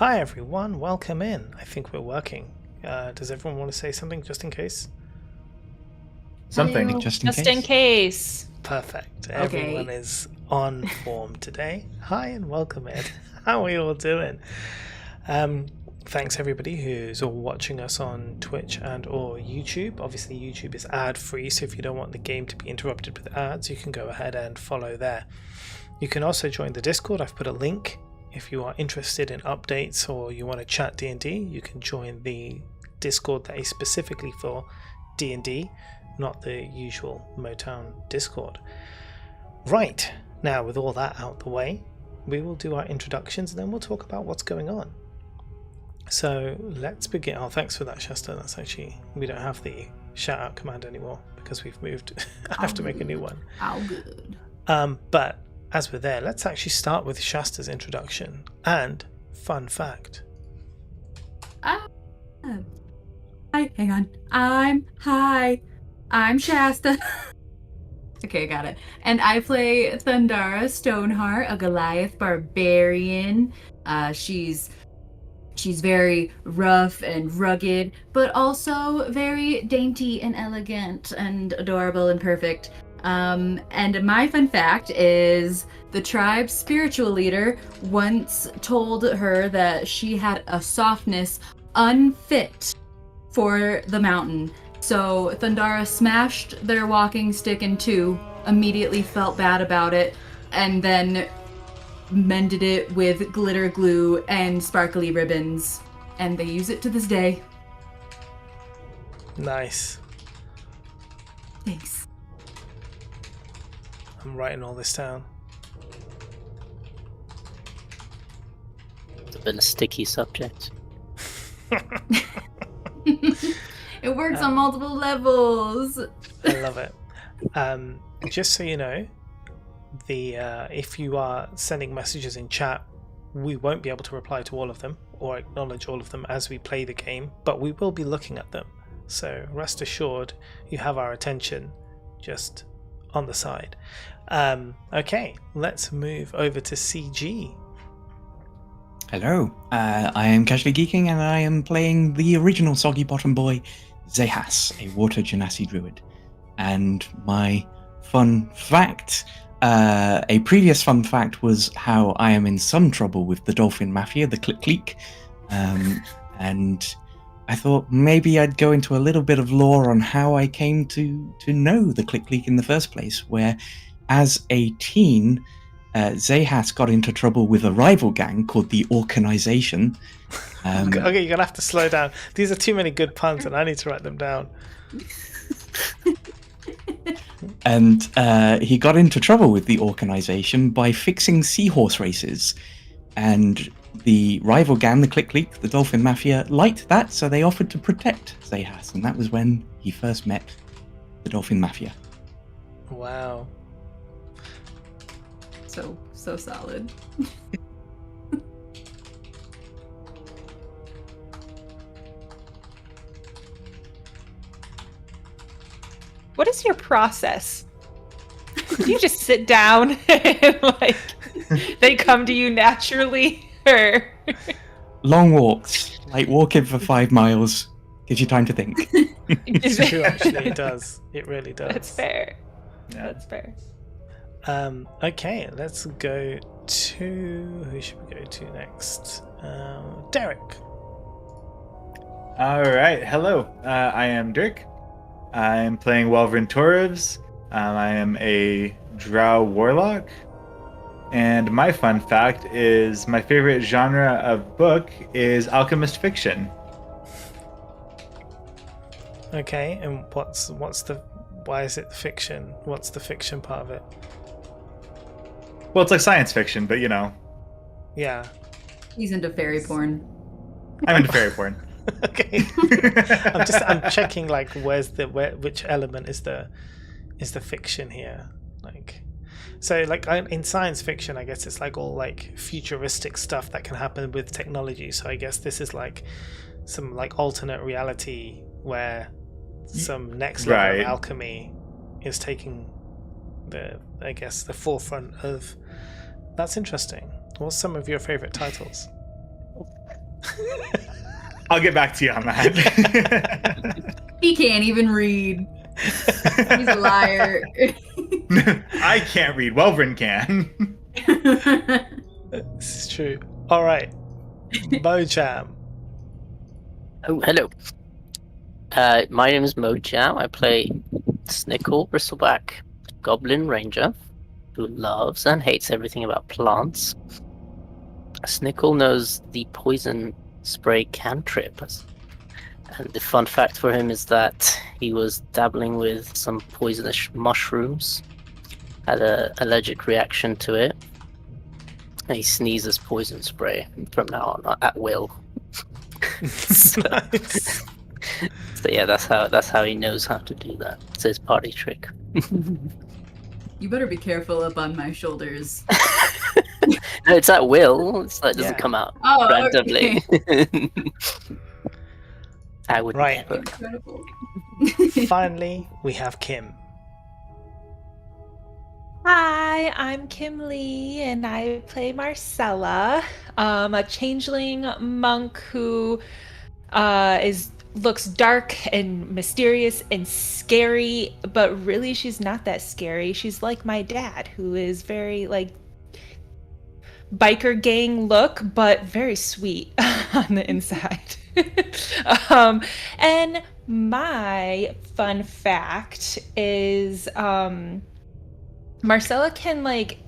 Hi everyone, welcome in. I think we're working. Does everyone want to say something just in case? Something. Hello. Just in Just in case. Perfect. Okay. Everyone is on form today. Hi and welcome in. How are you all doing? Thanks everybody who's all watching us on Twitch and or YouTube. Obviously YouTube is ad free, so if you don't want the game to be interrupted with ads, you can go ahead and follow there. You can also join the Discord. I've put a link. If you are interested in updates or you want to chat D&D, you can join the Discord that is specifically for D&D, not the usual Motown Discord. Right, now with all that out the way, we will do our introductions and then we'll talk about what's going on. So let's begin. Oh, thanks for that, Shasta. That's actually, we don't have the shout out command anymore because we've moved. I have to make a new one. How good. But as we're there, let's actually start with Shasta's introduction and fun fact. Hi, hang on. I'm Shasta. Okay, got it. And I play Thundara Stoneheart, a Goliath barbarian. She's very rough and rugged, but also very dainty and elegant and adorable and perfect. And my fun fact is the tribe's spiritual leader once told her that she had a softness unfit for the mountain. So Thundara smashed their walking stick in two, immediately felt bad about it, and then mended it with glitter glue and sparkly ribbons. And they use it to this day. Nice. Thanks. I'm writing all this down. It's been a sticky subject. It works on multiple levels. I love it. Just so you know, if you are sending messages in chat, we won't be able to reply to all of them or acknowledge all of them as we play the game, but we will be looking at them. So rest assured, you have our attention just on the side. Okay, let's move over to CG. Hello, I am Casually Geeking and I am playing the original Soggy Bottom Boy, Zehas, a Water Genasi Druid. And my fun fact, a previous fun fact was how I am in some trouble with the Dolphin Mafia, the Click Click. And I thought maybe I'd go into a little bit of lore on how I came to know the Click Click in the first place, where as a teen, Zehas got into trouble with a rival gang called the Organization. Okay, you're gonna have to slow down. These are too many good puns and I need to write them down. And he got into trouble with the Organization by fixing seahorse races. And the rival gang, the Click Click, the Dolphin Mafia, liked that, so they offered to protect Zehas. And that was when he first met the Dolphin Mafia. Wow. So solid. What is your process? Do you just sit down and they come to you naturally, or Long walks, like walking for 5 miles, gives you time to think. It's true, actually, it does. It really does. That's fair. Yeah. That's fair. Okay, let's go to... Who should we go to next? Derek. Alright, hello. I am Dirk. I'm playing Welvrin Torivs. I am a Drow Warlock. And my fun fact is my favorite genre of book is alchemist fiction. Okay, and what's the... Why is it fiction? What's the fiction part of it? Well, it's like science fiction, but you know, Yeah. He's into fairy porn. I'm into fairy porn. Okay. I'm checking like which element is the fiction here, like, so like in science fiction I guess it's like all like futuristic stuff that can happen with technology, so I guess this is like some like alternate reality where some next level of alchemy is taking the forefront of. That's interesting. What's some of your favorite titles? I'll get back to you on that. He can't even read. He's a liar. I can't read. Welvrin can. This is true. All right, Mojam. Oh, hello. My name is Mojam. I play Snickle Bristleback, Goblin Ranger, who loves and hates everything about plants. Snickle knows the poison spray cantrip. And the fun fact for him is that he was dabbling with some poisonous mushrooms, had an allergic reaction to it, and he sneezes poison spray from now on at will. So yeah, that's how he knows how to do that. It's his party trick. You better be careful up on my shoulders. No, it's at will. It doesn't come out randomly. Okay. I would Right. never. Incredible. Finally, we have Kim. Hi, I'm Kim Lee, and I play Marcella, a changeling monk who looks dark and mysterious and scary, but really she's not that scary. She's like my dad, who is very like biker gang look, but very sweet on the inside. And my fun fact is Marcella can like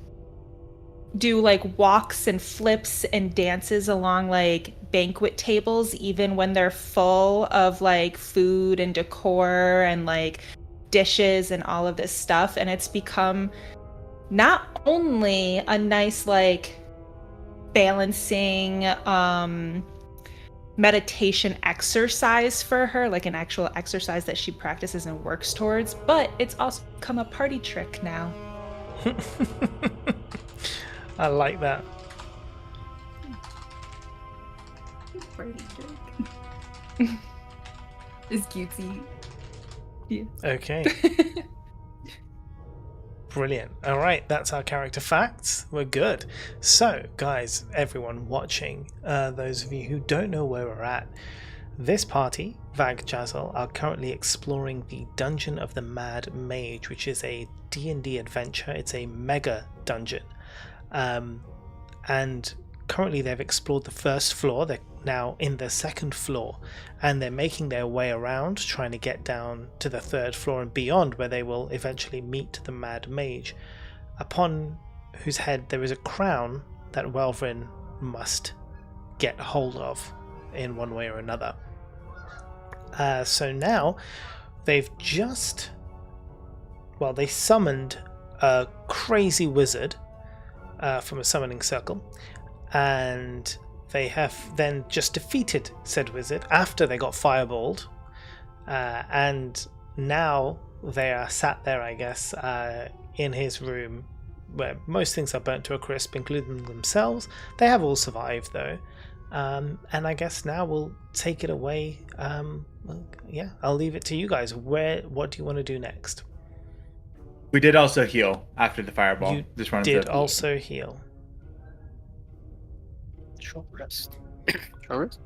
do like walks and flips and dances along like banquet tables even when they're full of like food and decor and like dishes and all of this stuff, and it's become not only a nice like balancing meditation exercise for her, like an actual exercise that she practices and works towards, but it's also become a party trick now. I like that. Party trick. It's cutesy. Yeah. Okay. Brilliant. All right, that's our character facts. We're good. So, guys, everyone watching, those of you who don't know where we're at, this party, Vagjazzle, are currently exploring the Dungeon of the Mad Mage, which is a D&D adventure. It's a mega dungeon. And currently they've explored the first floor. They're now in the second floor, and they're making their way around, trying to get down to the third floor and beyond, where they will eventually meet the Mad Mage, upon whose head there is a crown that Welvrin must get hold of in one way or another. So now they've they summoned a crazy wizard from a summoning circle, and they have then just defeated said wizard after they got fireballed, and now they are sat there, I guess, in his room, where most things are burnt to a crisp, including themselves. They have all survived though, and I guess now we'll take it away. I'll leave it to you guys. What do you want to do next? We did also heal after the fireball. You Just wanted did to... also heal. Short rest. Short rest?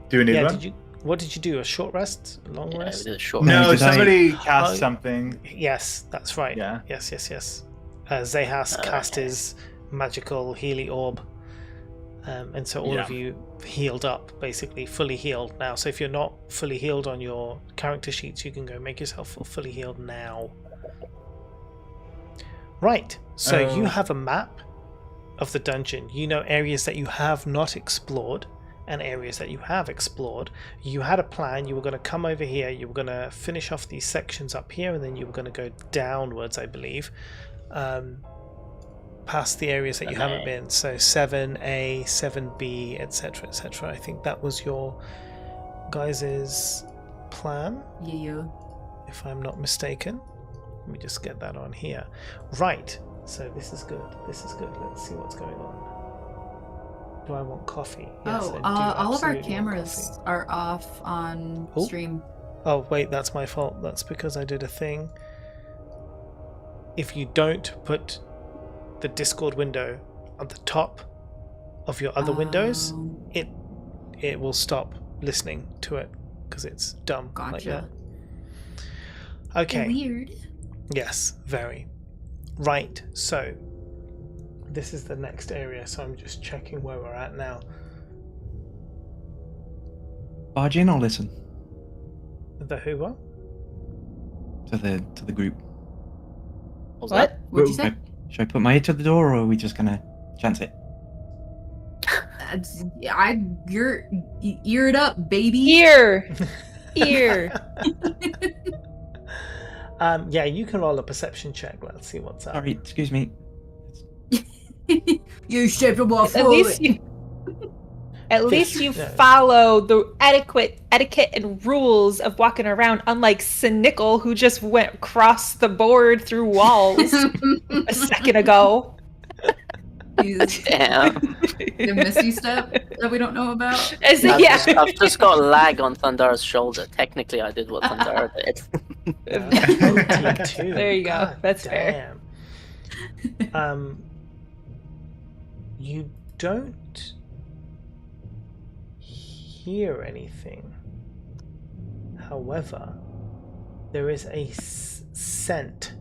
Do we need Yeah, one? what did you do? A short rest? A long Yeah, we rest? did a short No, did somebody Oh, cast something. Yes, that's right. Yeah. Yes. Zehas cast his magical Healy orb. And so all of you healed up, basically fully healed now. So if you're not fully healed on your character sheets, you can go make yourself fully healed now. Right, so you have a map of the dungeon. You know areas that you have not explored and areas that you have explored. You had a plan. You were going to come over here, you were going to finish off these sections up here, and then you were going to go downwards, I believe, past the areas that you haven't been. So 7A, 7B, etc, etc. I think that was your guys' plan, Yeah. if I'm not mistaken. Let me just get that on here. Right, so this is good. Let's see what's going on. Do I want coffee? Yes, I do All of our absolutely want cameras coffee. are off on Oh. stream. Oh, wait, that's my fault. That's because I did a thing. If you don't put the Discord window on the top of your other windows, Oh, it will stop listening to it because it's dumb like that. Gotcha. Okay. Weird. Yes, very. Right, so this is the next area, so I'm just checking where we're at now. Barge in or listen The who what? to the group. What? What'd you say? Should I put my ear to the door, or are we just gonna chance it? You're ear it up, baby. Ear. Ear. Yeah, you can roll a perception check. Let's see what's up. Sorry, excuse me. You shaped my At least you. At least you follow the etiquette and rules of walking around, unlike Cynical, who just went across the board through walls a second ago. Damn. The Misty Step that we don't know about. I've just got lag on Thundara's shoulder. Technically, I did what Thundara did. 22. There you go. God That's fair. damn. You don't hear anything. However, there is a scent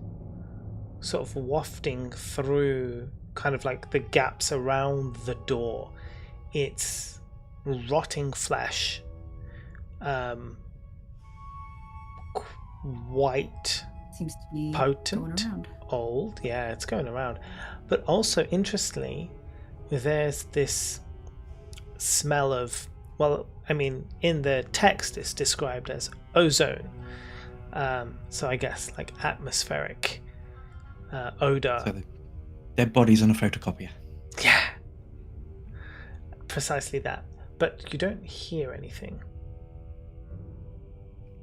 sort of wafting through kind of like the gaps around the door. It's rotting flesh, white, Seems to be potent, going around. old. Yeah, it's going around. But also, interestingly, there's this smell of, well, I mean, in the text it's described as ozone. So I guess like atmospheric odor. So the dead bodies on a photocopier. Yeah, precisely that. But you don't hear anything.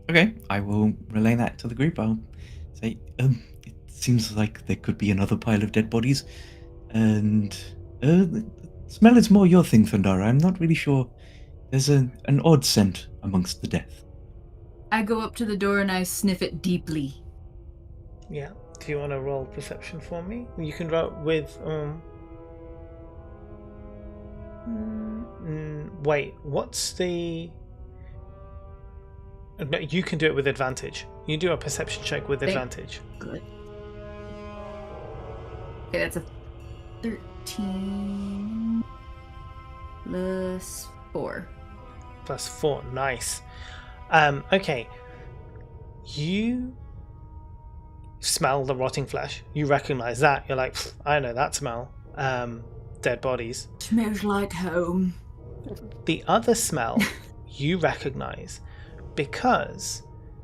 Okay, I will relay that to the group. I'll say, it seems like there could be another pile of dead bodies, and the smell is more your thing, Thundara. I'm not really sure. There's an odd scent amongst the death. I go up to the door and I sniff it deeply. Yeah. Do you want to roll perception for me? You can roll with wait, what's the? No, you can do it with advantage. You do a perception check with advantage. Good. Okay, that's a 13 plus 4. Plus 4, nice. Okay. You smell the rotting flesh. You recognize that. You're like, I know that smell. Dead bodies. Smells like home. The other smell you recognize because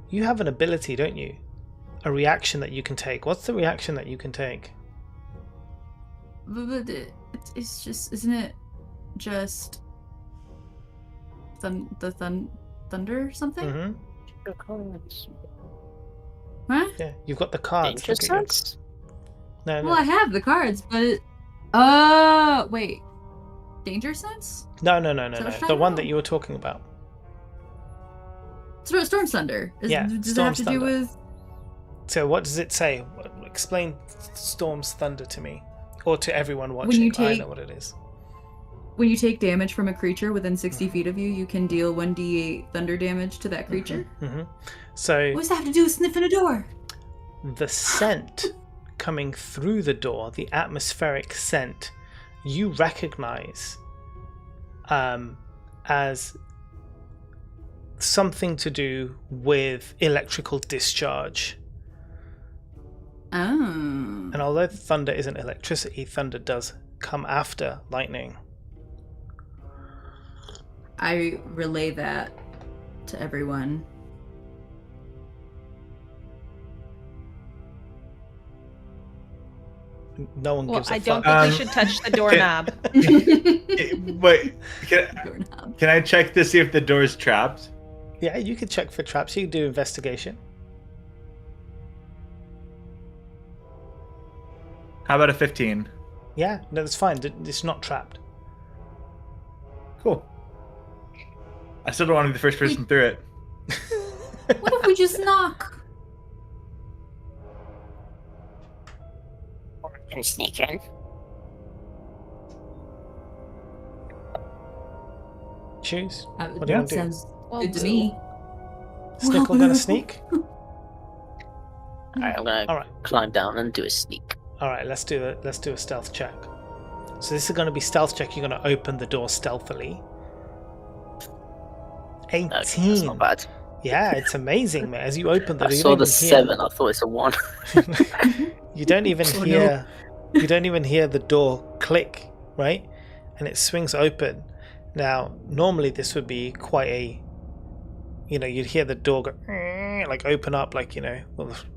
you have an ability, don't you? A reaction that you can take. What's the reaction that you can take? But it's just, isn't it just thunder something? Mm-hmm. Huh? Yeah, you've got the cards. Danger Look at your- sense? No, no. Well, I have the cards, but wait, danger sense? No. So I was The trying one to that know. you were talking about. Storm Thunder. Yeah, Does it Storm's have to do Thunder. with? So what does it say? Explain Storm's Thunder to me. Or to everyone When watching. you I take- know what it is. When you take damage from a creature within 60 feet of you, you can deal 1d8 thunder damage to that creature. Mm-hmm. So What does that have to do with sniffing a door? the scent coming through the door, the atmospheric scent, you recognize as something to do with electrical discharge. Oh. And although thunder isn't electricity, thunder does come after lightning. I relay that to everyone. No one Well, gives a I don't fuck. think we should touch the doorknob. Wait, Doorknob. can I check to see if the door is trapped? Yeah, you can check for traps. You can do investigation. How about a 15? Yeah, no, that's fine. It's not trapped. Cool. I still don't want to be the first person through it. What if we just knock? And sneak in. Choose. What do you yeah. want to do? Sounds good to me. Snickle gonna sneak? Alright, I'm gonna All right. climb down and do a sneak. All right, let's do a stealth check. So this is going to be stealth check. You're going to open the door stealthily. 18. That's not bad. Yeah, it's amazing, man. As you open the door, I you saw don't the even 7. I thought it's a 1. you don't even Oh, hear you don't even hear the door click, right? And it swings open. Now, normally this would be quite a, you'd hear the door go like open up, like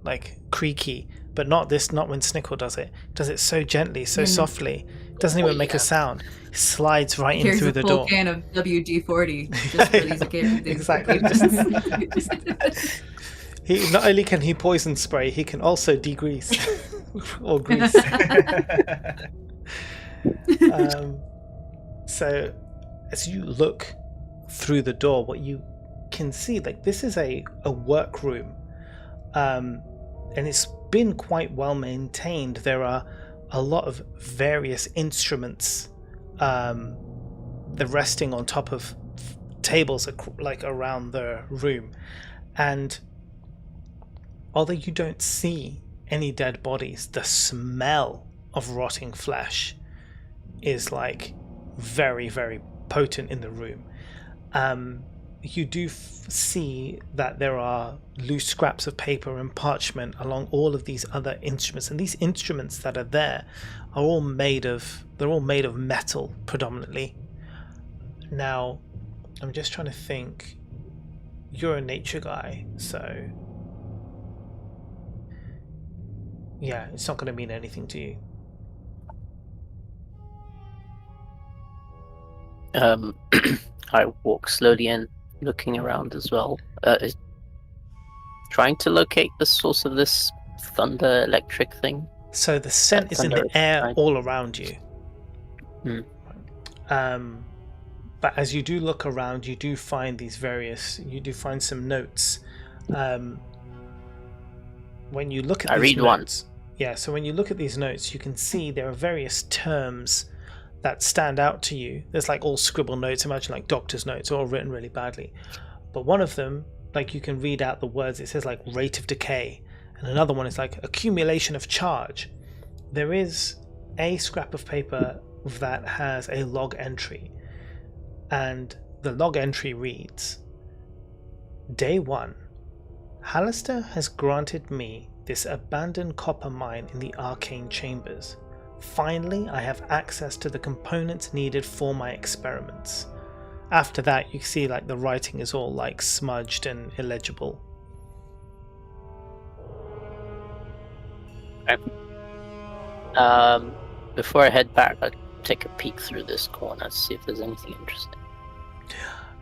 like creaky, but not when Snickle does it. Does it so gently, so softly. Doesn't even make a sound. It slides right in Here's through a the full door. can of WD-40 just for these occasions. Exactly. He not only can he poison spray, he can also degrease or grease. So as you look through the door, what you can see, like, this is a workroom, and it's been quite well maintained. There are a lot of various instruments, they're resting on top of tables like around the room, and although you don't see any dead bodies, the smell of rotting flesh is like very, very potent in the room. You do see that there are loose scraps of paper and parchment along all of these other instruments, and these instruments that are there are all made of metal predominantly. Now, I'm just trying to think. You're a nature guy, so yeah, it's not going to mean anything to you. I walk slowly in, looking around as well, trying to locate the source of this thunder electric thing. So the scent is in the air all around you. But as you do look around, you do find some notes. When you look at these notes, so when you look at these notes, you can see there are various terms that stand out to you. There's like all scribbled notes, imagine like doctor's notes, all written really badly. But one of them, like, you can read out the words. It says like rate of decay, and another one is like accumulation of charge. There is a scrap of paper that has a log entry, and the log entry reads, Day 1. Hallister has granted me this abandoned copper mine in the arcane chambers. Finally, I have access to the components needed for my experiments. After that, you see like the writing is all like smudged and illegible. Okay. Before I head back, I'll take a peek through this corner to see if there's anything interesting.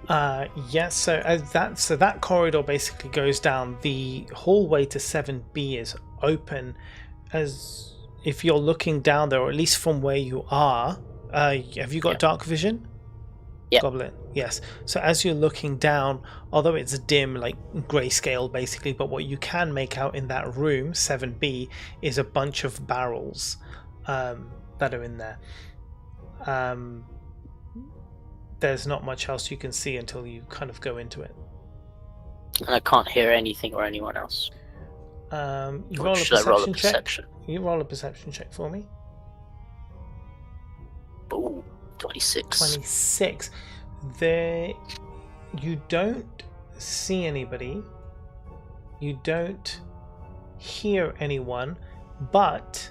So that corridor basically goes down. The hallway to 7B is open. As if you're looking down there, or at least from where you are, have you got dark vision? Yeah. Goblin, yes. So as you're looking down, although it's dim, like grayscale basically, but what you can make out in that room, 7B, is a bunch of barrels that are in there. There's not much else you can see until you kind of go into it. And I can't hear anything or anyone else. You roll a perception check. You roll a perception check for me. Ooh, 26. 26. There, you don't see anybody. You don't hear anyone, but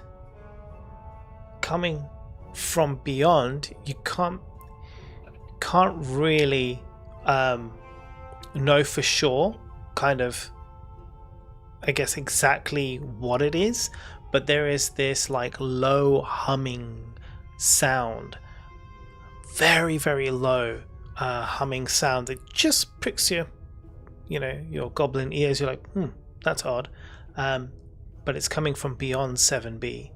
coming from beyond, you can't really know for sure, kind of, I guess, exactly what it is, but there is this like low humming sound, very, very low humming sound that just pricks your goblin ears. You're like, that's odd, but it's coming from beyond 7B.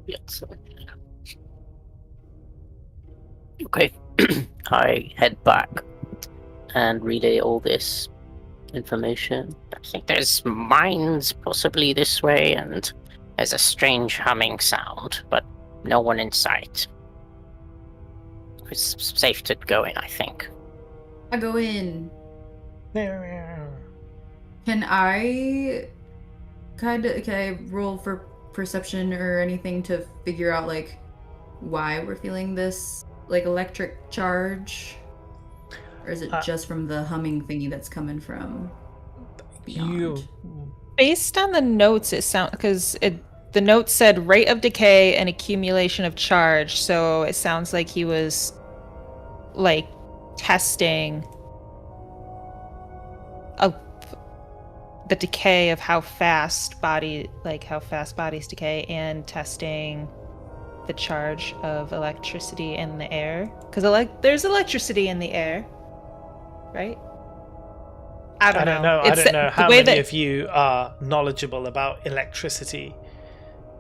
Yes. Okay, I head back and relay all this information. I think there's mines possibly this way, and there's a strange humming sound, but no one in sight. it's safe to go in, I think. I go in. Can I roll for perception or anything to figure out like why we're feeling this like electric charge? Or is it just from the humming thingy that's coming from beyond? Based on the notes, it sounds because the notes said rate of decay and accumulation of charge, so it sounds like he was like testing the decay of how fast bodies decay, and testing the charge of electricity in the air, because there's electricity in the air, right? I don't know. I don't know how many of you are knowledgeable about electricity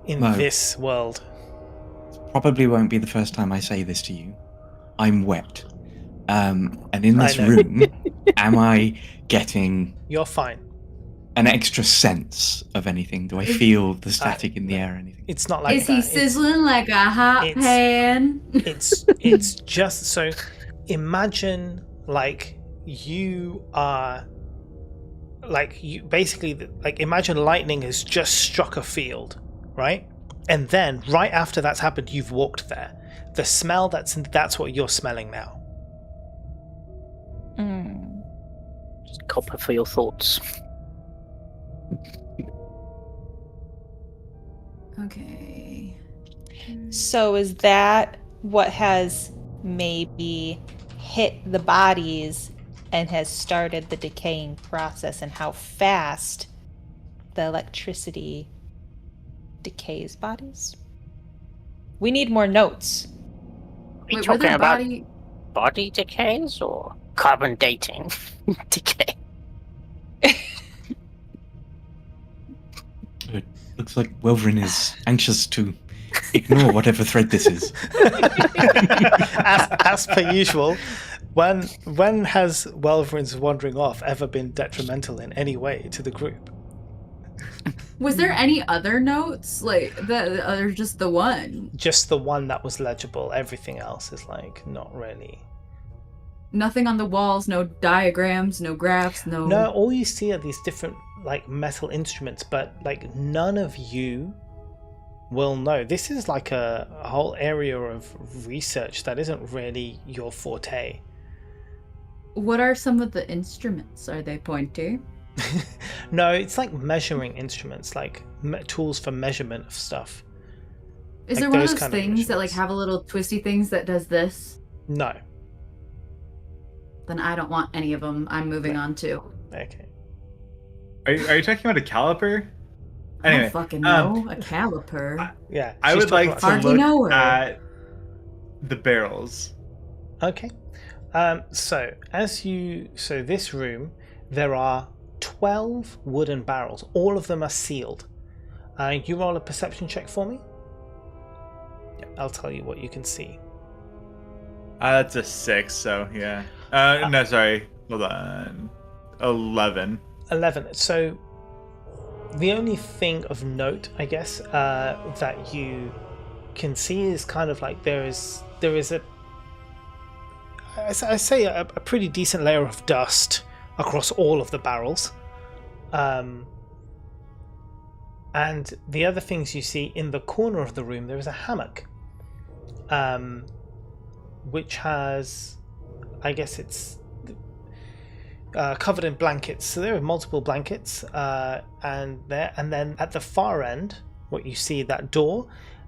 in this world. Probably won't be the first time I say this to you. I'm wet. And in this room, am I getting... You're fine. An extra sense of anything? Do I feel the static in the air or anything? It's not like Is he sizzling like a hot pan? It's just so... Imagine, like, you are... Like, you basically... Like, imagine lightning has just struck a field, right? And then, right after that's happened, you've walked there. The smell, that's what you're smelling now. Just copper for your thoughts. Okay. So is that what has maybe hit the bodies and has started the decaying process, and how fast the electricity decays bodies? We need more notes. Are you Wait, talking about body... body decays or carbon dating decay? It looks like Welverin is anxious to ignore whatever thread this is. as per usual, when has Welverin's wandering off ever been detrimental in any way to the group? Was there any other notes? Like, or just the one? Just the one that was legible. Everything else is, like, not really. Nothing on the walls, no diagrams, no graphs, no... No, all you see are these different, like, metal instruments, but, like, none of you will know. This is, like, a whole area of research that isn't really your forte. What are some of the instruments? Are they pointy? No, it's like measuring instruments, like tools for measurement of stuff. Is Like there one of those those kind of things that like measurements. have a little twisty things that does this? No. Then I don't want any of them. I'm moving on to. Okay. Are you talking about a caliper? I Anyway, don't fucking know. A caliper. Yeah. I she's would talking like about to Hardly know look her. at the barrels. Okay. So this room, there are 12 wooden barrels. All of them are sealed. You roll a perception check for me. Yeah, I'll tell you what you can see. That's a 6, so yeah. No, sorry. Hold on. 11. 11. So the only thing of note, I guess, that you can see is kind of like there is a pretty decent layer of dust across all of the barrels. And the other things you see in the corner of the room, there is a hammock, which has, I guess it's covered in blankets. So there are multiple blankets, and then at the far end, what you see, that door,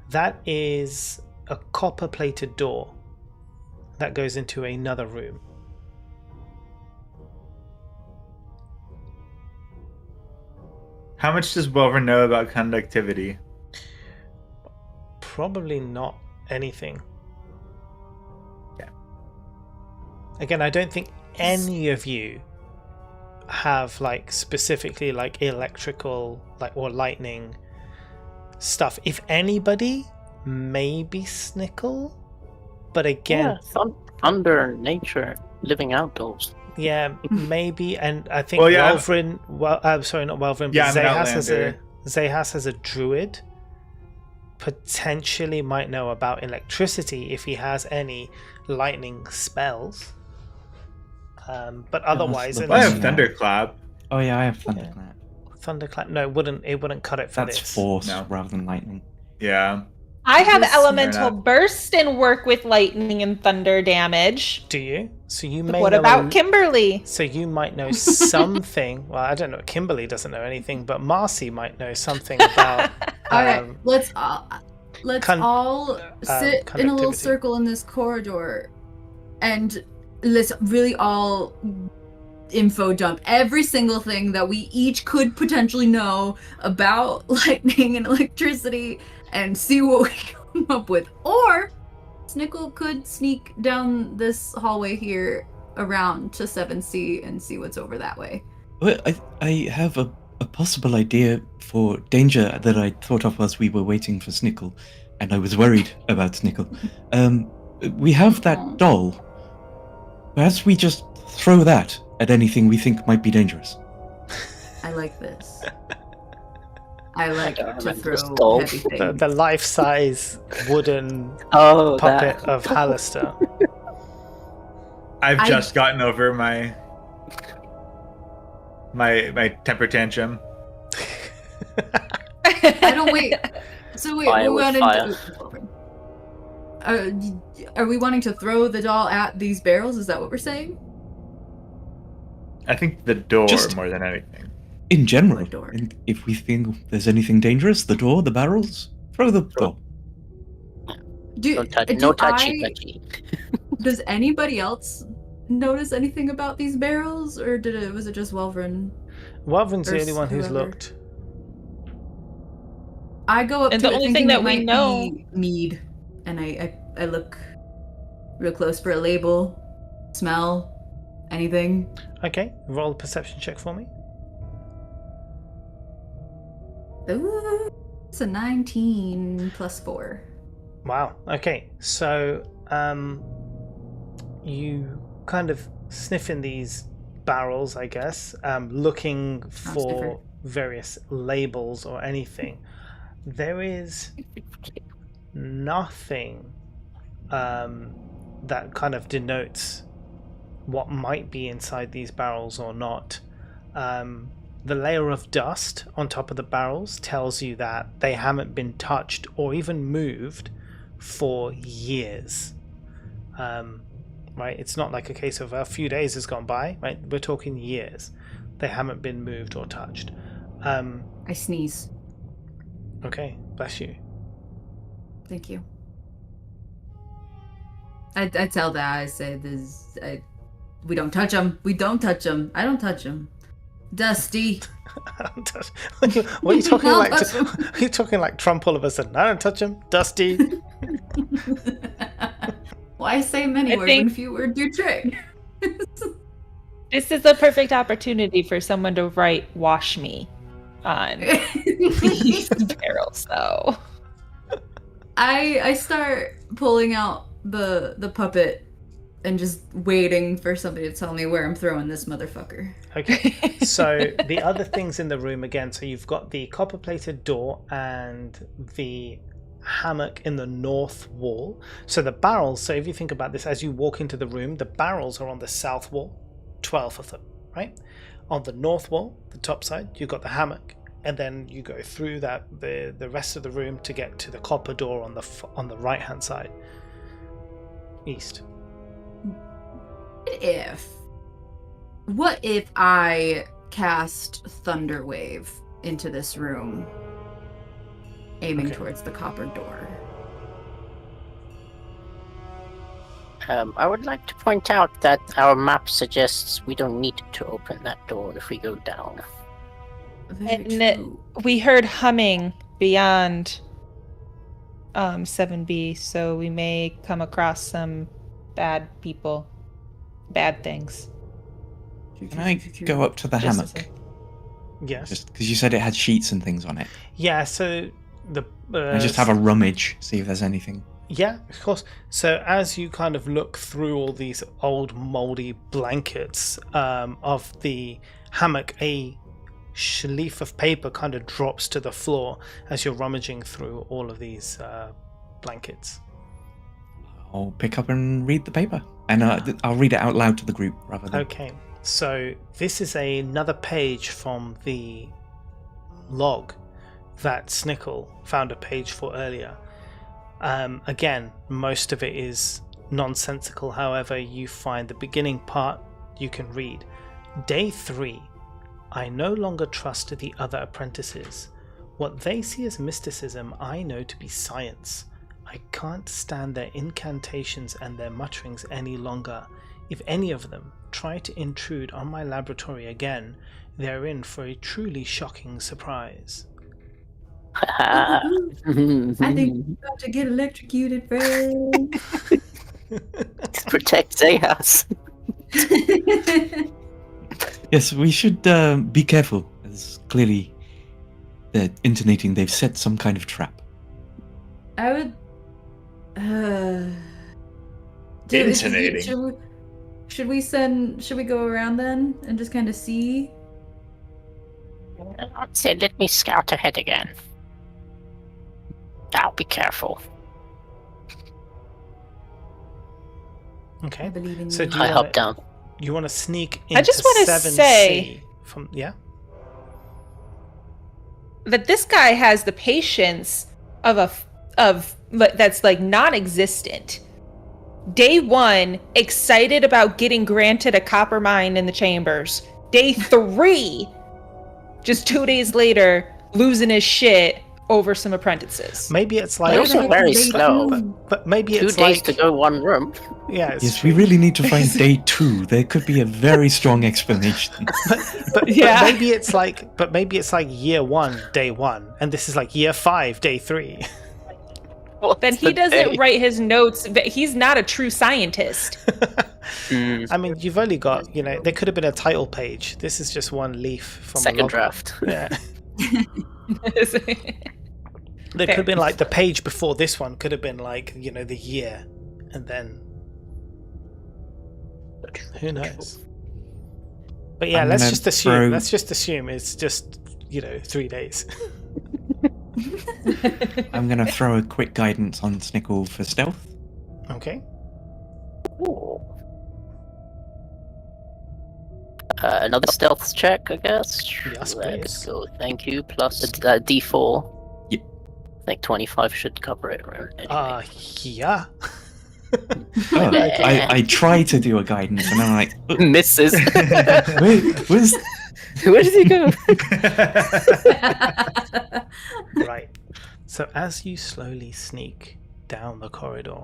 that is a copper-plated door that goes into another room. How much does Welver know about conductivity? Probably not anything. Yeah. Again, I don't think any of you have like specifically like electrical like or lightning stuff. If anybody, maybe Snickle, but again, Thunder, nature, living outdoors. yeah, maybe. And I think Well, yeah, Welverin, sorry, not Welverin, but Yeah, I'm an Zehas as a druid potentially might know about electricity if he has any, lightning spells. But otherwise, look. I have unless thunderclap. Oh yeah, I have thunderclap. thunderclap. No, it wouldn't cut it for That's this. force No. rather than lightning. Yeah. I have This- elemental Fair enough. burst and work with lightning and thunder damage. Do you? So you may What know about Kimberly? So you might know something. Well, I don't know. Kimberly doesn't know anything, but Marcy might know something about. All right, um, let's all sit in a little conductivity. circle in this corridor, and let's really all info dump every single thing that we each could potentially know about lightning and electricity, and see what we come up with. Or Snickle could sneak down this hallway here around to 7C and see what's over that way. Well, I have a possible idea for danger that I thought of as we were waiting for Snickle, and I was worried about Snickle. We have that doll. Perhaps we just throw that at anything we think might be dangerous. I like this. I like don't to remember this throw doll. heavy the, things. the life-size wooden Oh, puppet that. of Hallister. I've just gotten over my temper tantrum. I don't wait. So wait, Fire we with wanted are we wanting to throw the doll at these barrels? Is that what we're saying? I think the door Just- more than anything. In general, What door? and if we think there's anything dangerous, the door, the barrels, throw the door. No touchy. Does anybody else notice anything about these barrels, or was it just Welvrin? Welvrin's the Or only one who's whoever. looked. I go up And to the it only thinking thing that it we might know- be mead, and I look real close for a label, smell, anything. Okay, roll a perception check for me. Ooh, it's a 19 plus 4. Wow. Okay. So, you kind of sniff in these barrels, I guess, looking for sniffer. various labels or anything. There is nothing that kind of denotes what might be inside these barrels or not. The layer of dust on top of the barrels tells you that they haven't been touched or even moved for years. Right? It's not like a case of a few days has gone by, right? We're talking years. They haven't been moved or touched. I sneeze. Okay, bless you. Thank you. I tell that, I say this. We don't touch them. We don't touch them. I don't touch them. Dusty. What are you talking Don't like? touch 'em. Are you talking like Trump all of a sudden? I don't touch him. Dusty. Why say many I words think- when few words do trick? This is a perfect opportunity for someone to write "wash me" on these barrels, though. I start pulling out the puppet and just waiting for somebody to tell me where I'm throwing this motherfucker. Okay. So the other things in the room again. So you've got the copper-plated door and the hammock in the north wall. So the barrels. So if you think about this, as you walk into the room, the barrels are on the south wall, 12 of them, right? On the north wall, the top side, you've got the hammock, and then you go through that the rest of the room to get to the copper door on the right hand side, east. What if I cast Thunder Wave into this room, aiming Okay. towards the copper door? I would like to point out that our map suggests we don't need to open that door if we go down. Very And true. we heard humming beyond 7B, so we may come across some bad people, bad things. Can I go up to the Just hammock? Yes. Just because you said it had sheets and things on it. Yeah. So the I just have a rummage, see if there's anything. Yeah, of course. So as you kind of look through all these old moldy blankets of the hammock, a leaf of paper kind of drops to the floor as you're rummaging through all of these blankets. I'll pick up and read the paper. And I'll read it out loud to the group rather than... Okay, so this is another page from the log that Snickle found a page for earlier. Again, most of it is nonsensical. However, you find the beginning part you can read. Day 3. I no longer trust the other apprentices. What they see as mysticism, I know to be science. I can't stand their incantations and their mutterings any longer. If any of them try to intrude on my laboratory again, they're in for a truly shocking surprise. I think you're about to get electrocuted, friend. Protect Zayas. Yes, we should be careful, as clearly they're intonating they've set some kind of trap. I would. Intonating. Should we go around then and just kind of see? So let me scout ahead again. I'll be careful. Okay. I believe in So you. do you I wanna- hop down. You want to sneak into I just wanna 7C say- from yeah? That this guy has the patience of that's like non-existent. Day 1, excited about getting granted a copper mine in the chambers. Day 3, just 2 days later, losing his shit over some apprentices. Maybe it's They're like also very slow. but maybe 2 it's days like to go one room. yeah, it's Yes, true. we really need to find day 2. There could be a very strong explanation. but Yeah. maybe it's like year 1, day 1, and this is like year 5, day 3. Then he doesn't write his notes. But he's not a true scientist. I mean, you've only got, there could have been a title page. This is just one leaf from a Second log. draft. Yeah. There could have been like the page before this one could have been like, the year, and then who knows? But yeah, I'm let's gonna just assume. throw- Let's just assume it's just 3 days. I'm going to throw a quick guidance on Snickle for stealth. Okay. Another stealth check, I guess. Yes, Let's please. go. Thank you. Plus a D4. Yep. I think 25 should cover it. Anyway. Yeah. Oh, I try to do a guidance and I'm like, Misses. wait, where's... Where did he go? Right. So as you slowly sneak down the corridor,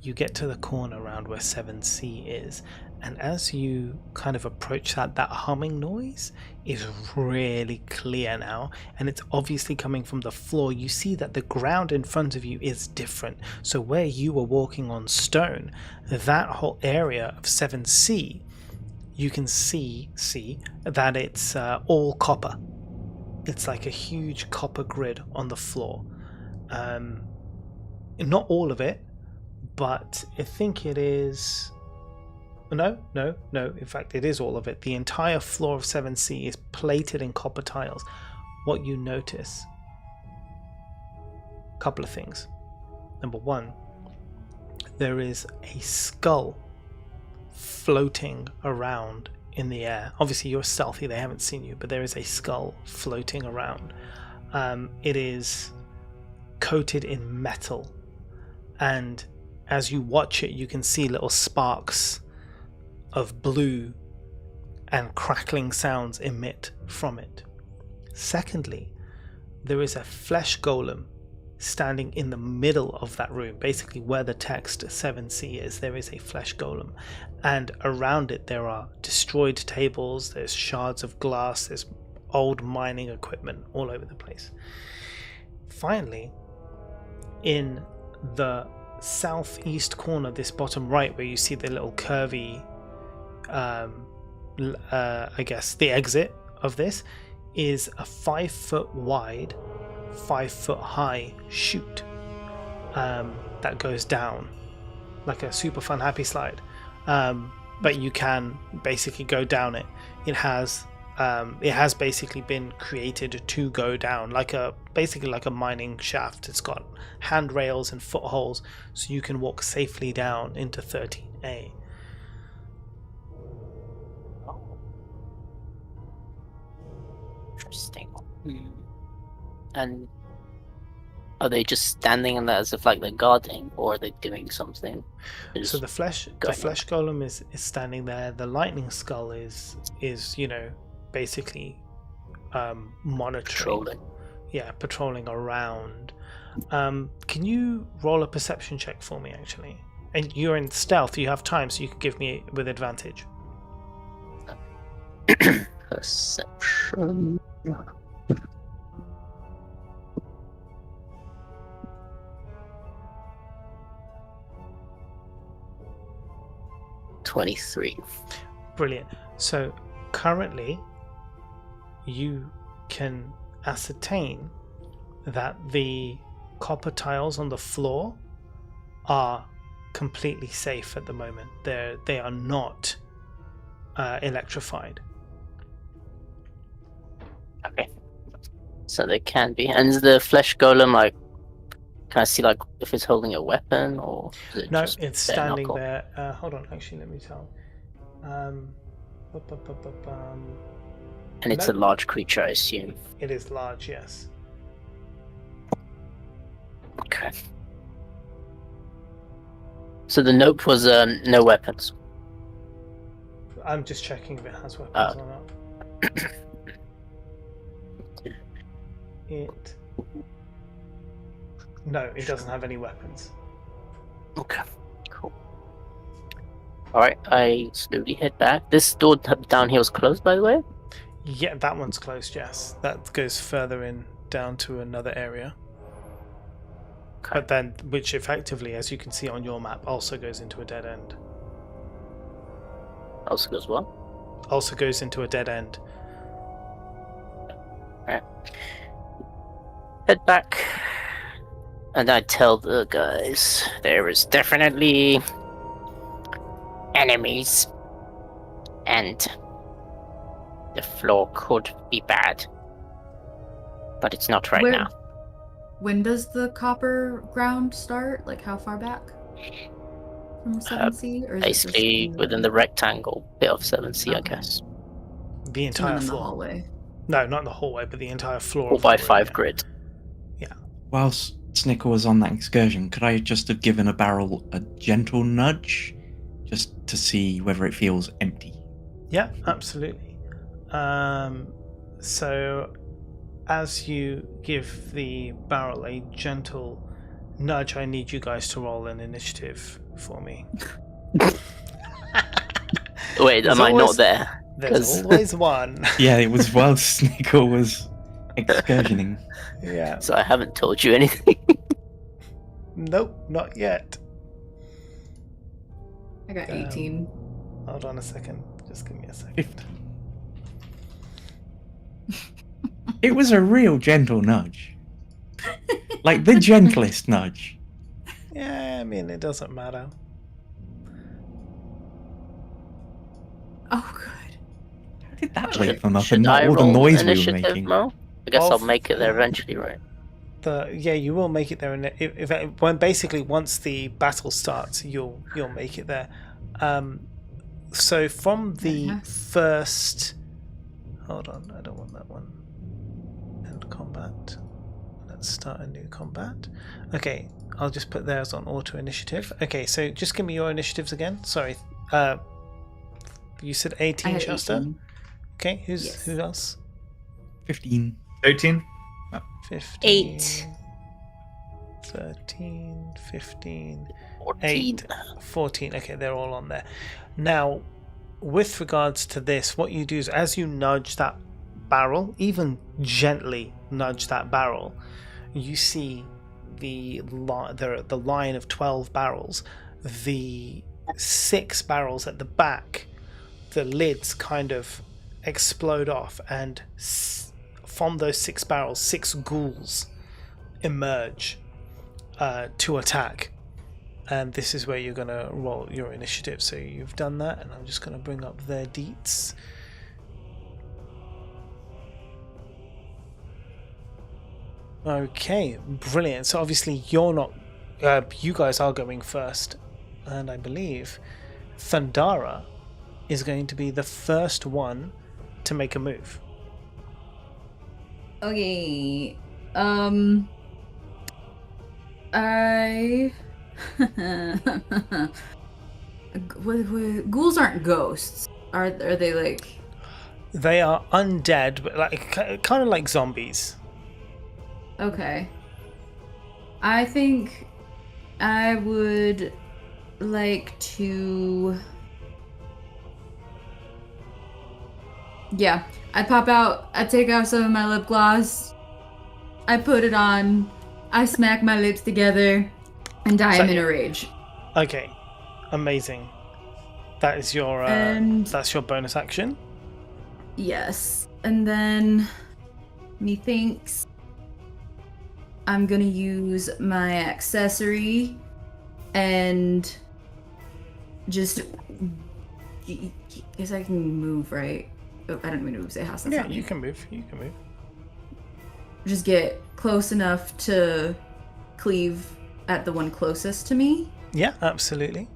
you get to the corner around where 7C is, and as you kind of approach that humming noise is really clear now, and it's obviously coming from the floor. You see that the ground in front of you is different. So where you were walking on stone, that whole area of 7C, you can see that it's all copper. It's like a huge copper grid on the floor. Not all of it, but I think it is... No. In fact, it is all of it. The entire floor of 7C is plated in copper tiles. What you notice... Couple of things. Number 1, there is a skull floating around in the air. Obviously you're stealthy, they haven't seen you, but there is a skull floating around. It is coated in metal, and as you watch it you can see little sparks of blue and crackling sounds emit from it. Secondly, there is a flesh golem standing in the middle of that room, basically where the text 7C is. There is a flesh golem, and around it there are destroyed tables, there's shards of glass, there's old mining equipment all over the place. Finally, in the southeast corner, this bottom right, where you see the little curvy I guess the exit of this, is a 5 foot wide, 5 foot high chute that goes down like a super fun happy slide, but you can basically go down it. It has it has basically been created to go down basically like a mining shaft. It's got handrails and footholds, so you can walk safely down into 13A. Interesting. And are they just standing in there as if like they're guarding, or are they doing something? So the flesh golem is standing there. The lightning skull is basically monitoring. Patrolling around. Can you roll a perception check for me, actually? And you're in stealth, you have time, so you can give me with advantage. Perception. 23. Brilliant. So currently you can ascertain that the copper tiles on the floor are completely safe at the moment. They are not electrified. Okay. So they can be. And is the flesh golem like, can I see like if it's holding a weapon, or is it No, just it's bare standing knuckle? there. Hold on, actually, let me tell. And it's a No. large creature, I assume. It is large, yes. Okay. So the nope was no weapons. I'm just checking if it has weapons or not. No, it doesn't have any weapons. Okay, cool. Alright, I slowly head back. This door down here was closed, by the way? Yeah, that one's closed, yes. That goes further in down to another area. Okay. But then, which effectively, as you can see on your map, also goes into a dead end. Also goes what? Also goes into a dead end. Alright. Head back. And I tell the guys there is definitely enemies. And the floor could be bad. But it's not right now. When does the copper ground start? Like how far back from 7C? Or is Basically it just within the rectangle bit of 7C, I guess. The entire in the floor. hallway? No, not the hallway, but the entire floor. 4x5 yeah. grid. Whilst Snicker was on that excursion, could I just have given a barrel a gentle nudge just to see whether it feels empty? Yeah, absolutely. So as you give the barrel a gentle nudge, I need you guys to roll an initiative for me. Wait, There's am I not always- there? There's 'Cause- always one. Yeah, it was while Snicker was excursioning. Yeah. So I haven't told you anything. Nope, not yet. I got 18. Hold on a second. Just give me a second. 50. It was a real gentle nudge. Like the gentlest nudge. Yeah, I mean, it doesn't matter. Oh, good. How did that wake them up Should and not I all the roll noise we were initiative, making? Mo? I guess I'll Of- make it there eventually, right? Yeah, you will make it there, and when basically once the battle starts, you'll make it there. So from the Yes. first, hold on, I don't want that one. End combat. Let's start a new combat. Okay, I'll just put theirs on auto initiative. Okay, so just give me your initiatives again. Sorry, you said I 18, had Shasta. 18. Okay, Yes. who else? 15. 13? 15. 8. 13, 15, 14. 8, 14. Okay, they're all on there. Now, with regards to this, what you do is as you nudge that barrel, even gently nudge that barrel, you see the line of 12 barrels. The 6 barrels at the back, the lids kind of explode off, and from those 6 barrels, 6 ghouls emerge to attack. And this is where you're going to roll your initiative. So you've done that, and I'm just going to bring up their deets. Okay, brilliant. So obviously you're not. You guys are going first, and I believe Thundara is going to be the first one to make a move. Okay. I. Ghouls aren't ghosts, are they? Like, They are undead, but like kind of like zombies. okay. I think I would like to. Yeah, I'd take out some of my lip gloss, I put it on, I smack my lips together, and I am in a rage. Okay, amazing. That is your that's your bonus action. Yes, and then methinks I'm gonna use my accessory and just. Guess I can move, right? Oh, I don't mean to move. Say house. Yeah, you can move. Just get close enough to cleave at the one closest to me. Yeah, absolutely.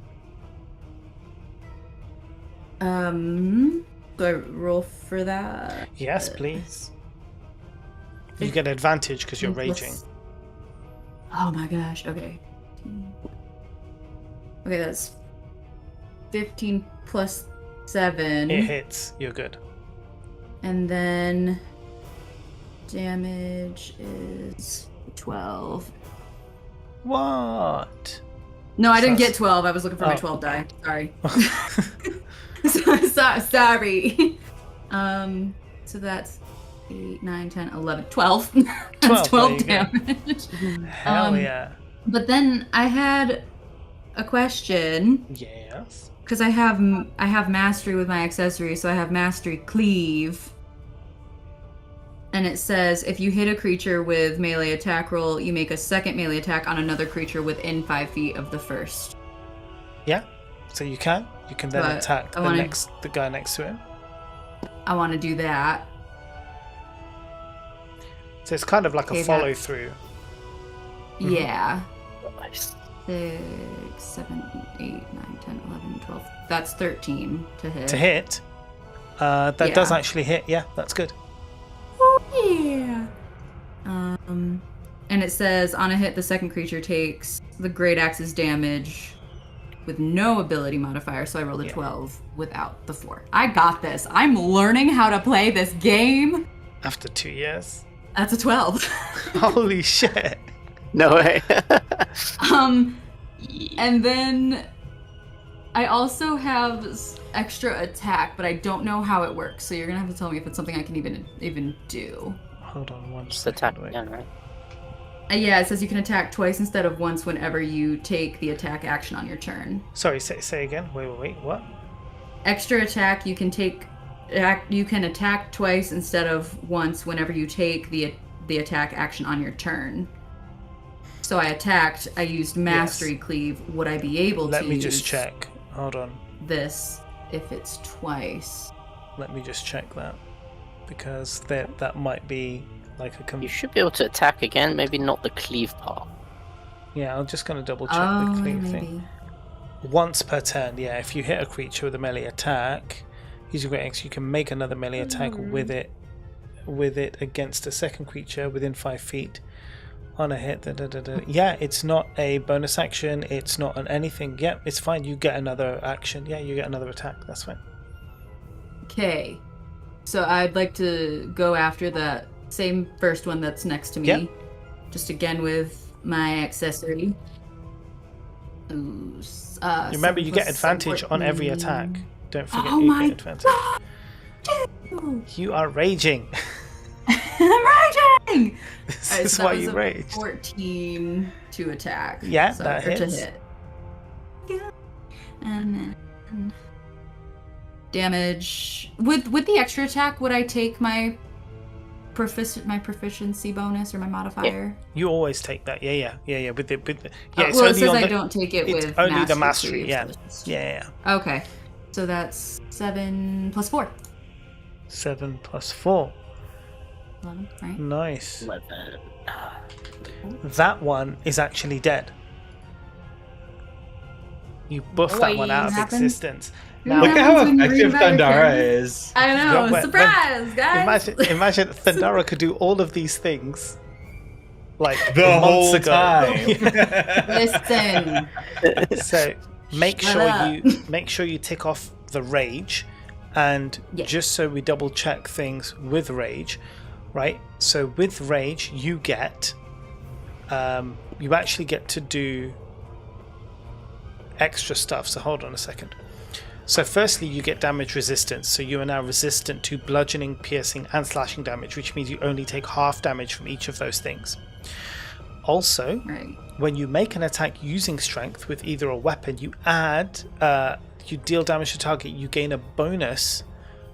Do I roll for that? Yes, please. You get advantage because you're raging. Oh my gosh. Okay. Okay, that's 15 plus 7. It hits. You're good. And then damage is 12. What? No, I didn't get 12. I was looking for my 12 die. Sorry. Sorry. So that's 8, 9, 10, 11, 12. That's 12 damage. Hell yeah. But then I had a question. Yes. Because I have mastery with my accessory, so I have mastery cleave. And it says if you hit a creature with melee attack roll, you make a second melee attack on another creature within 5 feet of the first. Yeah. So you can then attack the guy next to him. I want to do that. So it's kind of like a follow through. Yeah. Nice. 6, 7, 8, 9, 10, 11, 12. That's 13 to hit. To hit? That does actually hit. Yeah, that's good. Yeah. And it says on a hit, the second creature takes the great axe's damage with no ability modifier. So I rolled a 12 without the 4. I got this. I'm learning how to play this game. After 2 years. That's a 12. Holy shit. No way. And then I also have extra attack, but I don't know how it works. So you're gonna have to tell me if it's something I can even do. Hold on one Just second. attack Wait. again, right? Yeah, it says you can attack twice instead of once whenever you take the attack action on your turn. Sorry, say again. Wait. What? Extra attack, you can attack twice instead of once whenever you take the attack action on your turn. So I used mastery cleave. Would I be able to Let me just check. Hold on. this if it's twice? Let me just check that. Because that might be like a... You should be able to attack again, maybe not the cleave part. Yeah, I'm just going to double check the cleave thing. Once per turn, yeah. If you hit a creature with a melee attack, use your great axe, you can make another melee attack with it against a second creature within 5 feet. On a hit, Yeah, it's not a bonus action. It's not an anything. Yeah, it's fine. You get another action. Yeah, you get another attack. That's fine. Okay. So I'd like to go after that same first one that's next to me. Yeah. Just again with my accessory. Ooh, Remember, you get advantage on every attack. Don't forget you get advantage. God. You are raging. I'm raging! This is why you raged. 14 to attack. Yeah, that hits. To hit. Yeah. And then damage. With the extra attack, would I take my proficiency bonus or my modifier? You always take that. Yeah. With the well, it says I don't take it with only the mastery. mastery. Yeah. Okay, so that's 7 plus 4. 7 plus 4. 11, right? Nice. 11. That one is actually dead. You buff that one out of Happens. existence. Now- Look at how Happens when you effective read about your Thundara characters. is. I know, When- surprise, guys! Imagine Thundara could do all of these things like The months whole ago. time. Listen, So make Shut sure up. make sure you tick off the rage, and Yeah. just so we double check things with rage, right? So with rage you get you actually get to do extra stuff. So hold on a second. So firstly you get damage resistance, so you are now resistant to bludgeoning, piercing and slashing damage, which means you only take half damage from each of those things. Also, right. when you make an attack using strength with either a weapon, you add you deal damage to target, you gain a bonus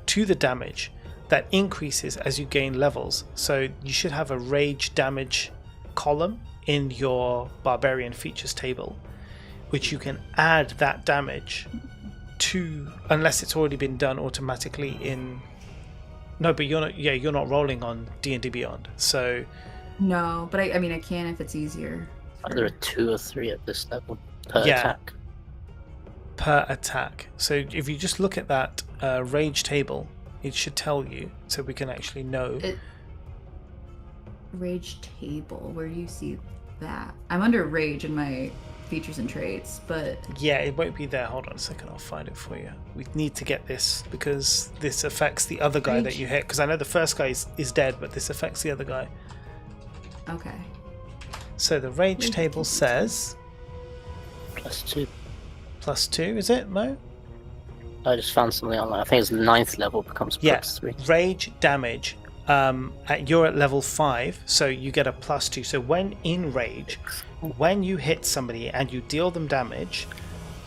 to the damage that increases as you gain levels. So you should have a rage damage column in your barbarian features table, which you can add that damage to, unless it's already been done automatically in. No, but you're not rolling on D&D Beyond. So No, but I mean, I can if it's easier. There are 2 or 3 at this level per Yeah. attack. per attack. So if you just look at that rage table, it should tell you, so we can actually know. Rage table, where do you see that? I'm under rage in my features and traits, but Yeah, it won't be there. Hold on a second, I'll find it for you. We need to get this because this affects the other guy that you hit. Because I know the first guy is dead, but this affects the other guy. okay. So the rage table says +2. +2, is it, Mo? I just found something online. I think it's 9th level becomes Yeah, +3. rage damage. You're at level 5, so you get a +2. So when in rage, when you hit somebody and you deal them damage,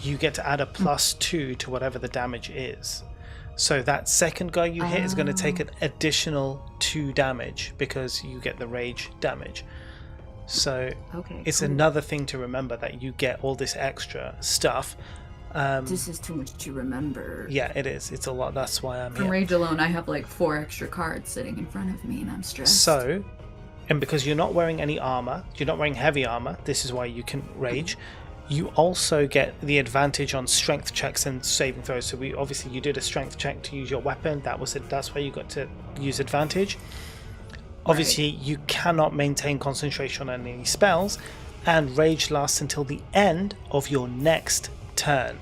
you get to add a +2 to whatever the damage is. So that second guy you hit is going to take an additional 2 damage because you get the rage damage. So Okay. it's cool. another thing to remember that you get all this extra stuff. This is too much to remember. Yeah, it is. It's a lot. That's why I'm From here. rage alone, I have like 4 extra cards sitting in front of me, and I'm stressed. So, and because you're not wearing any armor, you're not wearing heavy armor, this is why you can rage. You also get the advantage on strength checks and saving throws. So you did a strength check to use your weapon. That's why you got to use advantage. Obviously, you cannot maintain concentration on any spells, and rage lasts until the end of your next turn.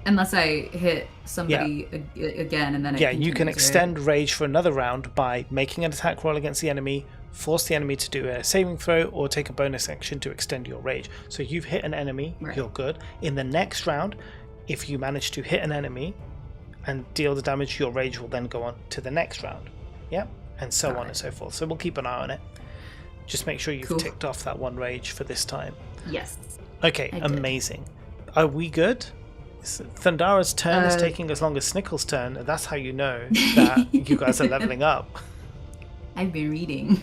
Unless I hit somebody again, and then Yeah, you can extend rage for another round by making an attack roll against the enemy, force the enemy to do a saving throw, or take a bonus action to extend your rage. So you've hit an enemy, you're good. In the next round, if you manage to hit an enemy and deal the damage, your rage will then go on to the next round. Yep, and so on and so forth. So we'll keep an eye on it. Just make sure you've ticked off that one rage for this time. Yes. Okay, amazing. Are we good? Thundara's turn is taking as long as Snickle's turn, and that's how you know that you guys are leveling up. I've been reading.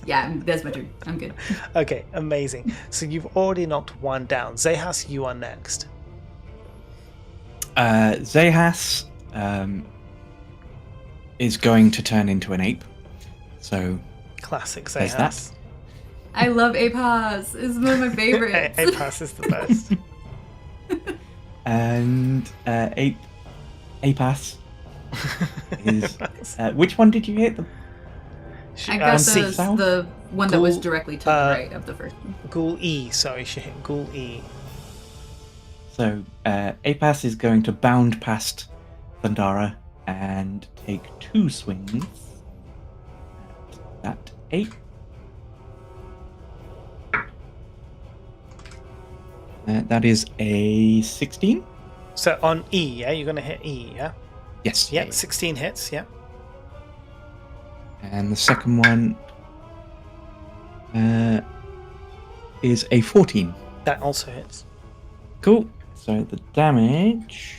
Yeah, that's my turn. I'm good. Okay, amazing. So you've already knocked one down. Zehas, you are next. Zehas is going to turn into an ape. So Classic there's that. Zehas. I love Apas. It's one of my favorites. Apas is the best. And Apas is... which one did you hit? I got C. the one that was Ghoul, directly to the right of the first one. Ghoul E, sorry, she hit Ghoul E. So Apas is going to bound past Thundara and take 2 swings at that ape. That is a 16. So on E, yeah? You're going to hit E, yeah? Yes. Yeah, 16 hits, yeah. And the second one is a 14. That also hits. Cool. So the damage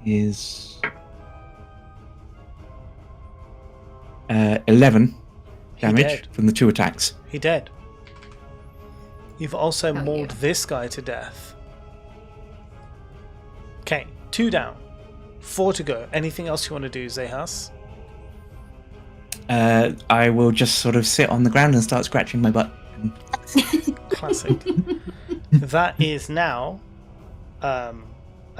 is 11 damage dead. from the 2 attacks. He dead. You've also Hell mauled yeah. this guy to death. Okay, 2 down. 4 to go. Anything else you want to do, Zehas? I will just sort of sit on the ground and start scratching my butt. Classic. That is now. I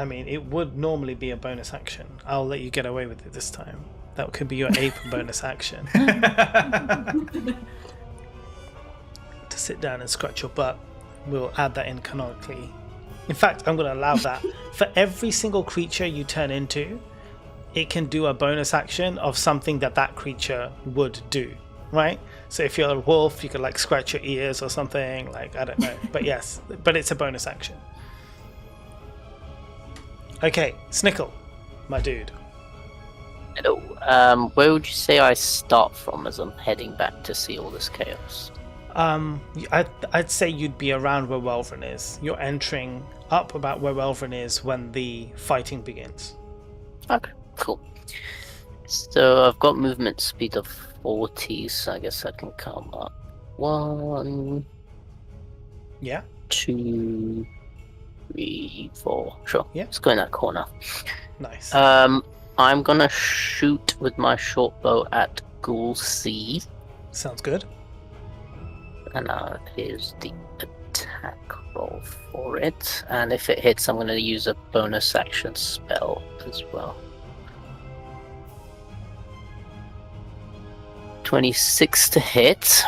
mean, it would normally be a bonus action. I'll let you get away with it this time. That could be your ape bonus action. To sit down and scratch your butt. We'll add that in canonically. In fact, I'm going to allow that. For every single creature you turn into, it can do a bonus action of something that creature would do, right? So if you're a wolf, you could like scratch your ears or something, like, I don't know. But yes, but it's a bonus action. Okay, Snickle, my dude. Hello. Where would you say I start from as I'm heading back to see all this chaos? I'd say you'd be around where Welvrin is. You're entering up about where Welvrin is when the fighting begins. Okay, cool. So I've got movement speed of 40, so I guess I can come up. 1, Yeah. 2, 3, 4. Sure. Yeah. Let's go in that corner. Nice. I'm gonna shoot with my short bow at Ghoul C. Sounds good. And here's the attack roll for it. And if it hits, I'm going to use a bonus action spell as well. 26 to hit.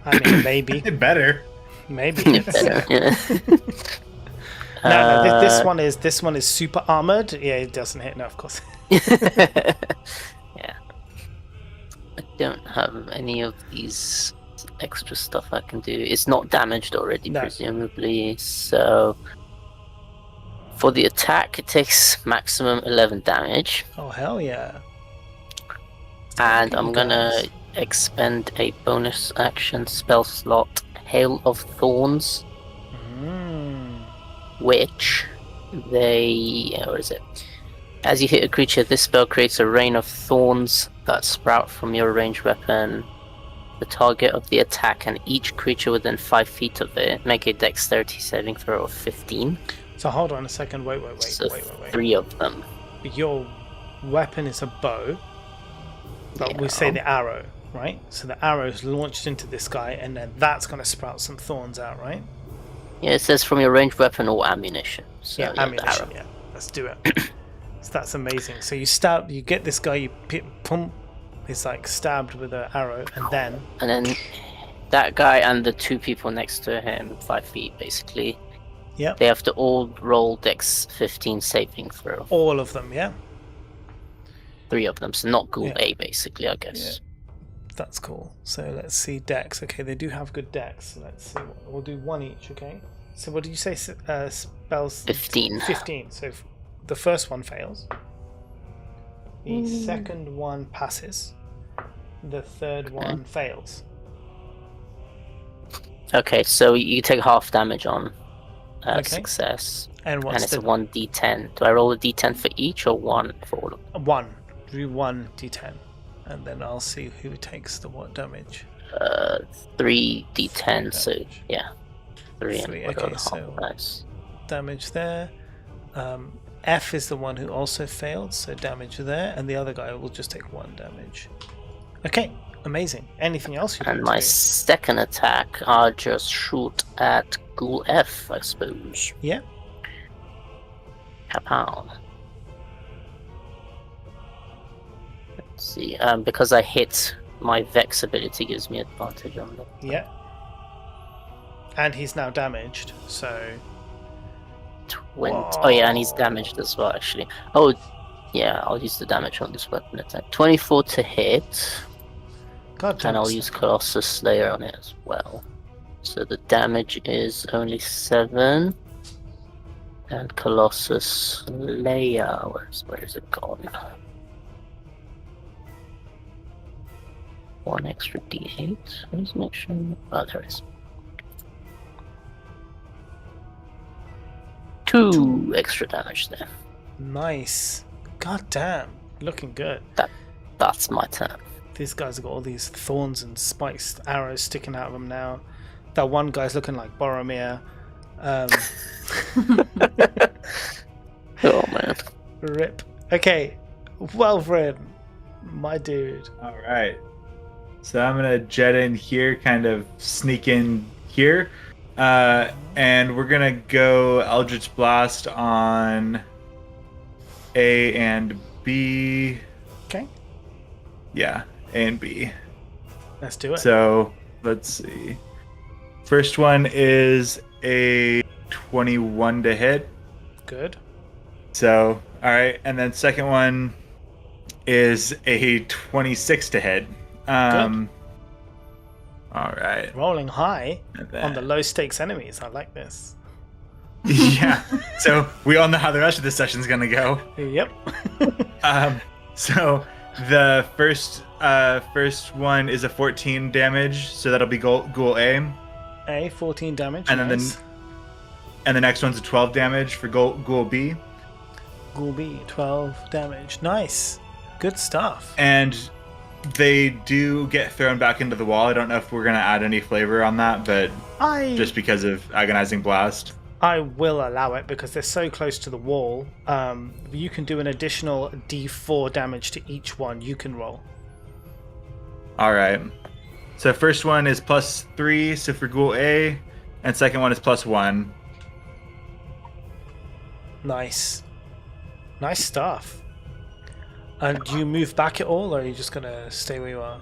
I mean, maybe. Better. Maybe. Better, yeah. No, this one is super armored. Yeah, it doesn't hit. No, of course. Yeah. I don't have any of these extra stuff I can do. It's not damaged already, No. presumably. So for the attack, it takes maximum 11 damage. Oh, hell yeah. And Okay, I'm gonna guys. expend a bonus action spell slot, Hail of Thorns, which where is it? As you hit a creature, this spell creates a rain of thorns that sprout from your ranged weapon, the target of the attack, and each creature within 5 feet of it. Make a dexterity saving throw of 15. So hold on a second. Wait. So 3 of them. Your weapon is a bow, but we say the arrow, right? So the arrow is launched into this guy, and then that's going to sprout some thorns out, right? Yeah, it says from your ranged weapon or ammunition. So, Yeah, the ammunition. arrow. Yeah, let's do it. So that's amazing. So you get this guy, you pump, he's like stabbed with an arrow, and then That guy and the 2 people next to him, 5 feet basically, Yep. they have to all roll Dex 15 saving throw. All of them, yeah? 3 of them, so not Ghoul Yeah. A basically, I guess. That's cool. So let's see Dex. Okay, they do have good Dex. Let's see. We'll do 1 each, okay? So what did you say? Spells? 15. 15. So the first one fails. The second one passes. The third one fails. Okay, so you take half damage on Okay. success. And And what's it's the a 1d10. Do I roll a d10 for each or 1 for all of them? 1? Do 1 d10. And then I'll see who takes the what damage. 3d10, so damage. yeah. 3 and 3, what okay, are the so- half dice? Damage there. F is the one who also failed, so damage there. And the other guy will just take 1 damage. Okay, amazing. Anything else you And want my to do? second attack, I'll just shoot at Ghoul F, I suppose. Yeah. Kapow. Let's see, because I hit, my Vex ability gives me advantage on them. Yeah. And he's now damaged, so 20. Oh yeah, and he's damaged as well, actually. Oh, yeah, I'll use the damage on this weapon attack. 24 to hit, God damn and I'll it. use Colossus Slayer on it as well. So the damage is only 7. And Colossus Slayer, where is it gone? 1 extra d8. Let's make sure. Oh, there it is. 2 extra damage there. Nice. God damn. Looking good. That's my turn. These guys have got all these thorns and spiked arrows sticking out of them now. That one guy's looking like Boromir. Oh man. Rip. Okay, Welvrin, my dude. All right. So I'm gonna jet in here, kind of sneak in here, and we're gonna go Eldritch Blast on A and B. Okay, Yeah, A and B. let's do it. So let's see. First one is a 21 to hit. Good. So all right, and then second one is a 26 to hit. All right. Rolling high And then- on the low stakes enemies. I like this. Yeah. So we all know how the rest of this session's gonna go. Yep. So the first one is a 14 damage, so that'll be Ghoul A, A, 14 damage. and then nice. and the next one's a 12 damage for Ghoul B, Ghoul B, 12 damage. Nice. Good stuff. and they do get thrown back into the wall. I don't know if we're gonna add any flavor on that, but just because of Agonizing Blast. I will allow it because they're so close to the wall. You can do an additional D4 damage to each one you can roll. All right. So first one is +3, so for Ghoul A, and second one is +1. Nice. Nice stuff. And do you move back at all, or are you just going to stay where you are?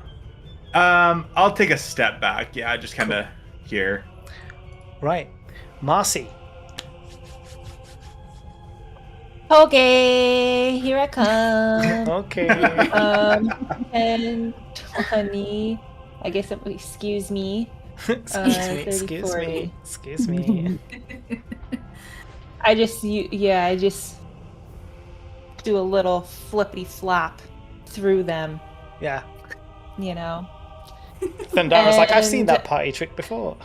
I'll take a step back. Yeah, just kind of here. Right. Marcy. Okay, here I come. Okay. And 20. I guess excuse me. Excuse me, 30, excuse 40. me, excuse me. I just do a little flippity flop through them, Yeah. you know. Thundara's like, I've seen And- that party trick before.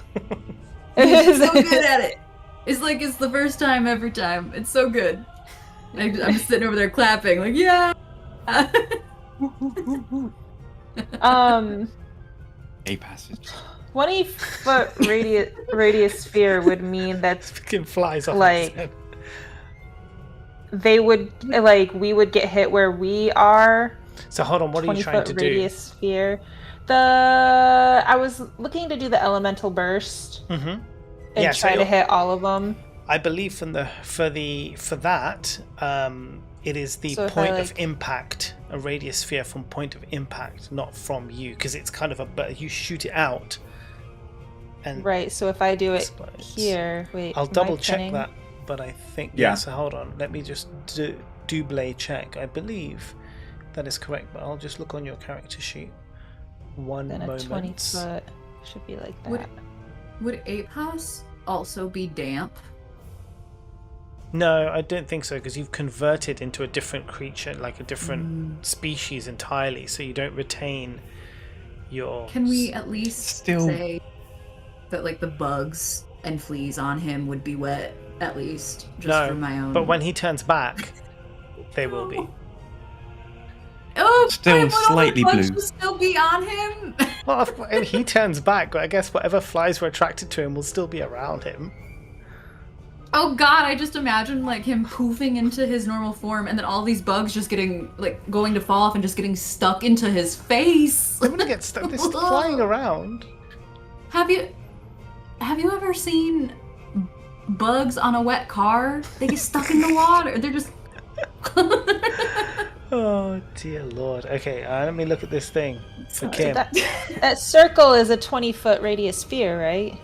He's so good at it. It's like it's the first time every time. It's so good. I'm sitting over there clapping, like, yeah. A passage. 20-foot radius sphere would mean that Fucking flies off Like- his head. they would we would get hit where we are. So hold on, what are you trying 20-foot to do? radius sphere. I was looking to do the elemental burst Mm-hmm. and Yeah, so try to you're- hit all of them. I believe for that, it is the So if point I, of impact, a radius sphere from point of impact, not from you, because it's kind of but you shoot it out, and Right, so if I do it explodes. here, wait. I'll am I double check pinning? that, but I think Yeah. So hold on, let me just double check. I believe that is correct, but I'll just look on your character sheet. One Then a moment. 20-foot should be like that. Would Ape House also be damp? No, I don't think so, because you've converted into a different creature, like a different species entirely, so you don't retain your... Can we at least Still- say that like the bugs and fleas on him would be wet, at least, just No, for my own? but when he turns back, they will be. Oh, Still but all the slightly bugs blue. will still be on him. Well, if he turns back, I guess whatever flies were attracted to him will still be around him. Oh god, I just imagine like him poofing into his normal form and then all these bugs just getting like going to fall off and just getting stuck into his face. They're gonna get stuck. They're still flying around. Have you ever seen bugs on a wet car? They get stuck in the water. They're just Oh dear lord. Okay, let me look at this thing for Sorry. Kim. That circle is a 20-foot radius sphere, right?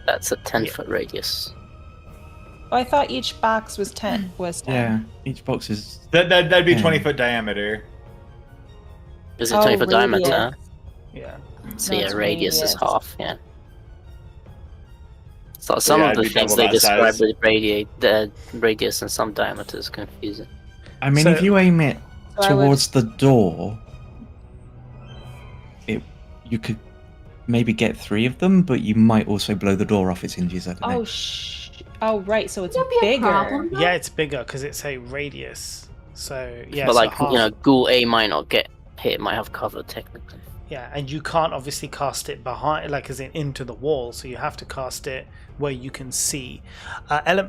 That's a 10-foot radius. Oh, I thought each box was 10. Yeah, each box is. That'd be Yeah. 20-foot diameter. Is it Oh, 20-foot diameter? radius. Yeah. So No, yeah, it's radius is radius. half, yeah. So some Yeah, of the it'd be things double they that describe size. with the radius and some diameter is confusing. I mean, So- if you aim it So I would- towards the door, you could maybe get 3 of them, but you might also blow the door off its hinges. I don't know. Oh, right. So it's Would that be a bigger. problem? Yeah, it's bigger because it's a radius. So yeah, but so like, half. Ghoul A might not get hit, it might have cover technically. Yeah, and you can't obviously cast it behind, like as in into the wall. So you have to cast it where you can see.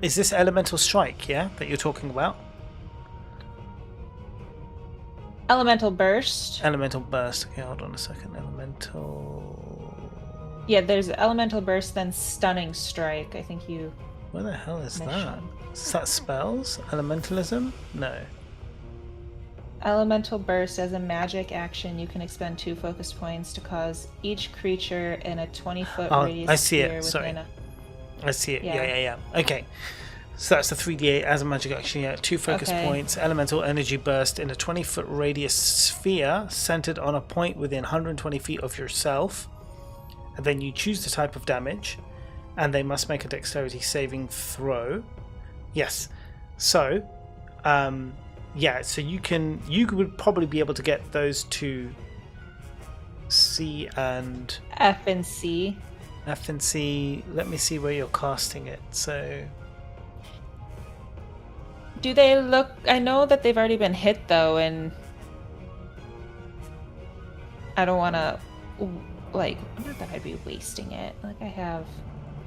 Is this elemental strike? Yeah, that you're talking about? Elemental burst. Elemental burst. Okay, hold on a second. Elemental. Yeah, there's elemental burst, then stunning strike. I think you. Where the hell is that? Mission. Is that spells? Elementalism? No. Elemental burst, as a magic action, you can expend 2 focus points to cause each creature in a 20-foot Oh, radius I see it. sphere Sorry. within I see it. Yeah, Yeah. yeah. Okay. So that's the 3d8 as a magic action. Yeah, 2 focus Okay. points. Elemental energy burst in a 20-foot radius sphere centered on a point within 120 feet of yourself. And then you choose the type of damage, and they must make a dexterity saving throw. Yes. So, yeah. So you would probably be able to get those to C and F and C. F and C. Let me see where you're casting it. So. Do they look? I know that they've already been hit though, and I don't want to, like, not that I'd be wasting it. Like, I have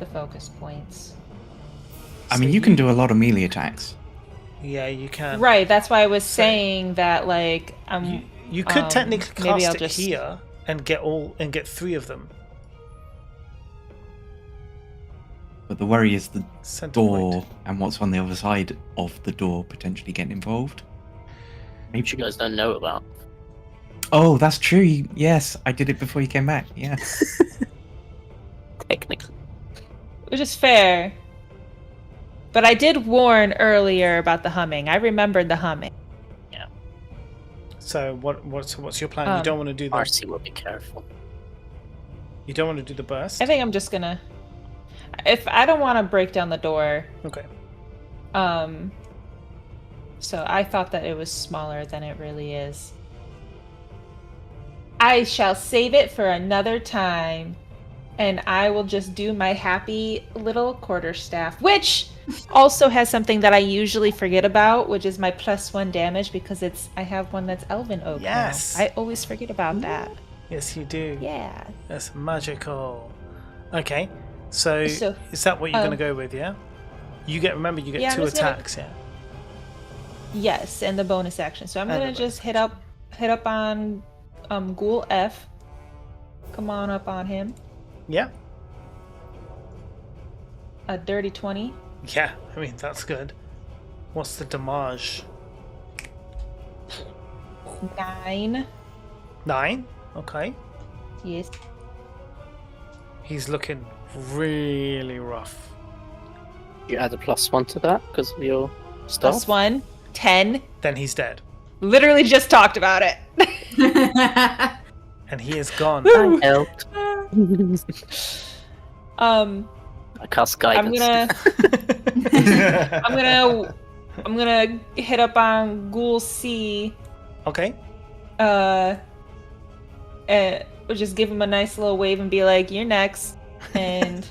the focus points. I mean, you can do a lot of melee attacks. Yeah, you can. Right. That's why I was saying that. Like, You could technically maybe cast I'll it just- here and get 3 of them. But the worry is the Center door point. and what's on the other side of the door potentially getting involved. Which you guys don't know about. Oh, that's true. Yes, I did it before you came back. Yeah. Technically. which is fair. But I did warn earlier about the humming. I remembered the humming. So what's your plan? You don't want to do the Marcy will be careful. You don't want to do the burst? I think I'm just gonna. If I don't want to break down the door. Okay. So I thought that it was smaller than it really is. I shall save it for another time, and I will just do my happy little quarterstaff, which also has something that I usually forget about, which is my +1 damage, because I have one that's Elven Oak now. Yes. I always forget about that. Yes, you do. Yeah. That's magical. Okay. So, So, is that what you're going to go with, yeah? You get 2 I'm just gonna- attacks, yeah. Yes, and the bonus action. So I'm And gonna the just hit up on Ghoul F. Come on up on him. Yeah. A dirty 20. Yeah, I mean, that's good. What's the damage? 9. 9? Okay. Yes. He's looking really rough. You add a +1 to that because of your stuff. +1. 10. Then he's dead. Literally just talked about it. And he is gone. Woo! Helped. I cast guidance. I'm gonna hit up on Ghoul C. Okay. We'll just give him a nice little wave and be like, "You're next." And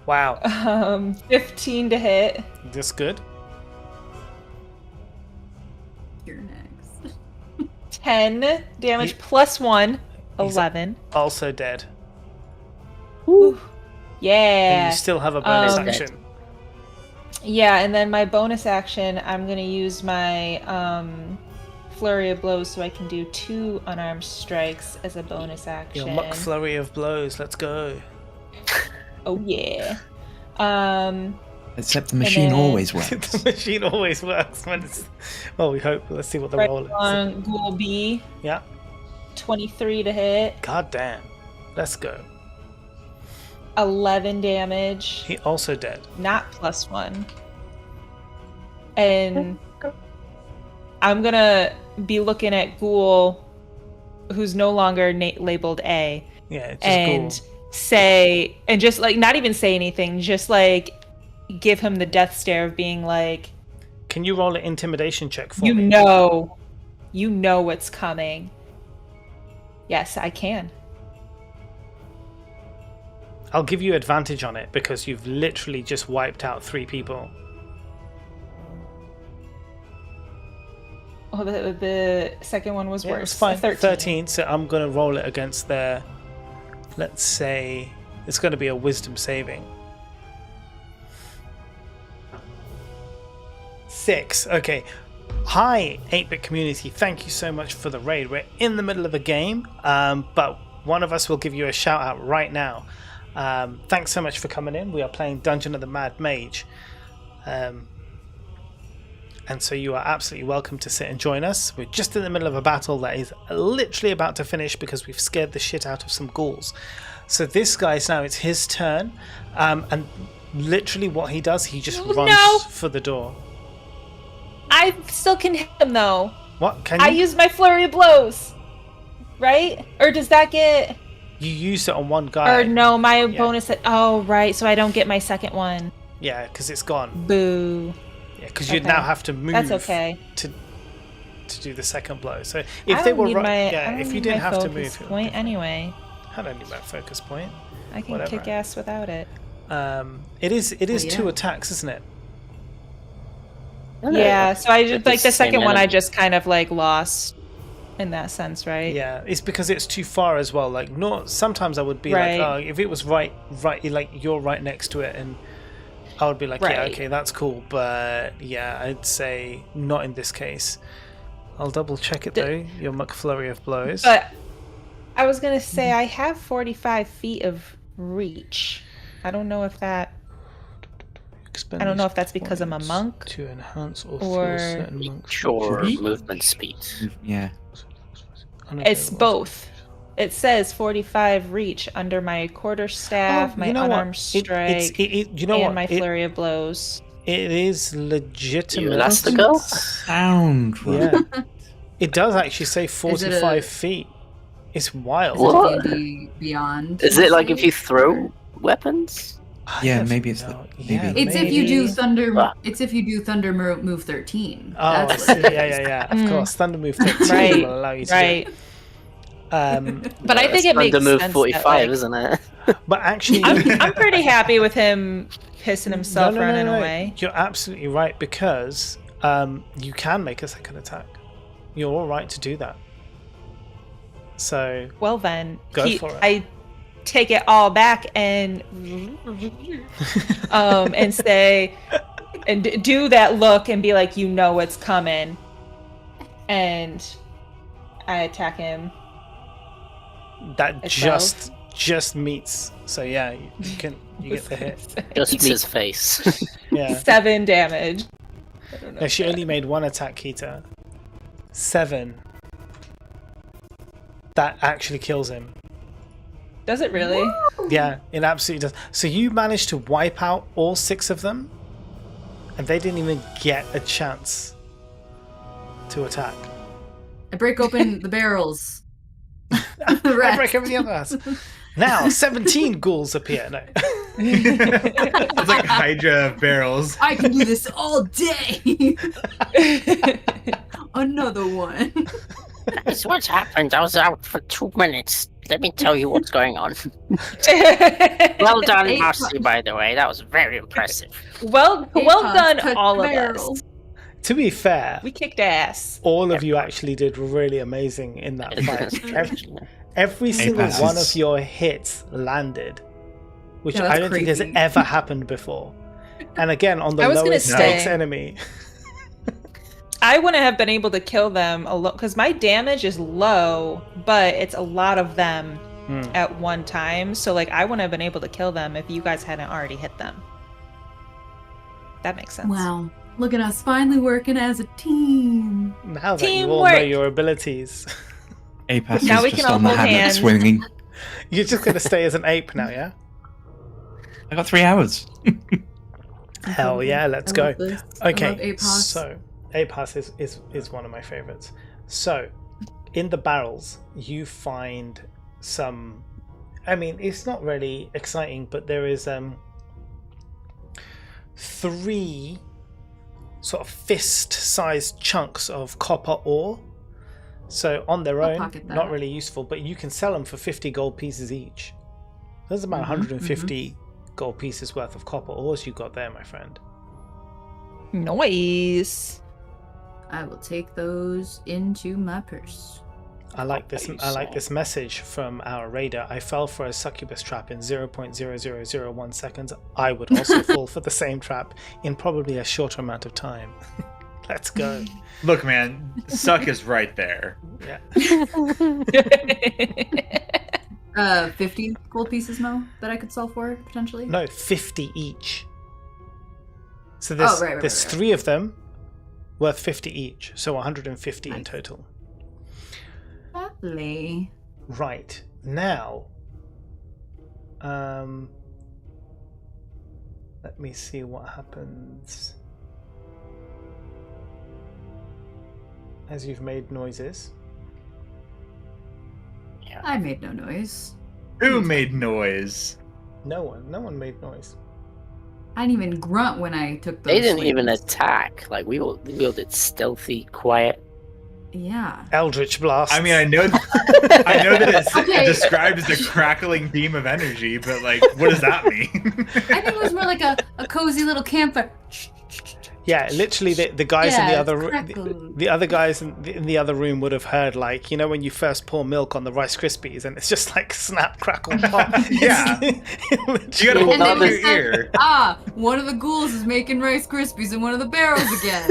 Wow. 15 to hit. That's good. You're next. 10 damage He- +1. he's 11. Also dead. Woo. And Yeah. you still have a bonus Um, action. Yeah, and then my bonus action, I'm gonna use my flurry of blows so I can do 2 unarmed strikes as a bonus action. Your muck flurry of blows. Let's go. Oh yeah. Except the machine then- always works. The machine always works when it's. Well, we hope. Let's see what the Right roll is. on Ghoul B. Yeah. 23 to hit. God damn. Let's go. 11 damage. He also dead. Not +1. And I'm gonna be looking at Ghoul, who's no longer labeled A, Yeah. It's just and cool. say, and just like not even say anything, just like give him the death stare of being like, Can you roll an intimidation check for you me? know what's coming. Yes, I can. I'll give you advantage on it because you've literally just wiped out 3 people. Oh, the second one was Yeah, worse. it's fine. 13. So I'm going to roll it against their. Let's say it's going to be a wisdom saving. 6. Okay. Hi, 8-Bit community. Thank you so much for the raid. We're in the middle of a game, but one of us will give you a shout out right now. Thanks so much for coming in. We are playing Dungeon of the Mad Mage. And so you are absolutely welcome to sit and join us. We're just in the middle of a battle that is literally about to finish because we've scared the shit out of some ghouls. So this guy's now, it's his turn. And literally what he does, he just runs for the door. I still can hit him though. What? Can you? I use my flurry of blows. Right? Or does that get... You used it on one guy. Or no, my bonus... Oh, right. So I don't get my second one. Yeah, because it's gone. Boo. Yeah, because you'd now have to move. That's okay. To do the second blow. So if they were if you didn't have to move point anyway. I don't need my focus point. I can kick ass without it. It is 2 attacks, isn't it? Yeah, so I just like the second one I just kind of like lost in that sense, right? Yeah, it's because it's too far as well. Like sometimes I would be like, oh, if it was right like you're right next to it, and I would be like, yeah, okay, that's cool. But yeah, I'd say not in this case. I'll double check it though, your McFlurry of blows. But I was gonna say I have 45 feet of reach. I don't know if that I don't know if that's because I'm a monk to enhance or certain or movement speed. Yeah. It's both. It says 45 reach under my quarterstaff, my unarmed strike, and my flurry of blows. It is legitimate. That's the goal. Sound right. Yeah. It does actually say 45 feet. It's wild. What? Beyond. Is it like if you throw weapons? Yeah, maybe it's It's if you do thunder. It's if you do thunder move 13. Oh, yeah. Of course, thunder move 13 will allow you to. Right. But I think it makes thunder move sense 45, isn't it? But actually, I'm pretty happy with him pissing himself running away. You're absolutely right because you can make a second attack. You're all right to do that. So well then, go for it. I take it all back and and say and do that look and be like, you know what's coming, and I attack him. That just meets. So yeah, you get the hit. Just meets his face. Yeah. 7 damage. No, she only made 1 attack, Kita. 7. That actually kills him. Does it really? Yeah, it absolutely does. So you managed to wipe out all 6 of them, and they didn't even get a chance to attack. I break open the barrels. I break everything else. Now 17 ghouls appear. No. It's like Hydra of barrels. I can do this all day. Another one. That's what's happened. I was out for 2 minutes. Let me tell you what's going on. Well done, Marcy, by the way. That was very impressive. Well done, all of us. To be fair, we kicked ass. All of you actually did really amazing in that fight. Every single one of your hits landed, which I don't think has ever happened before. And again, on the lowest stakes enemy. I wouldn't have been able to kill them alone because my damage is low, but it's a lot of them at one time. So like I wouldn't have been able to kill them if you guys hadn't already hit them. That makes sense. Wow. Look at us finally working as a team. Now that you all know your abilities. Ape now we can all hold hands. Swinging. You're just going to stay as an ape now, yeah? I got 3 hours. Hell yeah, let's go. Okay, so APAS is one of my favorites. So, in the barrels, you find some... I mean, it's not really exciting, but there is 3 sort of fist-sized chunks of copper ore. So on their own, not really useful, but you can sell them for 50 gold pieces each. There's about 150 gold pieces worth of copper ores you got there, my friend. Nice. I will take those into my purse. I like this. I like this message from our raider. I fell for a succubus trap in 0.0001 seconds. I would also fall for the same trap in probably a shorter amount of time. Let's go. Look, man, suck is right there. Yeah. 50 gold pieces, Mo, that I could sell for potentially. No, 50 each. So there's right. 3 of them worth 50 each, so 150 in Nice. total. Lovely. Right. Now, let me see what happens as you've made noises. I made no noise. Who made noise? No one made noise. I didn't even grunt when I took those. They didn't even swings. attack. Like we wielded stealthy, quiet. Yeah. Eldritch blast. I mean, I know that it's Okay. described as a crackling beam of energy, but like, what does that mean? I think it was more like a cozy little campfire. Yeah, literally the guys in the Yeah, other crackle. the other guys in the other room would have heard, like, you know, when you first pour milk on the Rice Krispies and it's just like snap, crackle, pop. Yeah. It's You gotta literally- hold And on then to he your said, ear. one of the ghouls is making Rice Krispies in one of the barrels again.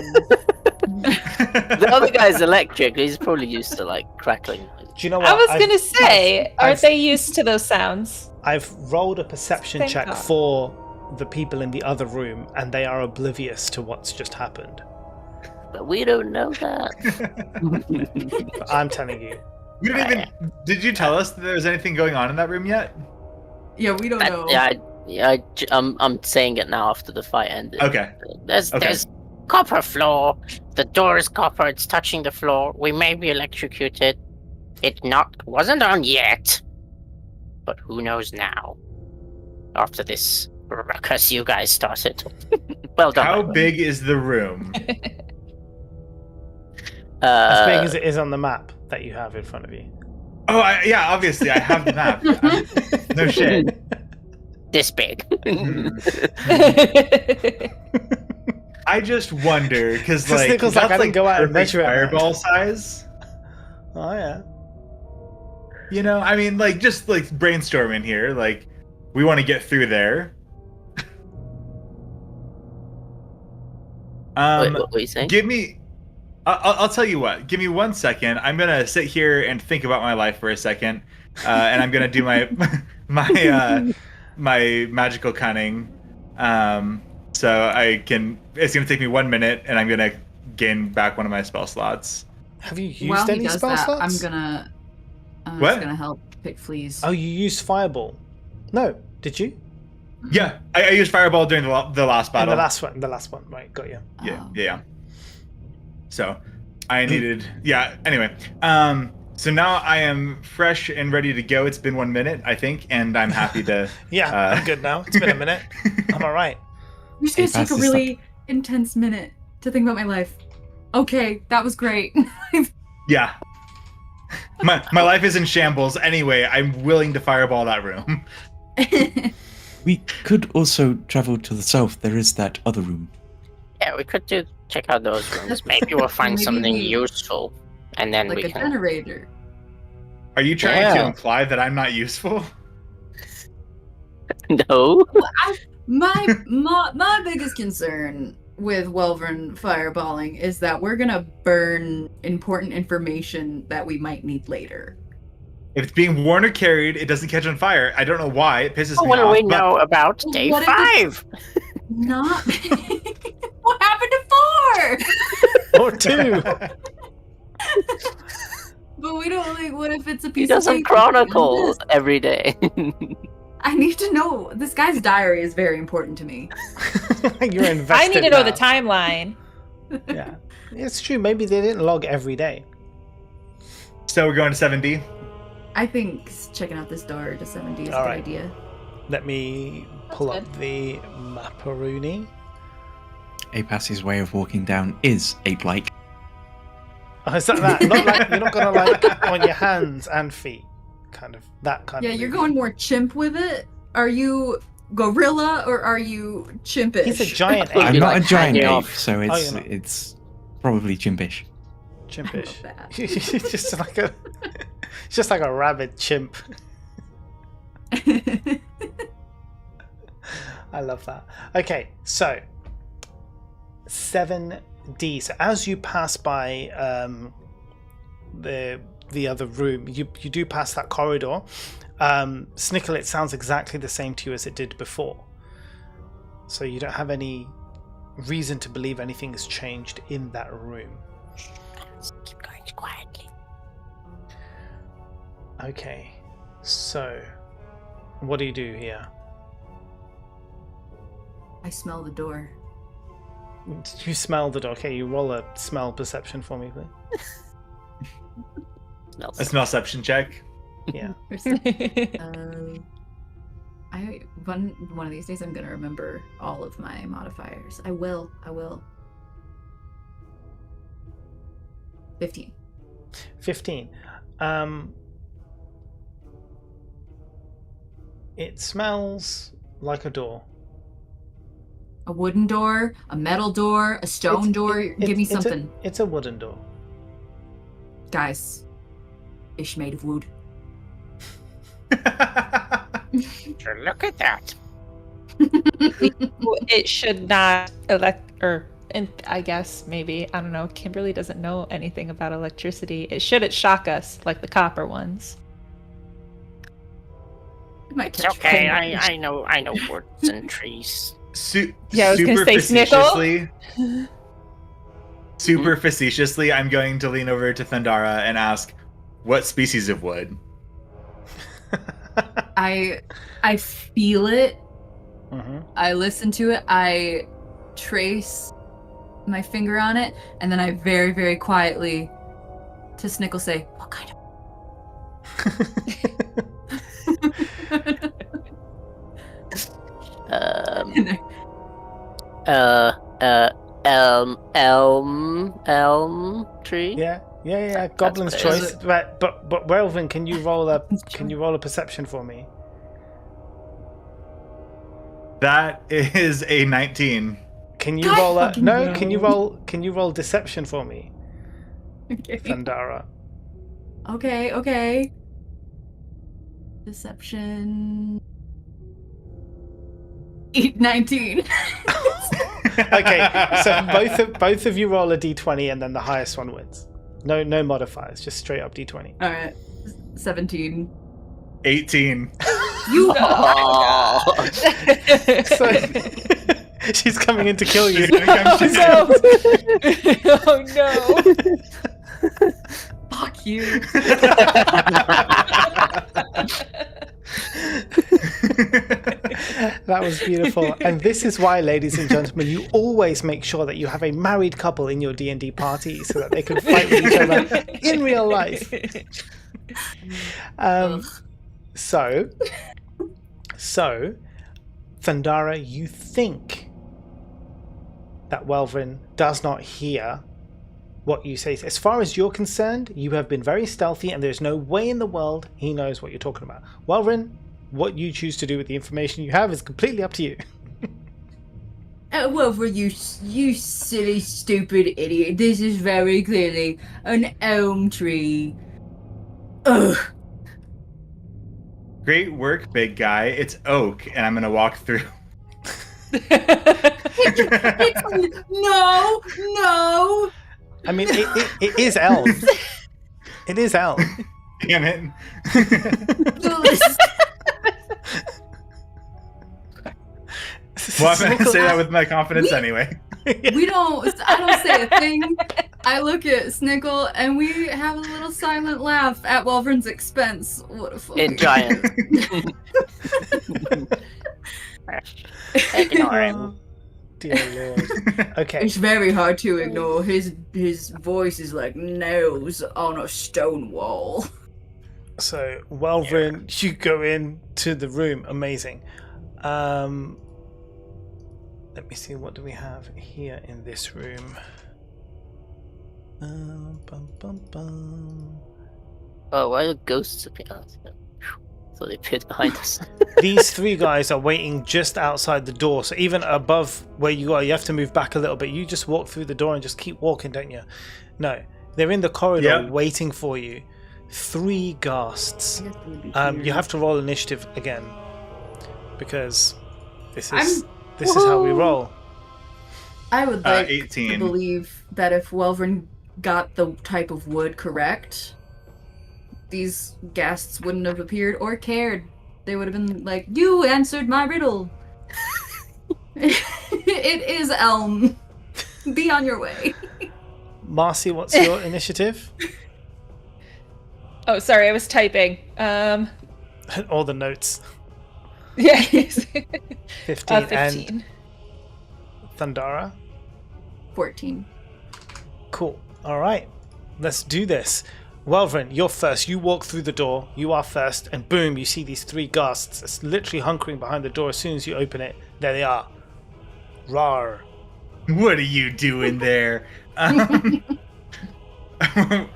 The other guy's electric. He's probably used to like crackling. Do you know what? I was I've- gonna say, I've- aren't they used to those sounds? I've rolled a perception Thank check God. for the people in the other room, and they are oblivious to what's just happened. But we don't know that. But I'm telling you. We didn't even. Did you tell us that there was anything going on in that room yet? Yeah, we don't know. I'm saying it now after the fight ended. Okay. There's copper floor. The door is copper. It's touching the floor. We may be electrocuted. It wasn't on yet, but who knows now? After this ruckus you guys started. Well done. How by the way. big is the room? As big as it is on the map that you have in front of you. Oh, yeah. Obviously, I have the map. No shit. This big. I just wonder because So like Snickle's that's like, I didn't go out and perfect measure it, man. fireball size. Oh yeah. You know, I mean, like just like brainstorming here. Like, we want to get through there. Wait, what were you saying? Give me. I'll tell you what. Give me 1 second. I'm gonna sit here and think about my life for a second, and I'm gonna do my my magical cunning. So I can. It's gonna take me 1 minute, and I'm gonna gain back one of my spell slots. Have you used While he any does spell that, slots? I'm just What? gonna help pick fleas. Oh, you used fireball. No, did you? Yeah, I used fireball during the last In battle. the last one, right? Got you. Yeah, Oh. yeah. So I needed. Yeah. Anyway, so now I am fresh and ready to go. It's been 1 minute, I think, and I'm happy to. Yeah, I'm good now. It's been a minute. I'm all right. I'm just gonna Hey, take pass a this really intense minute to think about my life. Okay, that was great. Yeah. My life is in shambles. Anyway, I'm willing to fireball that room. We could also travel to the south. There is that other room. Yeah, we could check out those rooms. Maybe we'll find Maybe something we- useful, and then like we a can. generator. Are you trying to Yeah. imply that I'm not useful? No. My biggest concern with Welvern fireballing is that we're gonna burn important information that we might need later. If it's being worn or carried, it doesn't catch on fire. I don't know why. It pisses me What do off. we but- know about day What if it's- 5? Not. What happened to 4? Or 2. But we don't like. What if it's a He piece does of some paper? chronicles every day. I need to know. This guy's diary is very important to me. You're invested. I need to know the now. timeline. Yeah, it's true. Maybe they didn't log every day. So we're going to 7D. I think checking out this door to 70 is a All good right. idea. Let me pull That's up the Maparoni. Apas's way of walking down is ape-like. Oh, is that? Not like you're not gonna like on your hands and feet, kind of that kind Yeah, of. you're movement. going more chimp with it. Are you gorilla or are you chimpish? He's a giant Would ape. I'm be not like a giant hanging ape, off. so you're it's not. it's probably chimpish. Chimpish. I love It's just like a, it's just like a rabid chimp. that. I love that. Okay, so 7D. D. So as you pass by the other room, you do pass that corridor. Snickle, it sounds exactly the same to you as it did before. So you don't have any reason to believe anything has changed in that room. Let's keep going quietly. Okay, so what do you do here? I smell the door. You smell the door. Okay, you roll a smell perception for me, please. A smellception check. Yeah. One of these days I'm gonna remember all of my modifiers. I will. 15. 15. It smells like a door. A wooden door, a metal door, a stone door. Give me something. It's a wooden door. Guys, it's made of wood. Look at that. It should not and I guess maybe, I don't know, Kimberly doesn't know anything about electricity. It shouldn't shock us like the copper ones. It might It's touch okay. pain. I know woods and trees. Yeah, I was gonna Super say facetiously. Super facetiously, I'm going to lean over to Thundara and ask, what species of wood? I feel it. Mm-hmm. I listen to it. I trace my finger on it, and then I very, very quietly to Snickle say, "What kind of?" Elm tree. Yeah. Goblin's That's choice. But Welvin, can you roll a perception for me? That is a 19. Can you God roll a fucking no? no. Can you roll deception for me, Okay. Thundara? Okay. Deception. 19. Okay, so both of you roll a d20 and then the highest one wins. No modifiers, just straight up d20. All right. 17. 18. You Oh. So she's coming in to kill you. Oh no. fuck you. That was beautiful. And this is why, ladies and gentlemen, you always make sure that you have a married couple in your D&D party so that they can fight with each other in real life. So, Thundara, you think that Welvin does not hear what you say. As far as you're concerned, you have been very stealthy and there's no way in the world he knows what you're talking about. Welvin, what you choose to do with the information you have is completely up to you. Well, for you silly, stupid idiot, this is very clearly an elm tree. Ugh. Great work, big guy. It's oak, and I'm gonna walk through. No. I mean, it is elm. It is elm. Damn it. Well, I'm gonna say that with my confidence anyway. I don't say a thing. I look at Snickle and we have a little silent laugh at Welvern's expense. What a fuck. In giant. Ignore him. Dear Lord. Okay. It's very hard to ignore. His voice is like nails on a stone wall. So, Welvin, you go into the room. Amazing. Let me see, what do we have here in this room? Oh, why are ghosts appearing? So they appeared behind us. These three guys are waiting just outside the door. So even above where you are, you have to move back a little bit. You just walk through the door and just keep walking, don't you? No, they're in the corridor waiting for you. 3 ghasts. You have to roll initiative again because this is how we roll. I would like to 18. believe that if Welvrin got the type of wood correct, these ghasts wouldn't have appeared or cared. They would have been like, "You answered my riddle." It is elm. Be on your way. Marcy, what's your initiative? Oh, sorry, I was typing. All the notes. Yeah. 15. 15. And Thundara? 14. Cool. All right. Let's do this. Welvrin, you're first. You walk through the door. You are first. And boom, you see these 3 ghasts. It's literally hunkering behind the door. As soon as you open it, there they are. Rawr. What are you doing there?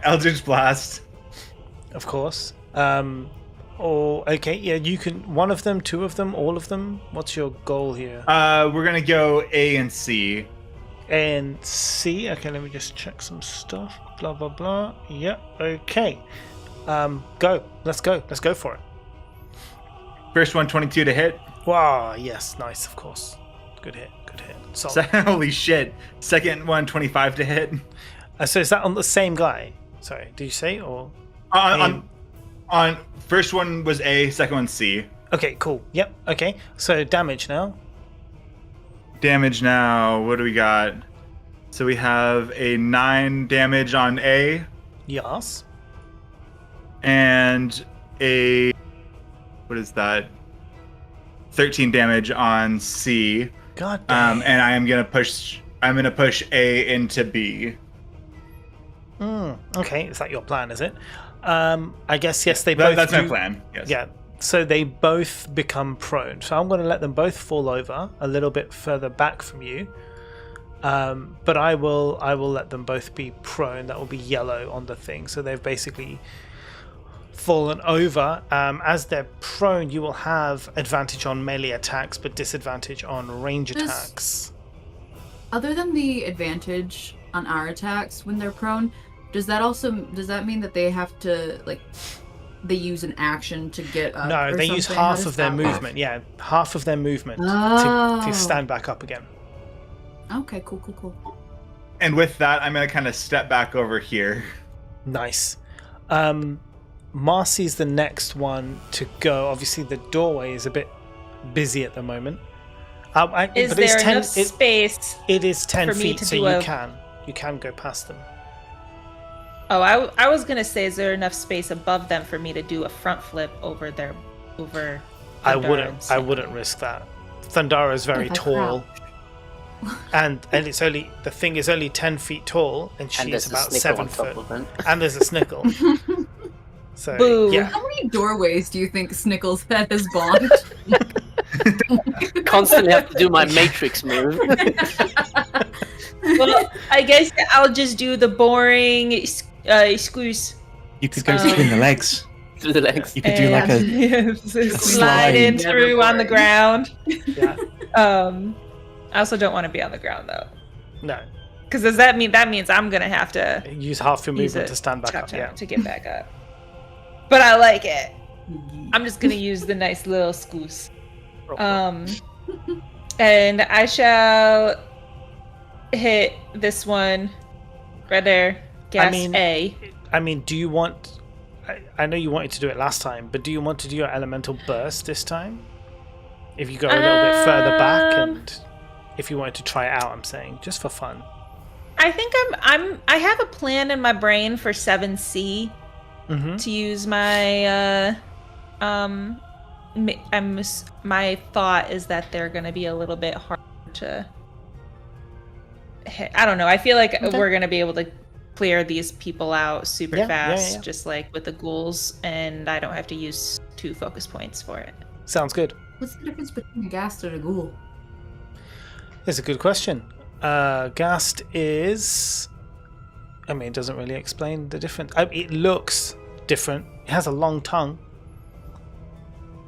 Eldritch Blast. Of course. Or okay, yeah, you can. One of them, 2 of them, all of them. What's your goal here? We're gonna go A and C. A and C. Okay, let me just check some stuff. Blah blah blah. Yeah. Okay. Go. Let's go. Let's go for it. First one, 22 to hit. Wow. Yes. Nice. Of course. Good hit. Good hit. Solid. Holy shit. Second one, 25 to hit. So is that on the same guy? Sorry. Did you say or? On first one was A, second one C. Okay. Cool. Yep. Okay. So damage now. Damage now. What do we got? So we have a 9 damage on A Yes. and a what is that? 13 damage on C. God damn. And I'm gonna push A into B. Okay. Is that your plan? Is it? I guess yes. They both. That's do, my plan. Yes. Yeah. So they both become prone. So I'm going to let them both fall over a little bit further back from you. But I will let them both be prone. That will be yellow on the thing. So they've basically fallen over. As they're prone, you will have advantage on melee attacks, but disadvantage on range attacks. Other than the advantage on our attacks when they're prone, does that mean that they have to they use an action to get up? No, or they use something? How half does of their that work? movement. Yeah, half of their movement to Oh. stand back up again. Okay, cool. And with that, I'm gonna kind of step back over here. Nice. Marcy's the next one to go. Obviously, the doorway is a bit busy at the moment. Is but there it's enough space? It is 10 for me feet, to so do you can go past them. Oh, I was gonna say, is there enough space above them for me to do a front flip over their I Thundara wouldn't risk that. Thundara is very If I tall, and it's only the thing is only 10 feet tall, and And she's there's a about snickle 7 on top foot. of it. And there's a snickle. So Boo. yeah, How many doorways do you think Snickle's head has bombed? Constantly have to do my matrix move. Well, I guess I'll just do the boring squeeze. You could go between the legs. Through the legs. You could do like a slide in Never through on the boring. ground. yeah, I also don't want to be on the ground though, no, because does that means I'm gonna have to use half your use movement it to stand back up. Yeah, to get back up. But I like it. I'm just gonna use the nice little scoos. And I shall hit this one right there. Gas A. I mean, do you want? I know you wanted to do it last time, but do you want to do your elemental burst this time? If you go a little bit further back, and if you wanted to try it out, I'm saying just for fun. I think I have a plan in my brain for 7C to use my my thought is that they're going to be a little bit hard to hit. I don't know. I feel like we're going to be able to clear these people out super fast, just like with the ghouls, and I don't have to use 2 focus points for it. Sounds good. What's the difference between a ghast and a ghoul? It's a good question. Ghast is... I mean, it doesn't really explain the difference. It looks different. It has a long tongue.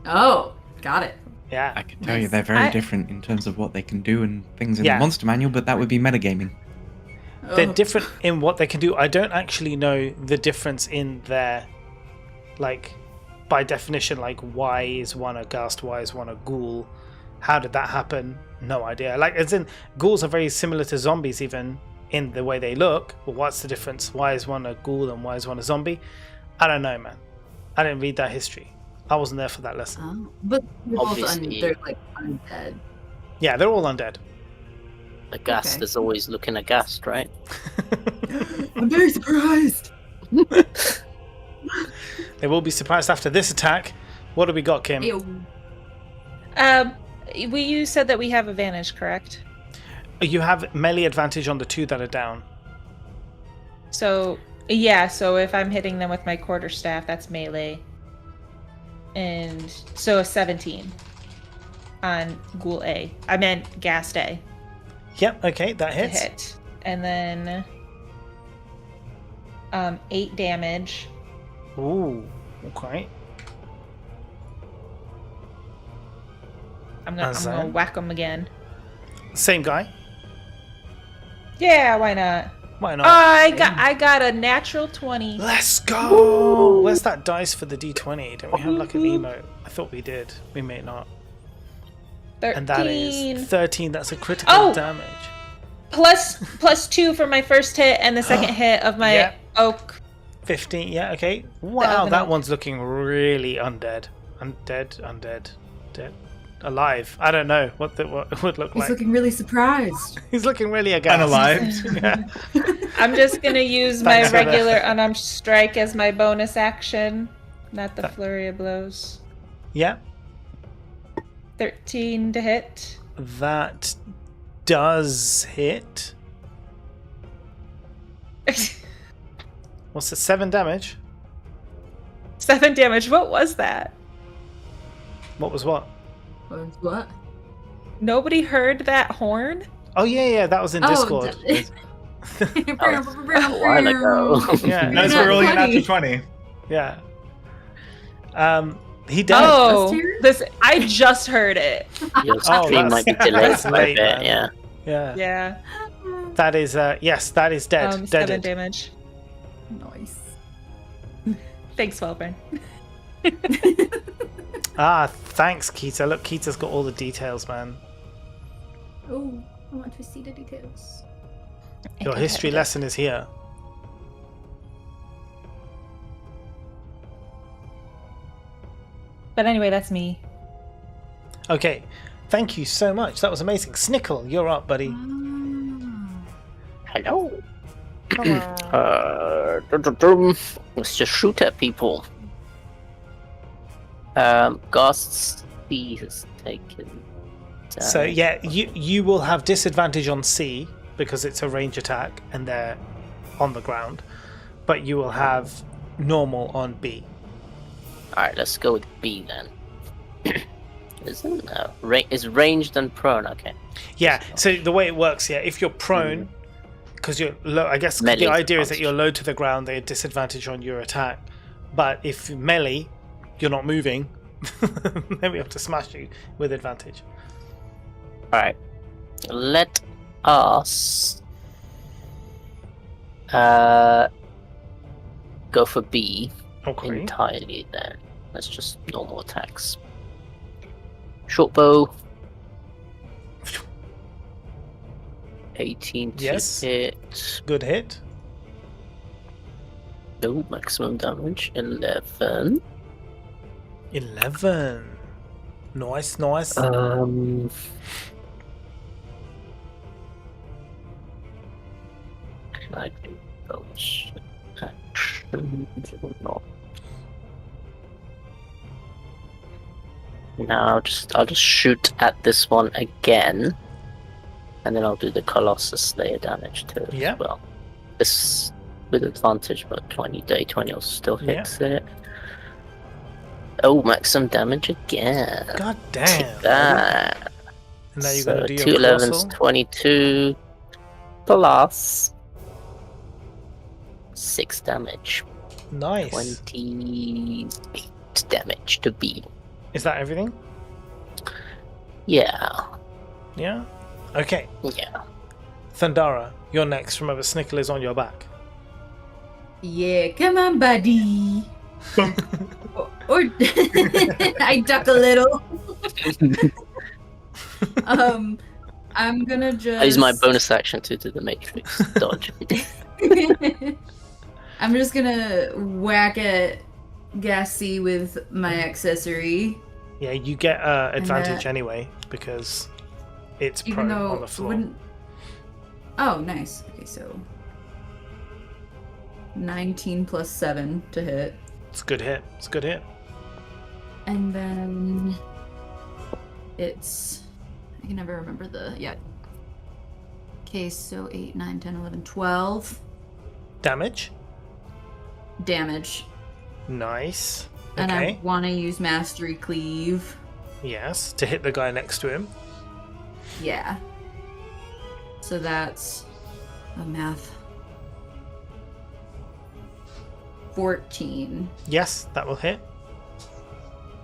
Oh, got it. Yeah. I can tell you they're very different in terms of what they can do and things in Yeah. the monster manual, but that would be metagaming. They're Oh. different in what they can do. I don't actually know the difference in their... Like, by definition, like, why is one a ghast, why is one a ghoul? How did that happen? No idea. Like, as in, ghouls are very similar to zombies, even in the way they look. But what's the difference? Why is one a ghoul and why is one a zombie? I don't know, man. I didn't read that history. I wasn't there for that lesson. Oh, but they're both Obviously. they're like undead. Yeah, they're all undead. Aghast Okay. is always looking aghast, right? I'm very surprised. They will be surprised after this attack. What do we got, Kim? Ew. You said that we have advantage, correct? You have melee advantage on the 2 that are down. So yeah, so if I'm hitting them with my quarterstaff, that's melee. And so a 17 on Ghoul A. I meant Ghast A. Yep, okay, that To hits. hit. And then 8 damage. Ooh, okay. I'm gonna Azan? whack them again. Same guy. Yeah, why not? Why not? I got a natural 20. Let's go! Where's that dice for the d20? Don't we have like an emote? I thought we did. We may not. 13. And that is 13. That's a critical Oh! damage. plus 2 for my first hit and the second hit of my Yeah. oak. 15, yeah, okay. Wow, oven that oak. one's looking really undead. Undead. Dead. Alive. I don't know what it would look He's like. looking really surprised. He's looking really aghast. Unalive. Yeah. I'm just gonna use my Thanks for that. regular unarmed strike as my bonus action, not the flurry of blows. Yeah, 13 to hit. that does hit. What's it? 7 damage? 7 damage. What was that? What was what? What? Nobody heard that horn? Oh, yeah, that was in Discord. A while ago. Yeah, That's Not for rolling an funny. after 20. yeah. He dead. Oh, Last year? this I just heard it. Your Oh, stream that's- might be delayed that's by a late, bit, man. yeah. Yeah. Yeah. That is, yes, that is dead. 7 Deaded. damage. Nice. Thanks, Wellburn. Ah, thanks, Keita. Look, Keita's got all the details, man. Oh, I want to see the details. Your history lesson is here. But anyway, that's me. Okay, thank you so much. That was amazing. Snickle, you're up, buddy. Hello. Come on. Let's just shoot at people. Ghast's B has taken. So yeah, you will have disadvantage on C because it's a range attack and they're on the ground, but you will have normal on B. Alright, let's go with B then. Isn't is ranged and prone, okay. Yeah. So the way it works, yeah, if you're prone, because you're low, I guess Melee the idea is that advantage. you're low to the ground, they have disadvantage on your attack. But if melee, you're not moving, then we have to smash you with advantage. Alright. Let us go for B Okay. entirely then. Let's just normal attacks. Short bow. 18 to Yes. hit. Good hit. No maximum damage. 11. 11. Nice. Can I do those actions or not? No, I'll just shoot at this one again, and then I'll do the Colossus Slayer damage to it Yeah. as well. This with advantage, but 20 will still fix it. Oh, maximum damage again. God Take damn. that. And now you're So going to do 2 your 11's colossal. 22 plus 6 damage. Nice. 28 damage to B. Is that everything? Yeah. Yeah? Okay. Yeah. Thundara, you're next. Remember, Snickle is on your back. Yeah, come on, buddy. or I duck a little. I'm gonna just. I use my bonus action to do the Matrix dodge. I'm just gonna whack at Gassy with my accessory. Yeah, you get advantage anyway because it's Even prone though on the it floor. wouldn't. Oh, nice. Okay, so 19 plus 7 to hit. It's a good hit. It's a good hit. And then it's. I can never remember the. Yeah. Okay, so 8, 9, 10, 11, 12 Damage. damage. Nice. And I Okay. want to use Mastery Cleave. Yes, to hit the guy next to him. Yeah. So that's a math. 14. Yes, that will hit.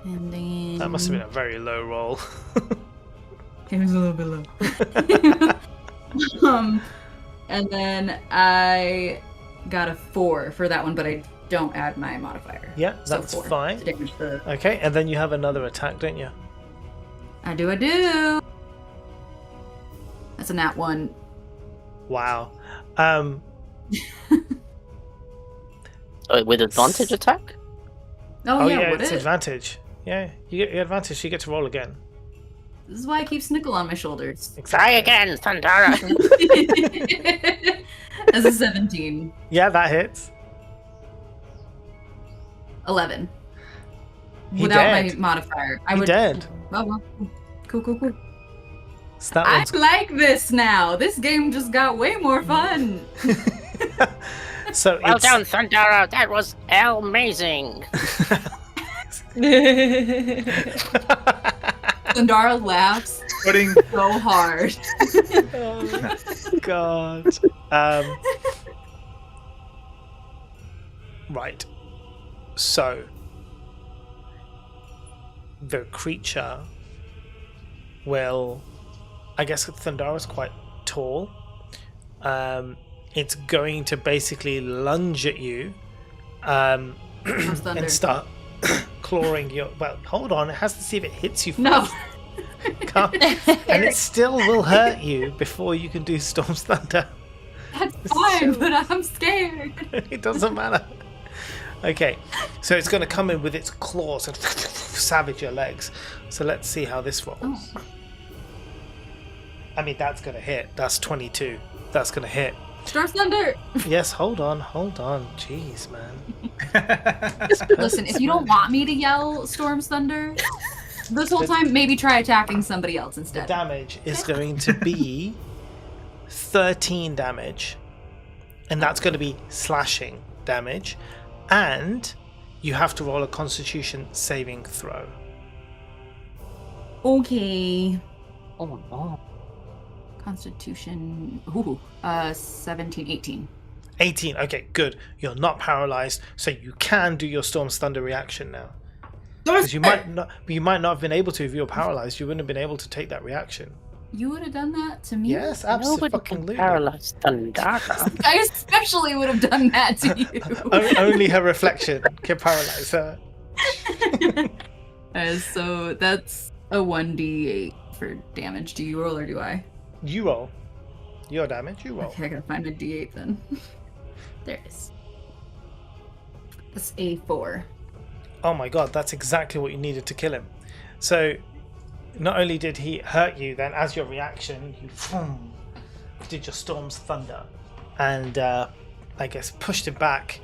And then. That must have been a very low roll. It was a little bit low. And then I got a 4 for that one, but I don't add my modifier. Yeah, So that's 4 fine. to damage the. Okay, and then you have another attack, don't you? I do. That's a nat 1. Wow. With advantage attack? Oh, yeah, yeah, would it's it? advantage. Yeah, you get your advantage. You get to roll again. This is why I keep Snickle on my shoulders. Try again, Thundara! As a 17. Yeah, that hits. 11. He Without dead. my modifier. I He would. dead. Oh, well. Cool. So that I one's... like this now. This game just got way more fun. So Well it's... done, Thundara! That was amazing! Sundara laughs Putting so hard. Oh, God. Right. So the creature will, I guess Thundara's quite tall. It's going to basically lunge at you Thunder. and start clawing your. Well, hold on. It has to see if it hits you. No. first. And it still will hurt you before you can do Storm's Thunder. That's fine, but I'm scared. It doesn't matter. Okay, so it's going to come in with its claws and savage your legs. So let's see how this rolls. Oh. I mean, that's going to hit. That's 22. That's going to hit. Storm Thunder. Yes, hold on. Jeez, man. Listen, if you don't want me to yell Storm's Thunder this whole time, maybe try attacking somebody else The instead. damage is going to be 13 damage. And that's going to be slashing damage. And you have to roll a Constitution saving throw. Okay. Oh no. Constitution. 17, 18. 18. Okay, good. You're not paralyzed, so you can do your Storm's Thunder reaction now. Because you might not have been able to if you were paralyzed. You wouldn't have been able to take that reaction. You would have done that to me? Yes, Nobody can absolutely. paralyze Thundara. I especially would have done that to you. Only her reflection can paralyze her. So that's a 1d8 for damage. Do you roll or do I? You roll. Your damage, you roll. Okay, I gotta find a d8 then. There it is. That's a 4. Oh my god, that's exactly what you needed to kill him. So, not only did he hurt you, then as your reaction, you did your Storm's Thunder. And, I guess, pushed him back.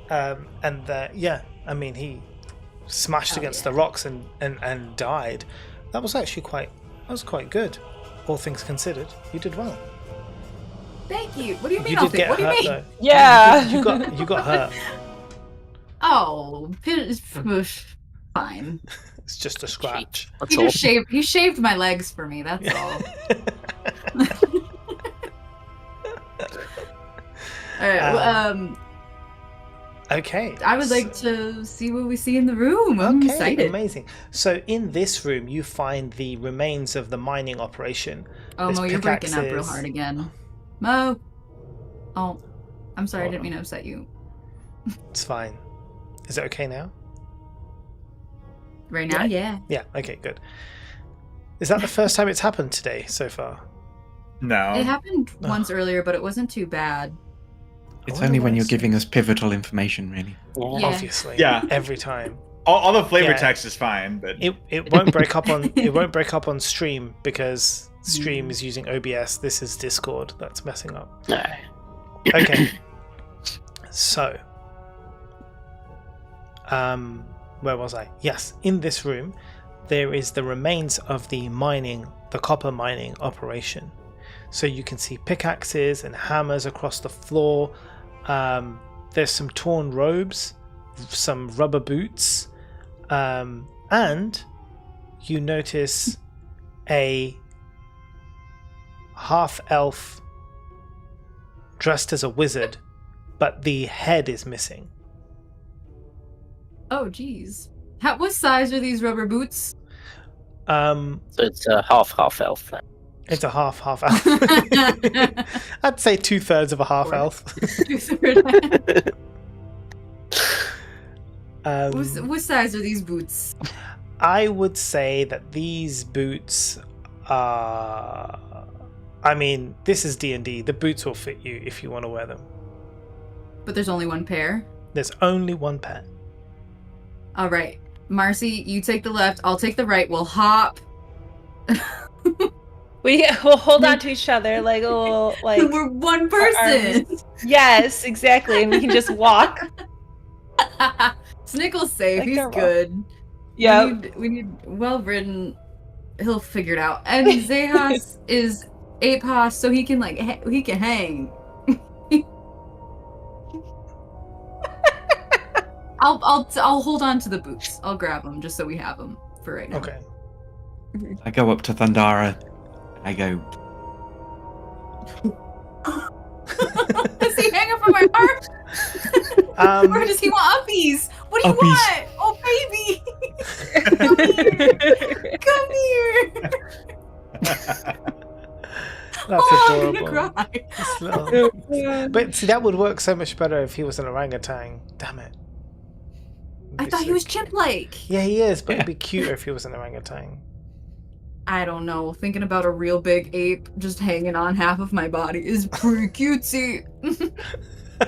He smashed against the rocks and died. That was actually quite good. All things considered, you did well. Thank you. What do you mean? You did get What do you hurt mean? though. Yeah. You got hurt. Oh, fine. It's just a scratch. That's all. He shaved my legs for me. That's all. All right. Okay. I would like to see what we see in the room. I'm excited. Amazing. So in this room, you find the remains of the mining operation. Oh, There's Mo, you're breaking up real pickaxes. hard again. Mo. Oh, I'm sorry. I Hold didn't mean to upset you. It's fine. Is it okay now? Right now, yeah. Yeah. Okay. Good. Is that the first time it's happened today so far? No. It happened Oh. once earlier, but it wasn't too bad. It's wonder only why when you're it's- giving us pivotal information, really. Yeah. Obviously. Yeah. Every time. All the flavor Yeah. text is fine, but It won't break up on stream because stream is using OBS. This is Discord that's messing up. No. Okay. So, where was I? Yes, in this room, there is the remains of the copper mining operation. So you can see pickaxes and hammers across the floor. There's some torn robes, some rubber boots, and you notice a half-elf dressed as a wizard, but the head is missing. Oh, geez. What size are these rubber boots? So it's a half elf then. It's a half elf. I'd say 2/3 of a half elf. What size are these boots? I would say that these boots are... I mean, this is D&D. The boots will fit you if you want to wear them. But there's only one pair. There's only one pair. All right. Marcy, you take the left, I'll take the right. We'll hop. We'll hold on to each other like a little, like We're one person. yes, exactly, and we can just walk. Snickle's safe. Like He's a- good. Yeah. We need well-ridden. He'll figure it out. And Zehas is 8 pas, so he can he can hang. I'll hold on to the boots. I'll grab them just so we have them for right now. Okay. I go up to Thundara. I go, Does he hang up on my heart? Or does he want uppies? What do you Uppies. want? Oh, baby! Come here! That's Oh, I'm adorable. gonna cry. This little- Oh, But see, that would work so much better if he was an orangutan. Damn it. It'd I be thought so he was cute. chimp-like. Yeah, he is, but it'd Yeah. be cuter if he was an orangutan. I don't know. Thinking about a real big ape just hanging on half of my body is pretty cutesy. I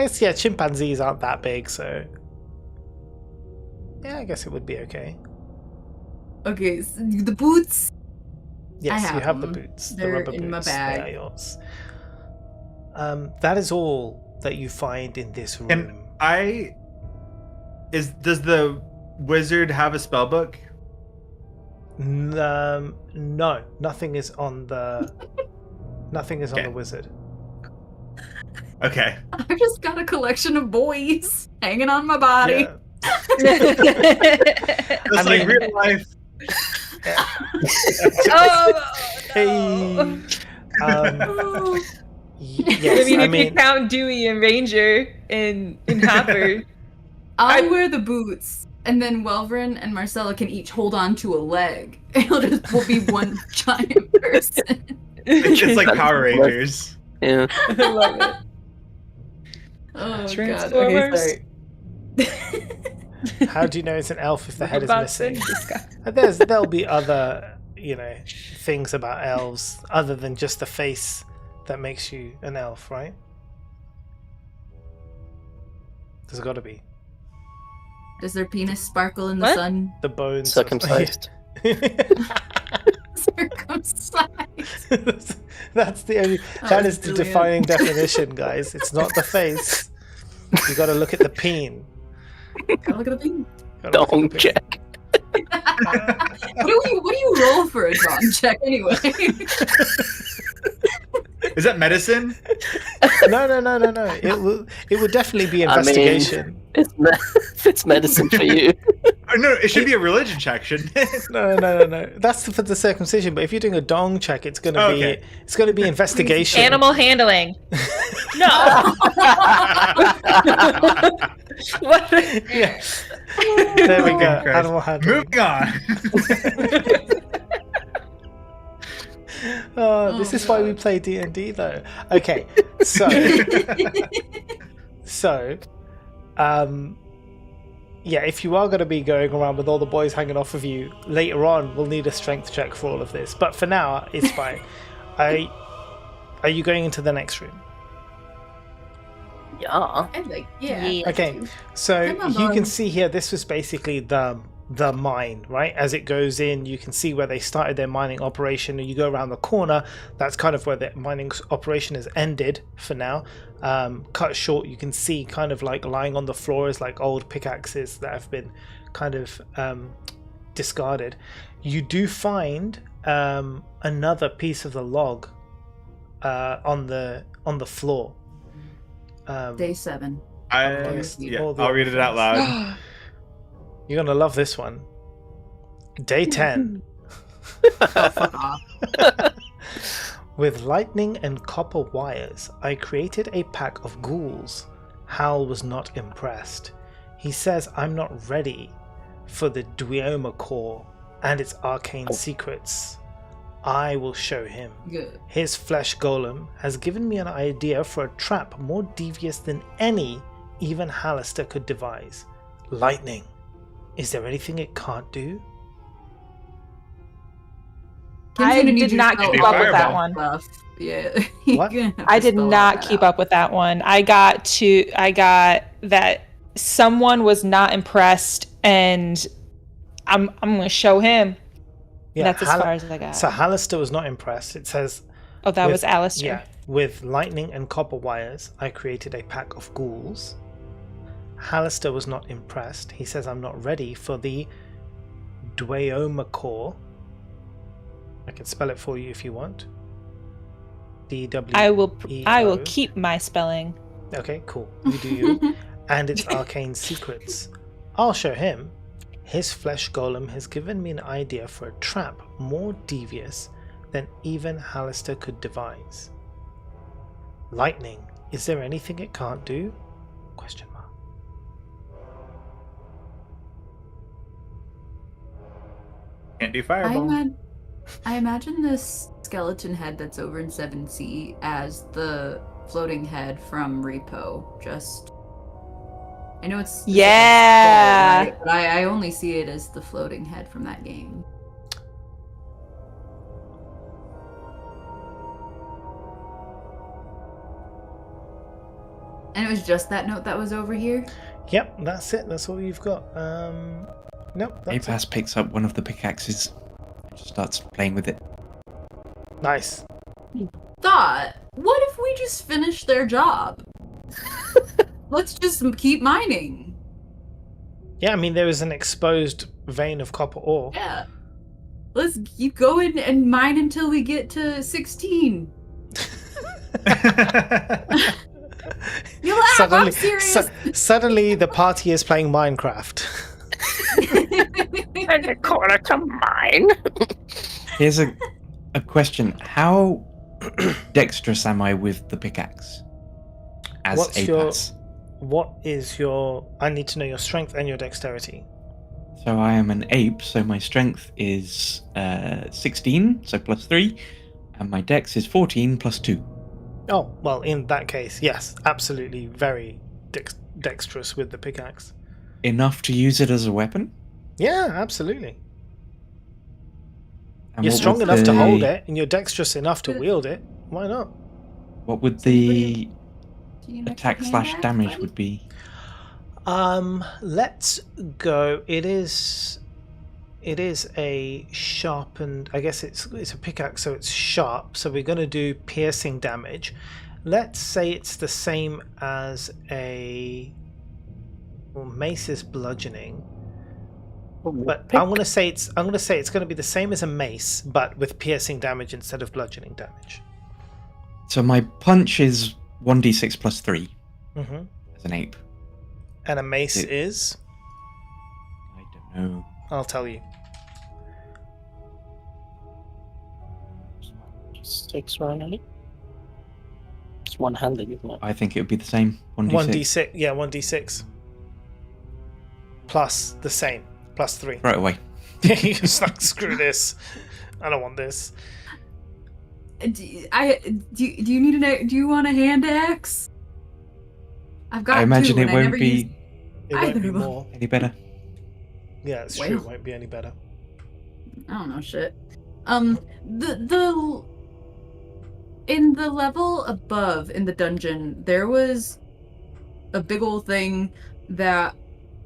guess, yeah, chimpanzees aren't that big, so... Yeah, I guess it would be okay. Okay, so the boots. Yes, you have have the them. boots. The They're rubber in my boots. bag. They are yours. That is all that you find in this room. And does the wizard have a spell book? No, nothing is on the... Nothing is on Okay. the wizard. Okay. I've just got a collection of boys hanging on my body. Yeah. Just I like mean- real life. oh Hey. no. Oh, Yes, I mean, I if you mean, count Dewey and Ranger and Hopper, I'll wear the boots, and then Welvrin and Marcella can each hold on to a leg. We'll be one giant person. It's like Power Rangers. Yeah. I love it. Oh god. Transformers. Okay, sorry. how do you know it's an elf if the head is Robots in missing? disguise. There'll be other, things about elves other than just the face that makes you an elf, right? There's got to be Does their penis sparkle in the What? sun? the bones. Circumcised. Circumcised. That's the only. That That was is the brilliant. defining definition, guys. It's not the face. You got to look at the peen. Gotta look at the thing. Gotta look at Dong the peen. check. What do you roll for a dog check anyway? Is that medicine? No. It would definitely be I mean- investigation. It's medicine for you. Or no, it should be a religion check, shouldn't it? No. That's for the circumcision. But if you're doing a dong check, it's gonna Okay. be investigation. Animal handling. No. What? Yeah. There we go. Christ. Animal handling. Moving on. Oh, this is why we play D&D though. Okay, so yeah, if you are going to be going around with all the boys hanging off of you later on, we'll need a strength check for all of this. But for now, it's fine. Are you going into the next room? Yeah. I'd like, yeah. Yeah. Okay, so Come on, you can boys. see here, this was basically the mine, right? As it goes in, you can see where they started their mining operation, and you go around the corner, that's kind of where the mining operation has ended for now. Cut short, you can see kind of like lying on the floor is like old pickaxes that have been kind of discarded. You do find another piece of the log on the floor. Day 7. I'll read it out loud. You're gonna love this one. Day 10. Oh, fuck off. With lightning and copper wires, I created a pack of ghouls. Hal was not impressed. He says I'm not ready for the Duoma core and its arcane secrets. I will show him. Good. His flesh golem has given me an idea for a trap more devious than any even Hallister could devise. Lightning. Is there anything it can't do? I did not keep up with that one. Yeah. What? I did not keep up with that one. I got that someone was not impressed, and I'm gonna show him. Yeah, That's as far as I got. So Hallister was not impressed. It says, Oh, that was Alistair. yeah, with lightning and copper wires, I created a pack of ghouls. Hallister was not impressed. He says, I'm not ready for the Duoma core. I can spell it for you if you want. I will D-W-E-O. keep my spelling. Okay, cool. You do you. And its arcane secrets. I'll show him. His flesh golem has given me an idea for a trap more devious than even Hallister could devise. Lightning. Is there anything it can't do? Question mark. Can't do fireball. I imagine this skeleton head that's over in 7C as the floating head from Repo. Just, I know it's Yeah. right? But I only see it as the floating head from that game. And it was just that note that was over here? Yep, that's it. That's all you've got. Nope, that's Apas picks up one of the pickaxes and just starts playing with it. it. Nice. Thought, what if we just finish their job? Let's just keep mining. Yeah, I mean, there is an exposed vein of copper ore. Yeah. Let's keep going and mine until we get to 16. You laugh, I'm serious. Suddenly, the party is playing Minecraft. And they call it a mine. Here's a question. How dexterous am I with the pickaxe? As What's Apas. What is your... I need to know your strength and your dexterity. So I am an ape, so my strength is 16, so plus 3, and my dex is 14 plus 2. Oh, well, in that case, yes, absolutely very dexterous with the pickaxe. Enough to use it as a weapon? Yeah, absolutely. And You're what strong would enough to the- hold it, and you're dexterous enough to wield it. Why not? What would the Do you need an extra attack hand / axe, damage buddy? would be? Let's go. It is a sharpened. I guess it's a pickaxe, so it's sharp. So we're going to do piercing damage. Let's say it's the same as a. Well, mace is bludgeoning, but I'm going to say it's going to be the same as a mace, but with piercing damage instead of bludgeoning damage. So my punch is 1d6 plus 3 Mm-hmm. as an ape. And a mace It- is. I don't know. I'll tell you. 6, right? It's one-handed, isn't it? I think it would be the same. 1d6. 1d6. Yeah, 1d6. Plus the same. Plus 3. Right away. You're just like, screw this. I don't want this. Do you need do you want a hand axe? I've got I imagine two, it and I won't never be. used- It won't Either be of 'em. more. Any better? Yeah, it's true. It Well. won't be any better. I don't know shit. The in the level above in the dungeon, there was a big old thing that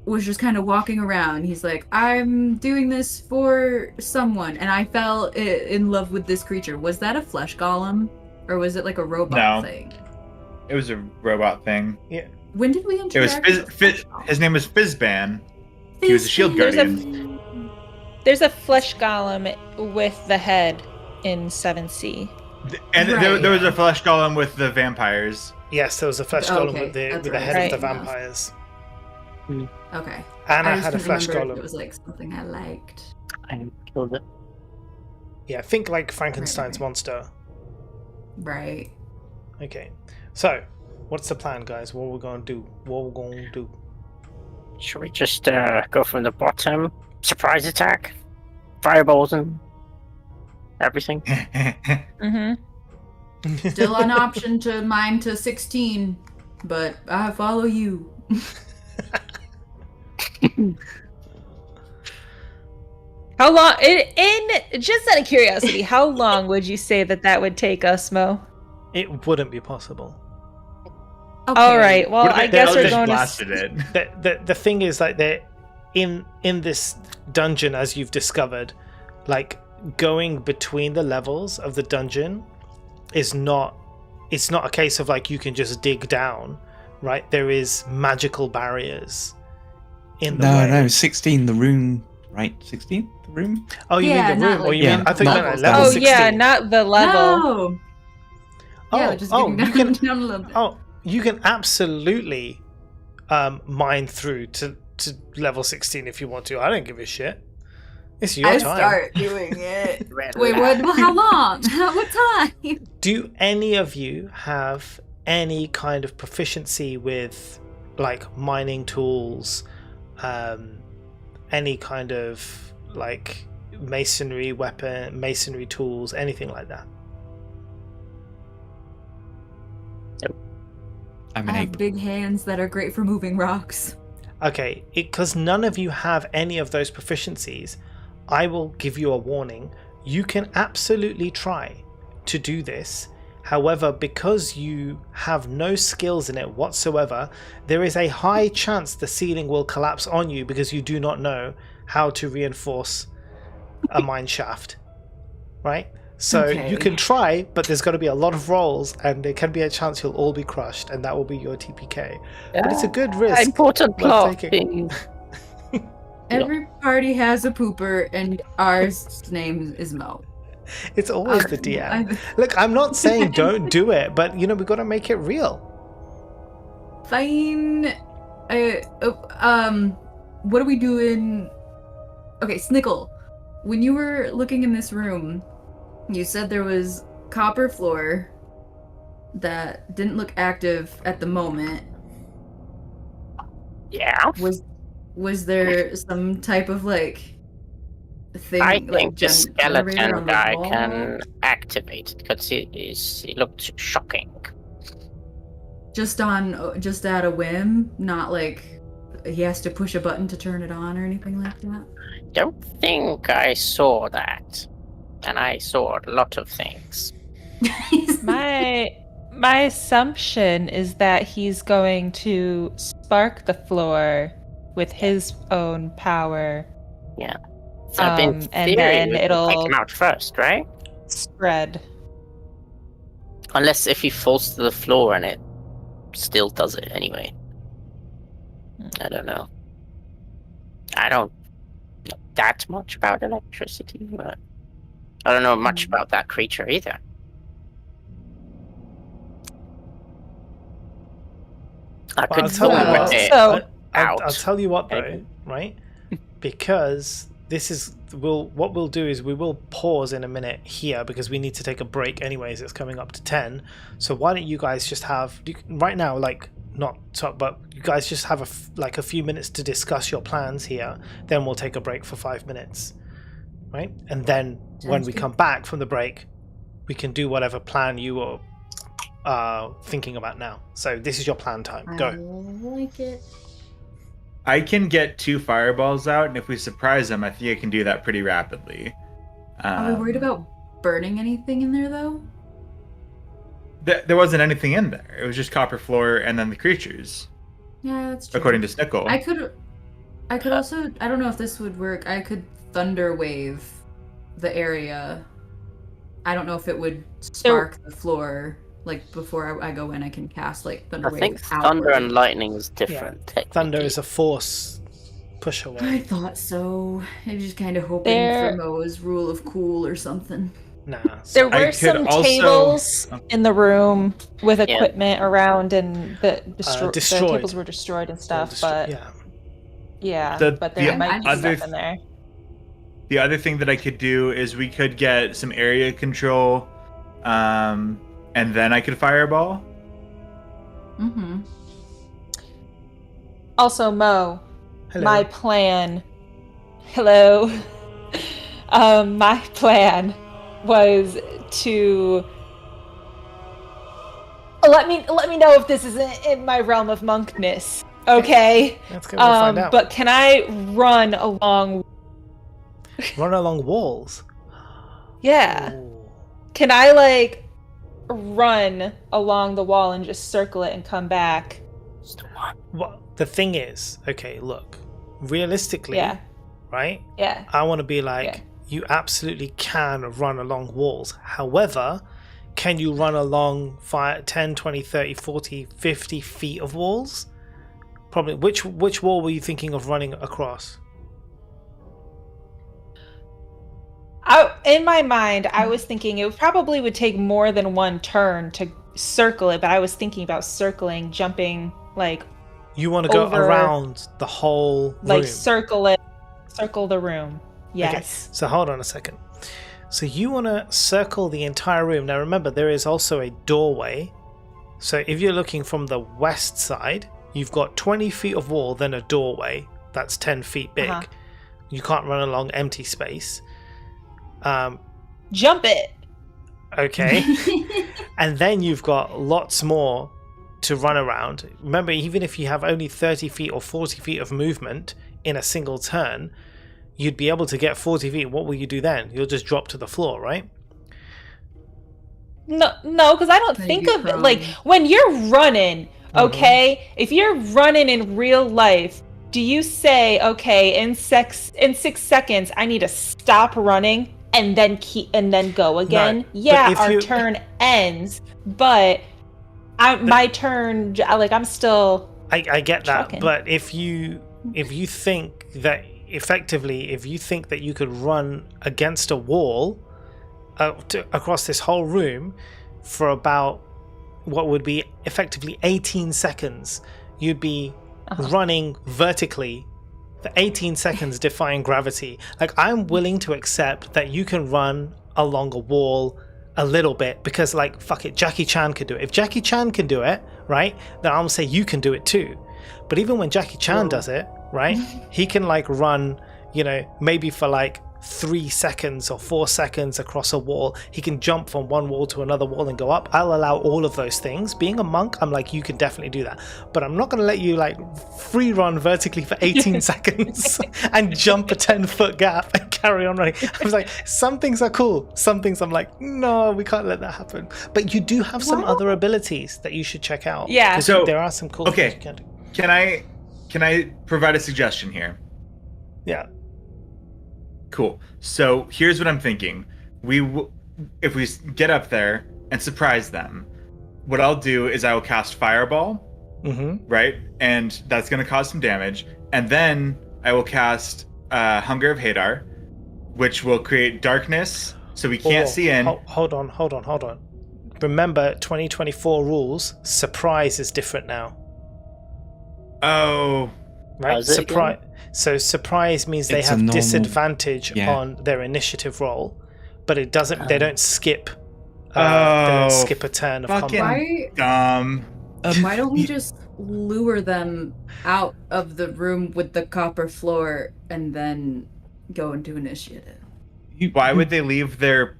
was just kind of walking around. He's like, I'm doing this for someone, and I fell in love with this creature. Was that a flesh golem, or was it like a robot No. thing? It was a robot thing. When did we It was interact? with a flesh golem? his name was Fizzban. He was a shield There's guardian. There's a flesh golem with the head in 7C. And Right. there was a flesh golem with the vampires. Yes, there was a flesh Oh, golem okay, with the that's with the right. head Right. of the vampires. Okay. Anna just had a couldn't flesh remember if golem. It was like something I liked. I killed it. Yeah, think like Frankenstein's Right. monster. Right. Okay, so what's the plan, guys? What we're gonna do? What we're gonna do? Should we just go from the bottom? Surprise attack? Fireballs and everything? Mm-hmm. Still an option to mine to 16, but I follow you. How long? In just out of curiosity, how long would you say that would take us, Mo? It wouldn't be possible. Okay. All right. Well, What if I they guess all we're just going to. blasted it? The thing is like they're in this dungeon, as you've discovered, like going between the levels of the dungeon is not. It's not a case of like you can just dig down, right? There is magical barriers in the way. No, 16, the room, right? 16, the room? Oh, you Yeah, mean the not room? Or like you Yeah, mean I thought you meant like levels. level Oh 16. yeah, not the level. No. Yeah, just oh, getting you down, can. down a little bit. Oh, you can absolutely mine through to level 16 if you want to. I don't give a shit. It's your I time. start doing it. Red Wait, light. what? How long? What time? Do any of you have any kind of proficiency with like mining tools, any kind of like masonry tools, anything like that? I'm I an have ape. big hands that are great for moving rocks. Okay, because none of you have any of those proficiencies, I will give you a warning. You can absolutely try to do this. However, because you have no skills in it whatsoever, there is a high chance the ceiling will collapse on you because you do not know how to reinforce a mine shaft. Right? So Okay. you can try, but there's got to be a lot of rolls, and there can be a chance you'll all be crushed, and that will be your TPK. But it's a good risk. Important worth plot taking. thing. Every party has a pooper, and ours name is Mo. It's always the DM. I- Look, I'm not saying don't do it, but you know, we've got to make it real. Fine. What are we doing? Okay, Snickle. When you were looking in this room, you said there was copper floor that didn't look active at the moment. Yeah. Was there some type of like thing? I like think the generator skeleton on the guy wall? can activate it because he looked shocking. Just at a whim, not like he has to push a button to turn it on or anything like that. Don't think I saw that. And I saw a lot of things. My assumption is that he's going to spark the floor with his own power. So in and theory, then we will it'll- take him out first, right? Spread. Unless if he falls to the floor and it still does it anyway. I don't know. I don't know that much about electricity, but I don't know much about that creature either. I But I'll could tell you fall what. with it So- I'll out. tell you what though, Okay. right? Because this is what we'll do is we will pause in a minute here because we need to take a break anyways. It's coming up to 10. So why don't you guys just have right now, like not top, but you guys just have a few minutes to discuss your plans here. Then we'll take a break for 5 minutes, right? And then when Sounds we good. come back from the break, we can do whatever plan you are thinking about now. So this is your plan time. I Go. like it. I can get 2 fireballs out, and if we surprise them, I think I can do that pretty rapidly. Are we worried about burning anything in there, though? There wasn't anything in there. It was just copper floor and then the creatures, Yeah, that's true. according to Snickle. I could also, I don't know if this would work, I could thunder wave the area. I don't know if it would spark the floor. Like, before I go in, I can cast, like, thunder I wave think outward. thunder and lightning is different. technically. Thunder is a force push I away. thought so. I was just kind of hoping There- for Moa's rule of cool or something. Nah. There I were could some also- tables in the room with Yeah. equipment around, and the Destroyed. tables were destroyed and stuff. But yeah, but there the might be other stuff in there. The other thing that I could do is we could get some area control, and then I could fireball. Mm-hmm. Also, Mo, Hello. my plan. Hello. My plan was to let me know if this is in my realm of monkness. Okay. Let's go. We'll find out. But can I run along? Run along walls. Yeah. Ooh. Can I like run along the wall and just circle it and come back? Well, the thing is, okay, look, realistically, Yeah. right? Yeah. I want to be like, Yeah. you absolutely can run along walls. However, can you run along 10, 20, 30, 40, 50 feet of walls? Probably. Which wall were you thinking of running across? In my mind, I was thinking it probably would take more than one turn to circle it, but I was thinking about circling, jumping, like You want to go Over- around the whole room. circle the room. Yes. Okay, so hold on a second. So you want to circle the entire room. Now remember, there is also a doorway. So if you're looking from the west side, you've got 20 feet of wall, then a doorway that's 10 feet big. Uh-huh. You can't run along empty space. Jump it. Okay. And then you've got lots more to run around. Remember, even if you have only 30 feet or 40 feet of movement in a single turn, you'd be able to get 40 feet. What will you do then? You'll just drop to the floor, right? No, because I don't Then think you of it prone. like when you're running. Okay, if you're running in real life, do you say, okay, in 6 seconds, I need to stop running and then go again? No, but Yeah, if our you- turn ends, but my turn, like I'm still. I get that, Trucking. but if you think that effectively, if you think that you could run against a wall across this whole room for about what would be effectively 18 seconds, you'd be running vertically for 18 seconds, defying gravity. Like, I'm willing to accept that you can run along a wall a little bit because, like, fuck it, Jackie Chan could do it. If Jackie Chan can do it, right, then I'll say you can do it too. But even when Jackie Chan does it, right, he can like run, maybe for like 3 seconds or 4 seconds across a wall. He can jump from one wall to another wall and go up. I'll allow all of those things. Being a monk, I'm like, you can definitely do that. But I'm not going to let you like free run vertically for 18 seconds and jump a 10-foot gap and carry on running. I was like, some things are cool. Some things I'm like, no, we can't let that happen. But you do have some other abilities that you should check out. Yeah. 'Cause So, there are some cool okay. things you can do. Can I provide a suggestion here? Yeah. Cool. So here's what I'm thinking. If we get up there and surprise them, what I'll do is I will cast Fireball, Mm-hmm. right? And that's going to cause some damage. And then I will cast Hunger of Hadar, which will create darkness, so we can't see in. Hold on. Remember, 2024 rules. Surprise is different now, Oh, right? How's it again? So surprise means they It's a have normal- disadvantage yeah. on their initiative roll, but it doesn't. They don't skip. They Oh, don't skip a turn of fucking- combat. Why dumb. why don't we just lure them out of the room with the copper floor and then go into initiative? Why would they leave their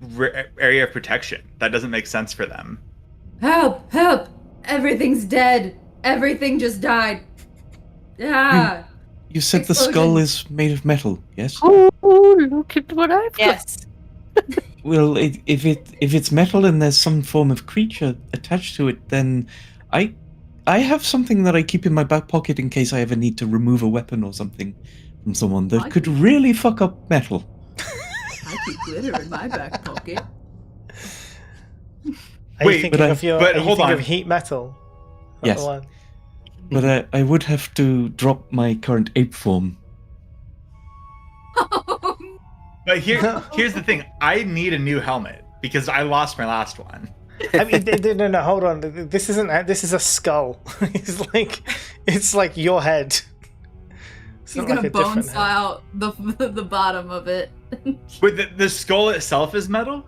area of protection? That doesn't make sense for them. Help! Help! Everything's dead! Everything just died! Ah! You said the skull is made of metal, yes? Oh, look at what I've got. Yes. Well, if it's metal and there's some form of creature attached to it, then I have something that I keep in my back pocket in case I ever need to remove a weapon or something from someone that could really fuck up metal. I keep glitter in my back pocket. Are you thinking of heat metal? Yes. But I would have to drop my current ape form. But here's the thing. I need a new helmet because I lost my last one. I mean, no, hold on. This is a skull. It's like your head. He's gonna bone saw out the bottom of it. Wait, the skull itself is metal?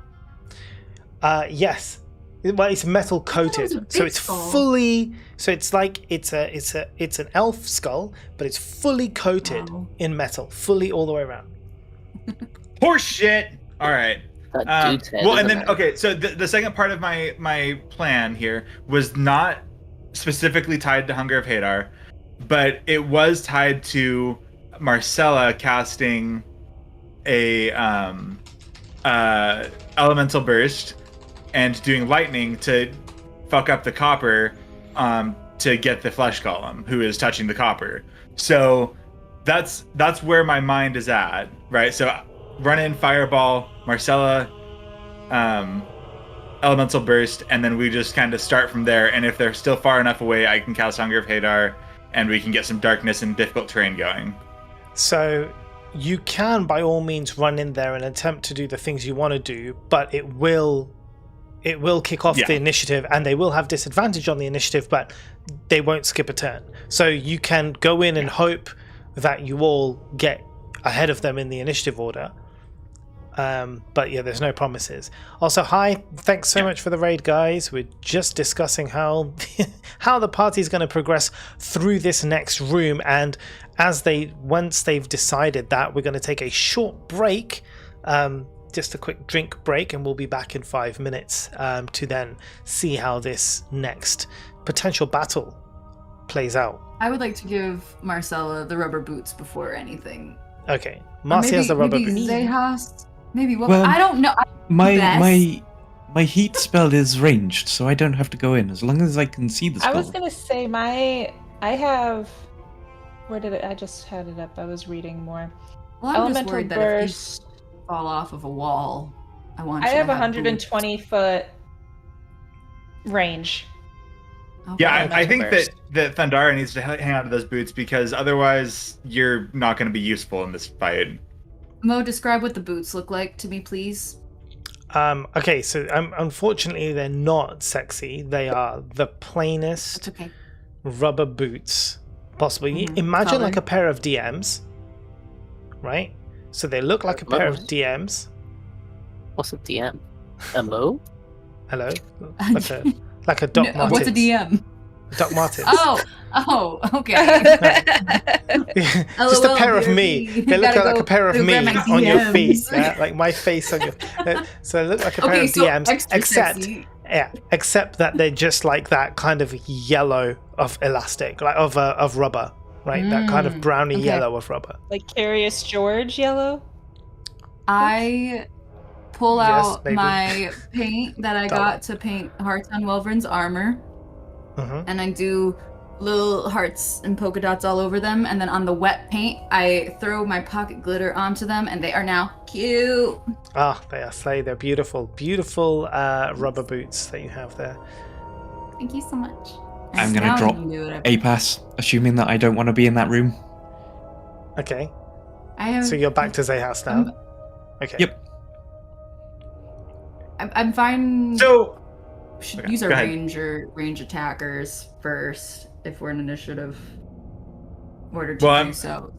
Yes. Well, it's metal coated, so it's fully. So it's like it's an elf skull, but it's fully coated in metal, fully all the way around. Horse shit. All right. Well, and then okay. So the second part of my plan here was not specifically tied to Hunger of Hadar, but it was tied to Marcella casting a elemental burst and doing lightning to fuck up the copper to get the flesh golem who is touching the copper. So that's where my mind is at, right? So run in fireball, Marcella, elemental burst, and then we just kind of start from there. And if they're still far enough away, I can cast Hunger of Hadar, and we can get some darkness and difficult terrain going. So you can, by all means, run in there and attempt to do the things you want to do, but it will kick off the initiative, and they will have disadvantage on the initiative, but they won't skip a turn. So you can go in and hope that you all get ahead of them in the initiative order. But yeah, there's no promises. Also, hi, thanks so much for the raid, guys. We're just discussing how the party's going to progress through this next room, and once they've decided that, we're going to take a short break, just a quick drink break, and we'll be back in 5 minutes to then see how this next potential battle plays out. I would like to give Marcella the rubber boots before anything. Okay, Marcy has the rubber boots. Zehas, maybe what? Well, I don't know. My heat spell is ranged, so I don't have to go in as long as I can see the spell. I was gonna say I have. Where did it? I just had it up. I was reading more. Well, I'm Elemental just worried that burst. if you fall off of a wall, I have 120 foot range. Okay. Yeah, I think that Thundara needs to hang out of those boots because otherwise you're not going to be useful in this fight. Mo, describe what the boots look like to me, please. Okay, so unfortunately they're not sexy. They are the plainest rubber boots possible. Imagine color. like a pair of DMs, right? So they look like a pair of DMs. What's a DM? A Mo? Hello? Like a Doc Martens. What's a DM? Doc Martens. Oh, okay. Just a pair of me. They look like a pair of me on your feet. Yeah? Like my face on your so they look like a pair of DMs, except that they're just like that kind of yellow of elastic, like of rubber, right? That kind of browny yellow of rubber. Like Curious George yellow? I pull out my paint that I got to paint Hearts on Welverin's armor. And I do little hearts and polka dots all over them, and then on the wet paint I throw my pocket glitter onto them, and they are now cute. They are slay. They're beautiful rubber boots that you have there. Thank you so much. I'm gonna drop a pass, assuming that I don't want to be in that room. Okay. So you're back to Zehas now. Okay. Yep. I'm fine. So we should use our range attackers first if we're in initiative order to do so.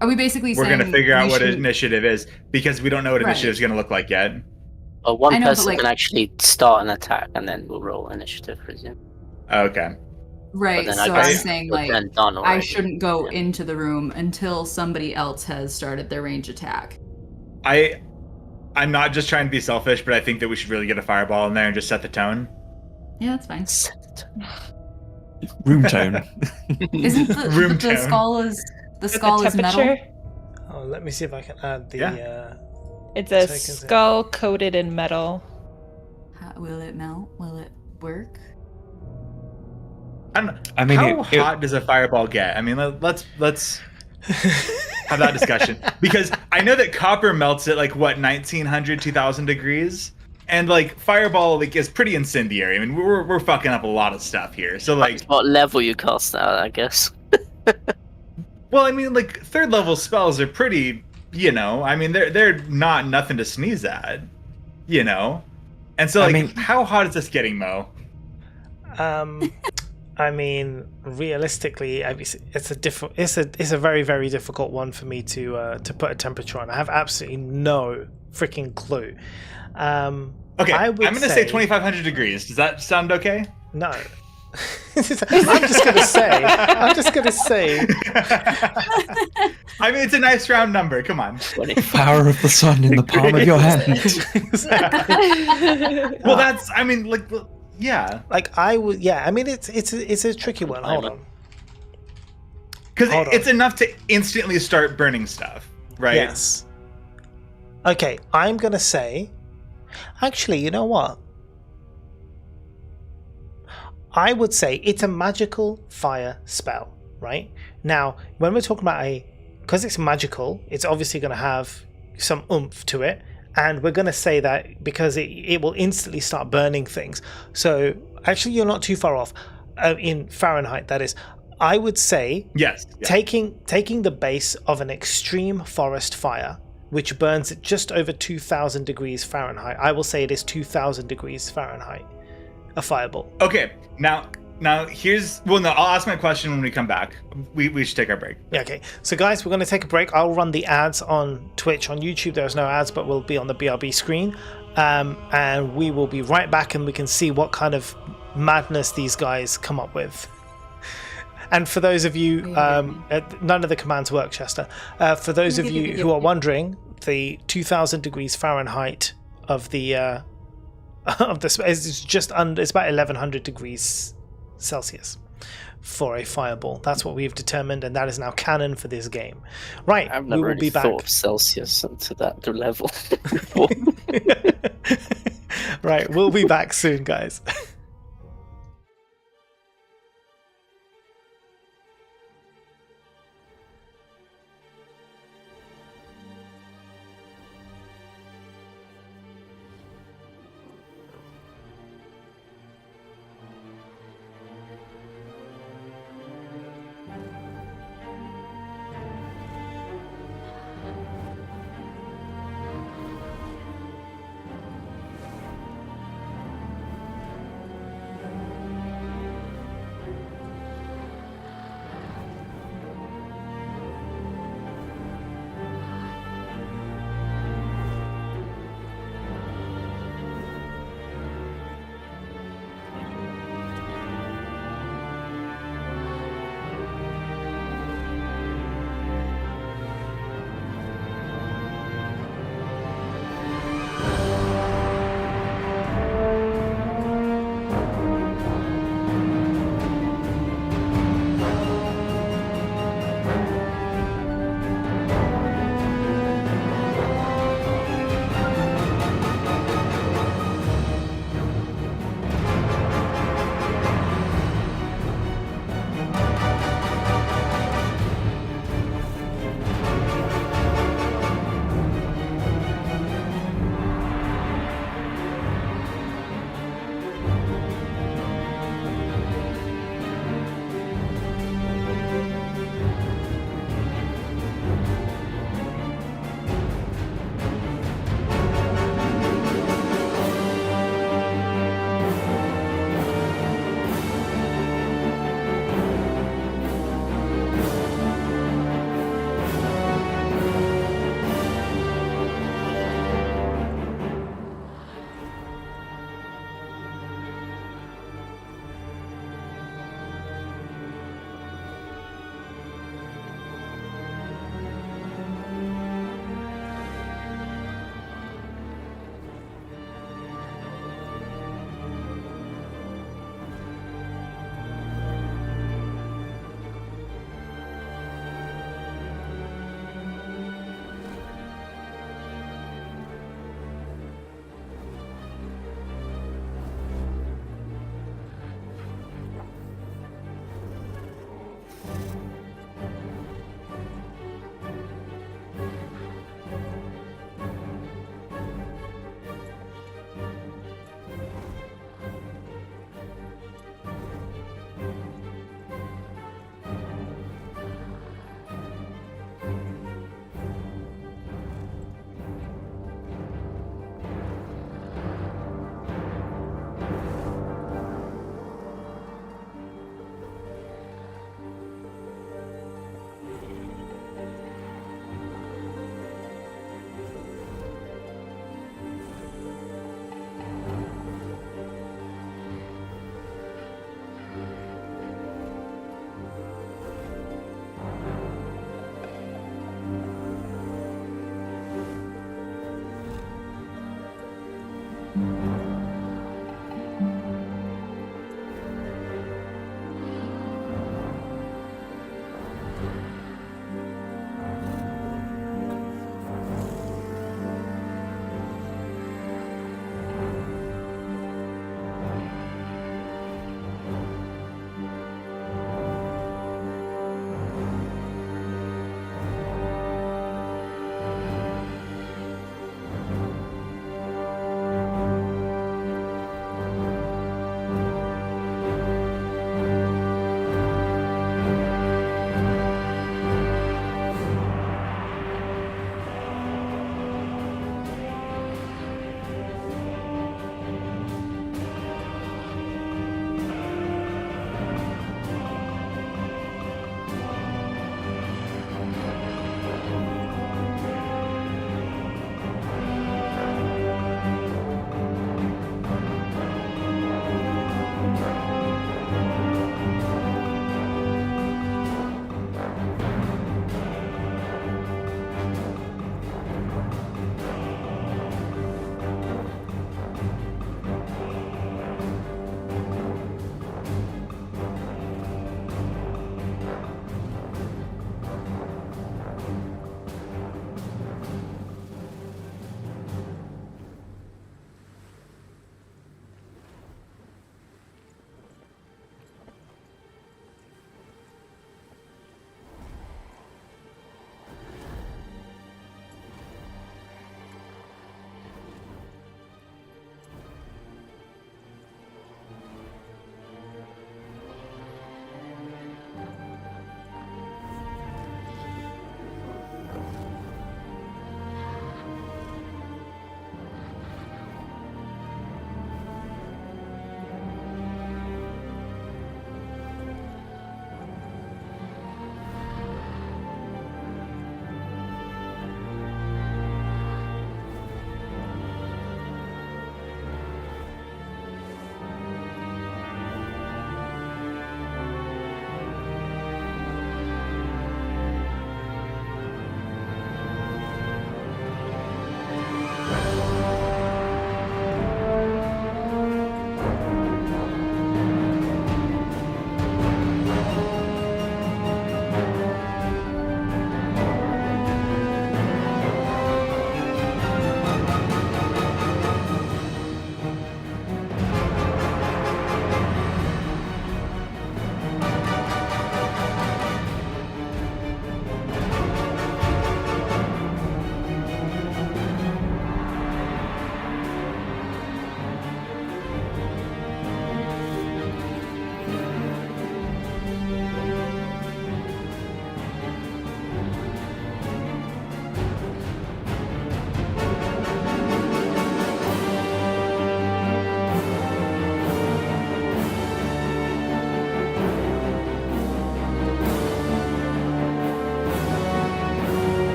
Are we basically saying we're going to figure out what initiative is because we don't know what initiative is going to look like yet? Well, one person can actually start an attack and then we'll roll initiative, presume. Okay. Right, so I'm saying I shouldn't go into the room until somebody else has started their range attack. I'm not just trying to be selfish, but I think that we should really get a fireball in there and just set the tone. Yeah, that's fine. Room tone. Isn't Room the tone. skull is the With skull the is metal? temperature, Oh, let me see if I can add the. Yeah. it's a tokens in. skull coated in metal. Will it melt? Will it work? I don't know. I mean, how hot does a fireball get? I mean, let's have that discussion, because I know that copper melts at like what 1900, 2000 degrees, and like fireball like is pretty incendiary. I mean, we're fucking up a lot of stuff here. So like, What level you cast that, I guess. well, I mean, like 3rd level spells are pretty, I mean, they're not nothing to sneeze at, and so I like, mean- how hot is this getting, Mo? I mean, realistically, it's a very, very difficult one for me to put a temperature on. I have absolutely no freaking clue. Okay, I'm would gonna say 2500 degrees. Does that sound okay? No. I'm just gonna say. I mean, it's a nice round number. Come on. Power of the sun in the palm of your hand. Exactly. Well, that's. I mean, like, yeah, Like I would. Yeah. I mean, it's a tricky one. Hold on. because Hold it's on. enough to instantly start burning stuff, right? Yes. Okay, I'm gonna say. Actually, you know what? I would say it's a magical fire spell, right? Now, when we're talking about because it's magical, it's obviously going to have some oomph to it, and we're going to say that because it will instantly start burning things. So, actually, you're not too far off in Fahrenheit. That is, I would say Yes. Yeah. taking the base of an extreme forest fire, which burns at just over 2,000 degrees Fahrenheit. I will say it is 2,000 degrees Fahrenheit. A fireball. Okay. Now here's. Well, no. I'll ask my question when we come back. We should take our break. Yeah, okay. So, guys, we're going to take a break. I'll run the ads on Twitch. On YouTube, there's no ads, but we'll be on the BRB screen. And we will be right back, and we can see what kind of madness these guys come up with. And for those of you, none of the commands work, Chester. For those of you who are wondering, the 2,000 degrees Fahrenheit of the is just under. It's about 1,100 degrees Celsius for a fireball. That's what we've determined, and that is now canon for this game. Right, I've we never will really be back. thought of Celsius to that level before. Right, we'll be back soon, guys.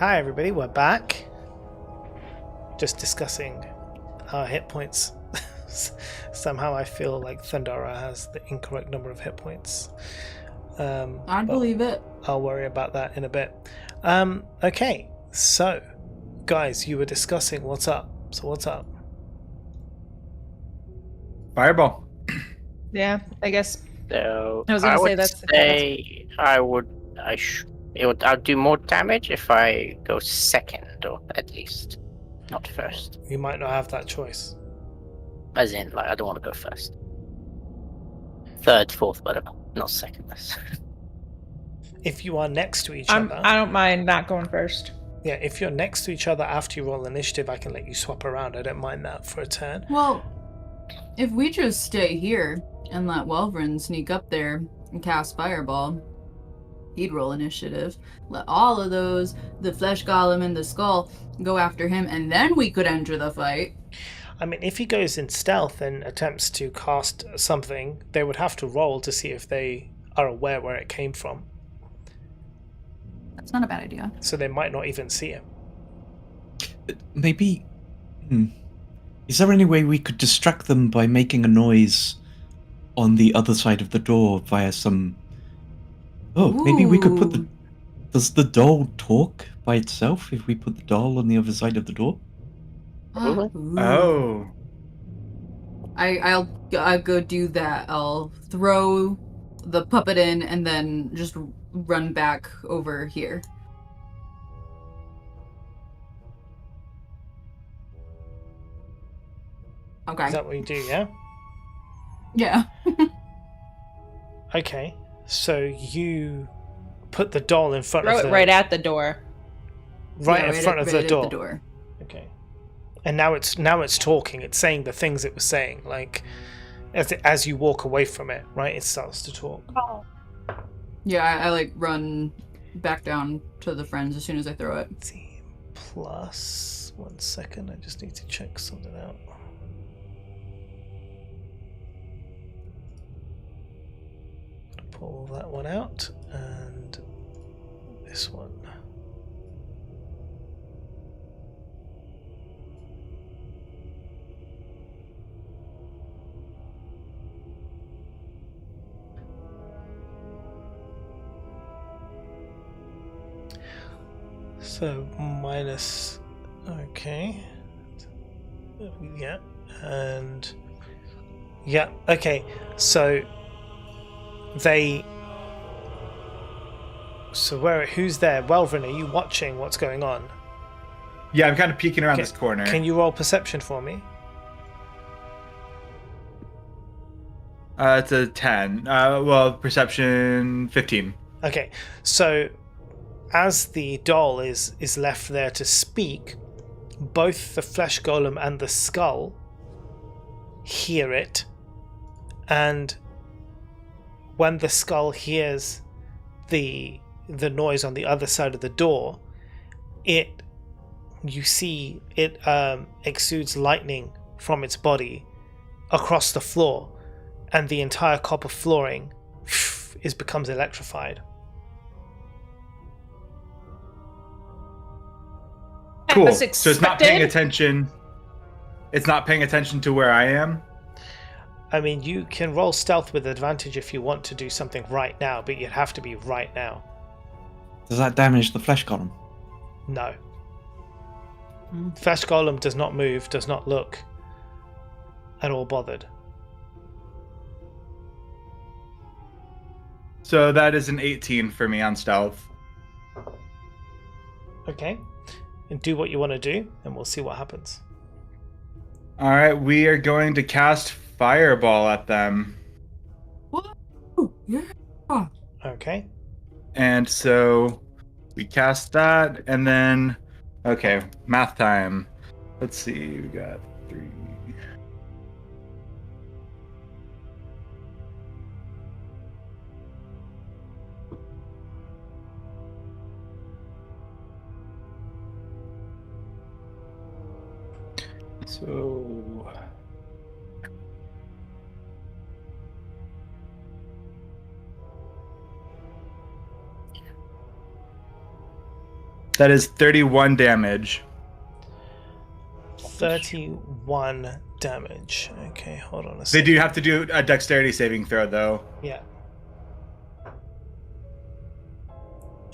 Hi everybody, we're back. Just discussing our hit points. Somehow I feel like Thundara has the incorrect number of hit points. I believe it. I'll worry about that in a bit. Okay, so guys, you were discussing what's up. So what's up? Fireball. Yeah, I guess. So I was gonna say that's- I'd do more damage if I go second, or at least not first. You might not have that choice. As in, like, I don't want to go first. Third, fourth, whatever. Not second. If you are next to each I other, don't mind not going first. yeah, if you're next to each other after you roll initiative, I can let you swap around. I don't mind that for a turn. Well, if we just stay here and let Welvrin sneak up there and cast Fireball, he'd roll initiative. Let all of those, the Flesh Golem and the Skull, go after him, and then we could enter the fight. I mean, if he goes in stealth and attempts to cast something, they would have to roll to see if they are aware where it came from. That's not a bad idea. So they might not even see him. Maybe... Is there any way we could distract them by making a noise on the other side of the door via some... Oh, maybe we could put the... Ooh. Does the doll talk by itself if we put the doll on the other side of the door? Ooh. Oh. I'll go do that. I'll throw the puppet in and then just run back over here. Okay. Is that what you do, yeah? Yeah. Okay. So you put the doll in front Throw of it the... right at the door. right Yeah, in front of the at door. the door. Okay. And now it's talking. It's saying the things it was saying. Like, as you walk away from it, right? It starts to talk. Yeah, I like run back down to the friends as soon as I throw it. Team plus... 1 second. I just need to check something out. Pull that one out, and this one. So minus, okay, yeah, and yeah, okay, so who's there? Welvrin, are you watching what's going on? Yeah, I'm kind of peeking around this corner. Can you roll perception for me? It's a 10. Well, perception 15. Okay, so as the doll is left there to speak, both the flesh golem and the skull hear it, and when the skull hears the noise on the other side of the door, you see it exudes lightning from its body across the floor, and the entire copper flooring becomes electrified. Cool. As So it's not paying expected. attention. It's not paying attention to where I am. I mean, you can roll stealth with advantage if you want to do something right now, but you'd have to be right now. Does that damage the flesh column? No. Flesh golem does not move, does not look at all bothered. So that is an 18 for me on stealth. Okay. And do what you want to do, and we'll see what happens. All right, we are going to cast Fireball at them. What? Yeah. Okay. And so we cast that, and then, okay, math time. Let's see, we got 3. So That is 31 damage. 31 damage. Okay, hold on a They second. do have to do a dexterity saving throw, though. Yeah.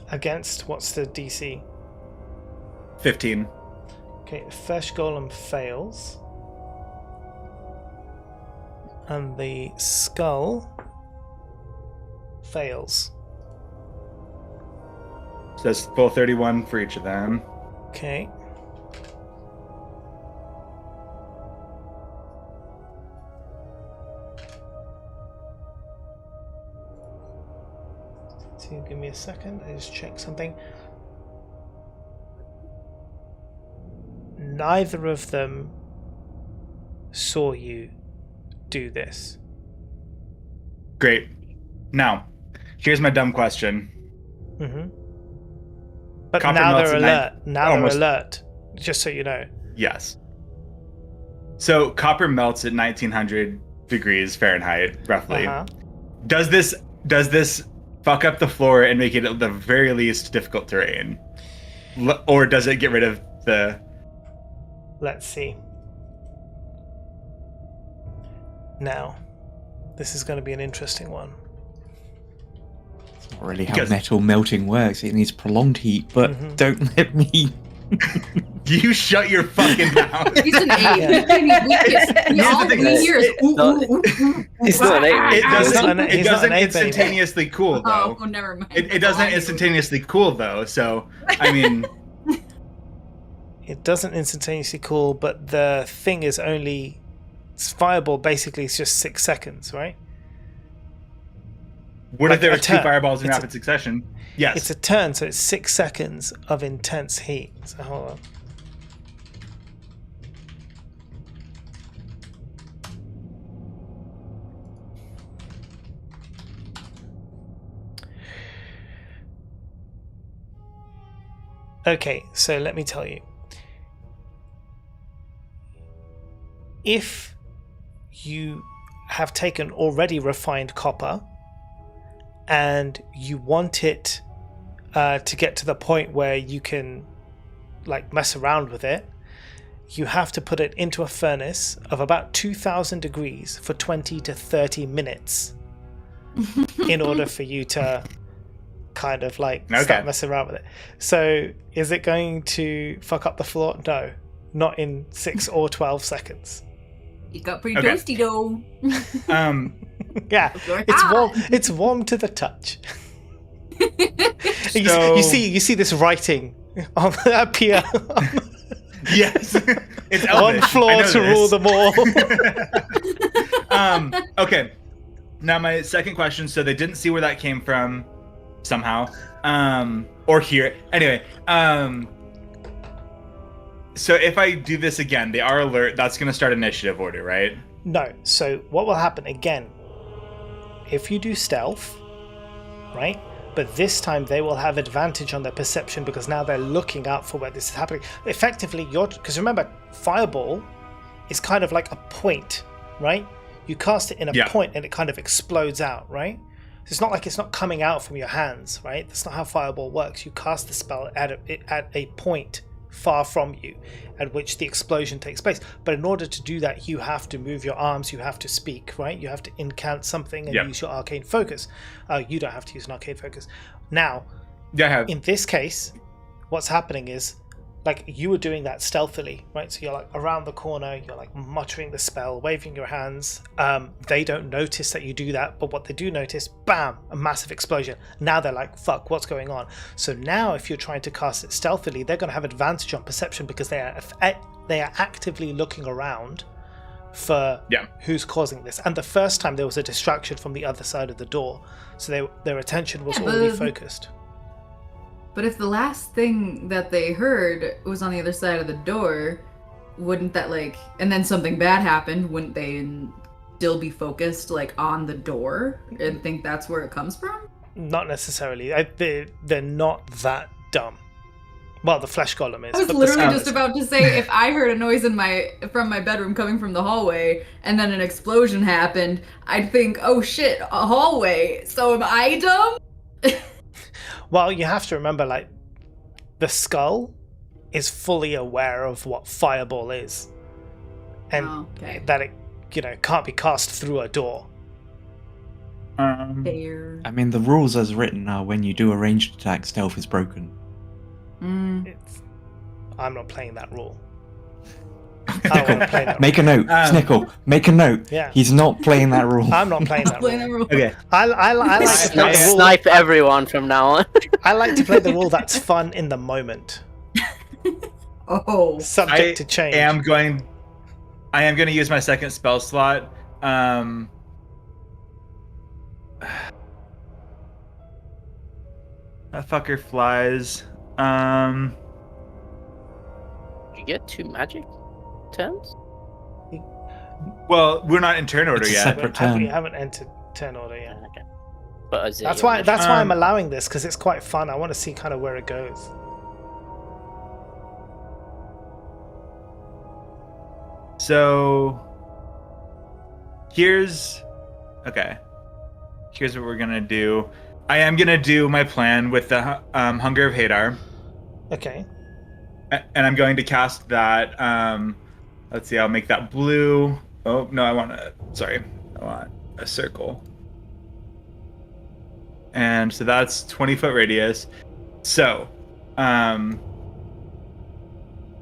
Against, what's the DC? 15. Okay, flesh golem fails. And the skull fails. So that's full 31 for each of them. Okay. So give me a second, I just check something. Neither of them saw you do this. Great. Now, here's my dumb question. Mm-hmm. But Copper now melts they're at alert. Now almost- they're alert. Just so you know. Yes. So copper melts at 1900 degrees Fahrenheit, roughly. Uh-huh. Does this fuck up the floor and make it at the very least difficult terrain? Or does it get rid of the... Let's see. Now, this is going to be an interesting one. It's not really how Because- metal melting works. It needs prolonged heat, but Mhm. don't let me. You shut your fucking mouth. He's an 8. Here's the thing. We hear is ooh, No, ooh, ooh. It's not an 8. It He's not doesn't, an- it he's not doesn't an ape anymore. instantaneously cool, though. Oh, never mind. It doesn't instantaneously cool, though, so, I mean... It doesn't instantaneously cool, but the thing is only... Fireball basically is just 6 seconds, right? What Like if there a was two turn. fireballs in It's a- rapid succession? Yes. It's a turn, so it's 6 seconds of intense heat. So hold on. Okay, so let me tell you. If you have taken already refined copper and you want it to get to the point where you can like mess around with it, you have to put it into a furnace of about 2000 degrees for 20 to 30 minutes in order for you to kind of like Okay. start messing around with it. So is it going to fuck up the floor? No, not in 6 or 12 seconds. It got pretty Okay. toasty though. Yeah, You're it's hot. warm. It's warm to the touch. So- you see this writing on appear Yes. It's one Elvish. I floor know to this. rule them all. Okay. Now my second question. So they didn't see where that came from, somehow, or hear it. Anyway, so if I do this again, they are alert. That's going to start initiative order, right? No. So what will happen again? If you do stealth, right? But this time they will have advantage on their perception because now they're looking out for where this is happening. Effectively, because remember, fireball is kind of like a point, right? You cast it in a Yeah. point and it kind of explodes out, right? So it's not like it's not coming out from your hands, right? That's not how fireball works. You cast the spell at a point far from you at which the explosion takes place. But in order to do that, you have to move your arms, you have to speak, right? You have to incant something and Yep. use your arcane focus. You don't have to use an arcane focus. Now, Yeah, I have. in this case, what's happening is, like, you were doing that stealthily, right? So you're like around the corner, you're like muttering the spell, waving your hands. They don't notice that you do that, but what they do notice, bam, a massive explosion. Now they're like, fuck, what's going on? So now if you're trying to cast it stealthily, they're going to have advantage on perception because they are actively looking around for Yeah. who's causing this. And the first time there was a distraction from the other side of the door, so their attention was Yeah, already but- focused. But if the last thing that they heard was on the other side of the door, wouldn't that and then something bad happened, wouldn't they still be focused on the door and think that's where it comes from? Not necessarily. They're not that dumb. Well, the flesh golem is. I was but the literally skull just is. about to say, if I heard a noise from my bedroom coming from the hallway and then an explosion happened, I'd think, oh shit, a hallway. So am I dumb? Well, you have to remember, the skull is fully aware of what fireball is, and that it, can't be cast through a door. Fair. I mean, the rules as written are when you do a ranged attack, stealth is broken. I'm not playing that rule. I don't want to play that Make a note, Snickle. Make a note. Yeah. He's not playing that rule. I'm not playing that rule. Okay. I like to play the rule. Snipe everyone from now on. I like to play the rule that's fun in the moment, Oh. subject to change. I am going to use my second spell slot. That fucker flies. You get 2 magic turns? Well, we're not in turn order It's a yet. separate turn. We haven't entered turn order yet. Okay. But is it That's your why. initiative? That's why I'm allowing this, because it's quite fun. I want to see kind of where it goes. So here's what we're gonna do. I am gonna do my plan with the Hunger of Hadar, Okay. and I'm going to cast that. Let's see. I'll make that blue. Oh no, I want a circle. And so that's 20-foot radius. So,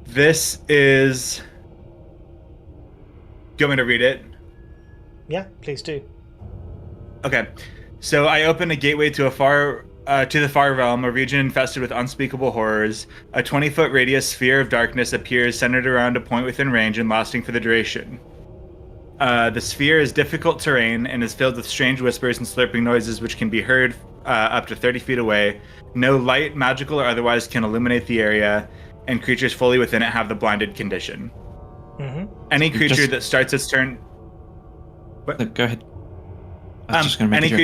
this is. Do you want me to read it? Yeah, please do. Okay, so I open a gateway to the far realm, a region infested with unspeakable horrors. A 20-foot radius sphere of darkness appears, centered around a point within range and lasting for the duration. The sphere is difficult terrain and is filled with strange whispers and slurping noises, which can be heard up to 30 feet away. No light, magical or otherwise, can illuminate the area, and creatures fully within it have the blinded condition. Mm-hmm. Any creature that starts its turn. What? No, go ahead. I was just gonna make any a joke.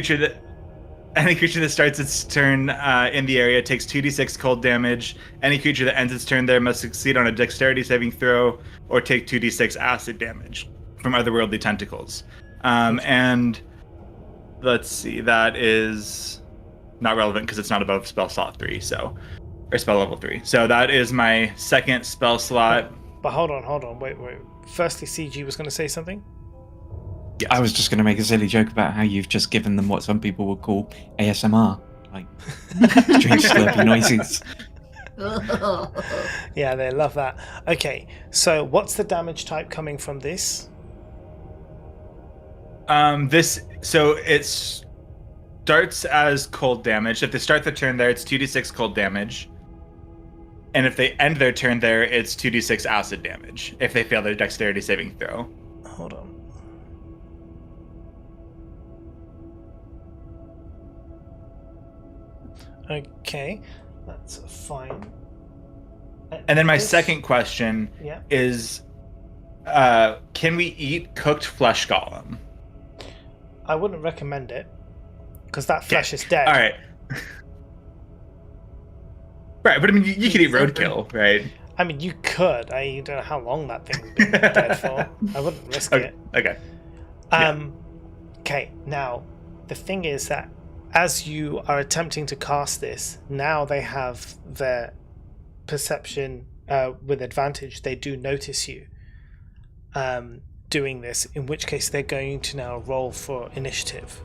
creature that starts its turn in the area takes 2d6 cold damage. Any creature that ends its turn there must succeed on a dexterity saving throw or take 2d6 acid damage from otherworldly tentacles. And let's see, that is not relevant because it's not above spell slot 3, or spell level 3. So that is my second spell slot. But hold on, wait. Firstly, CG was going to say something? Yes. I was just going to make a silly joke about how you've just given them what some people would call ASMR, like strange slurpy noises. Yeah, they love that. Okay, so what's the damage type coming from this? It starts as cold damage. If they start the turn there, it's 2d6 cold damage. And if they end their turn there, it's 2d6 acid damage if they fail their dexterity saving throw. Hold on. Okay, that's fine. And then my This- second question Yeah. is, can we eat cooked flesh golem? I wouldn't recommend it, because that flesh is dead. All right. Right, but I mean, you could eat roadkill, right? I mean, you could. I don't know how long that thing's been dead for. I wouldn't risk it. Okay. Okay, now, the thing is that as you are attempting to cast this, now they have their perception with advantage. They do notice you doing this, in which case they're going to now roll for initiative.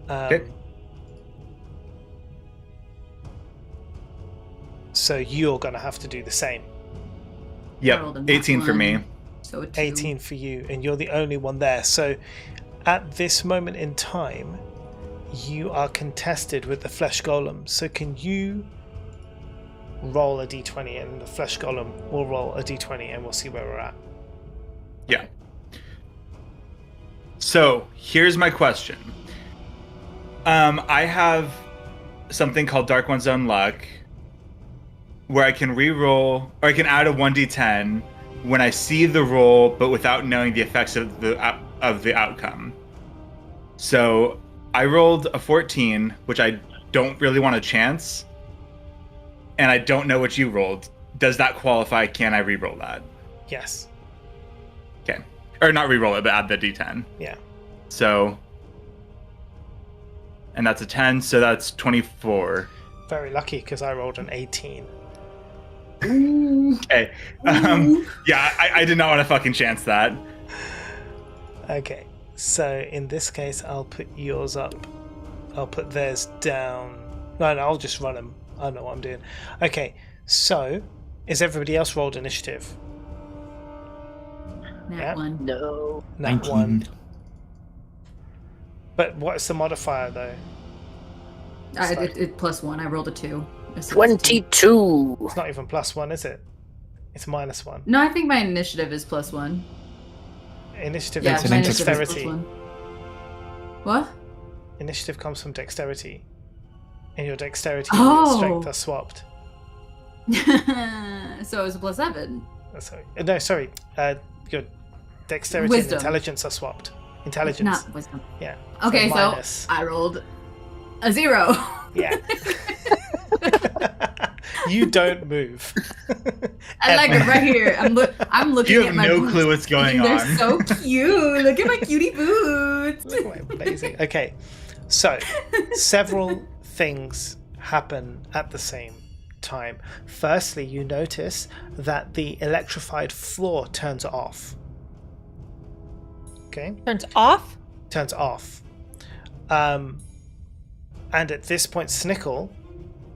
Okay. So you're going to have to do the same. Yep, Rolled a nat 18 for me. one. So a 2. 18 for you, and you're the only one there. So at this moment in time, you are contested with the flesh golem. So can you roll a d20, and the flesh golem will roll a d20, and we'll see where we're at. Yeah. So here's my question. I have something called Dark One's Own Luck, where I can re-roll, or I can add a 1d10 when I see the roll, but without knowing the effects of the outcome. So I rolled a 14, which I don't really want to chance, and I don't know what you rolled. Does that qualify? Can I re-roll that? Yes. Okay. Or not re-roll it, but add the d10. Yeah. So, and that's a 10, so that's 24. Very lucky because I rolled an 18. Okay. Yeah, I did not want to fucking chance that. Okay, so in this case, I'll put yours up. I'll put theirs down. No, I'll just run them. I know what I'm doing. Okay, so is everybody else rolled initiative? Nat Yeah. 1. No. Nat 19. 1. But what's the modifier though? It +1. I rolled a 2. So it's a 2. 22. It's not even +1, is it? It's -1. No, I think my initiative is +1. Initiative Yeah, comes an from my initiative is dexterity. +1. What? Initiative comes from dexterity. And your dexterity Oh. and your strength are swapped. So it was a +7. Sorry. No, sorry. Your dexterity Wisdom. and intelligence are swapped. Intelligence. Not wisdom. Yeah. Okay, so minus. I rolled a 0. Yeah. You don't move. I like it right here. I'm looking You at have my no boots. clue what's going They're on. so cute. Look at my cutie boots. Look at my blazing. Okay, so several things happen at the same time. Firstly, you notice that the electrified floor turns off. Okay, Turns off. turns off. And at this point, Snickle,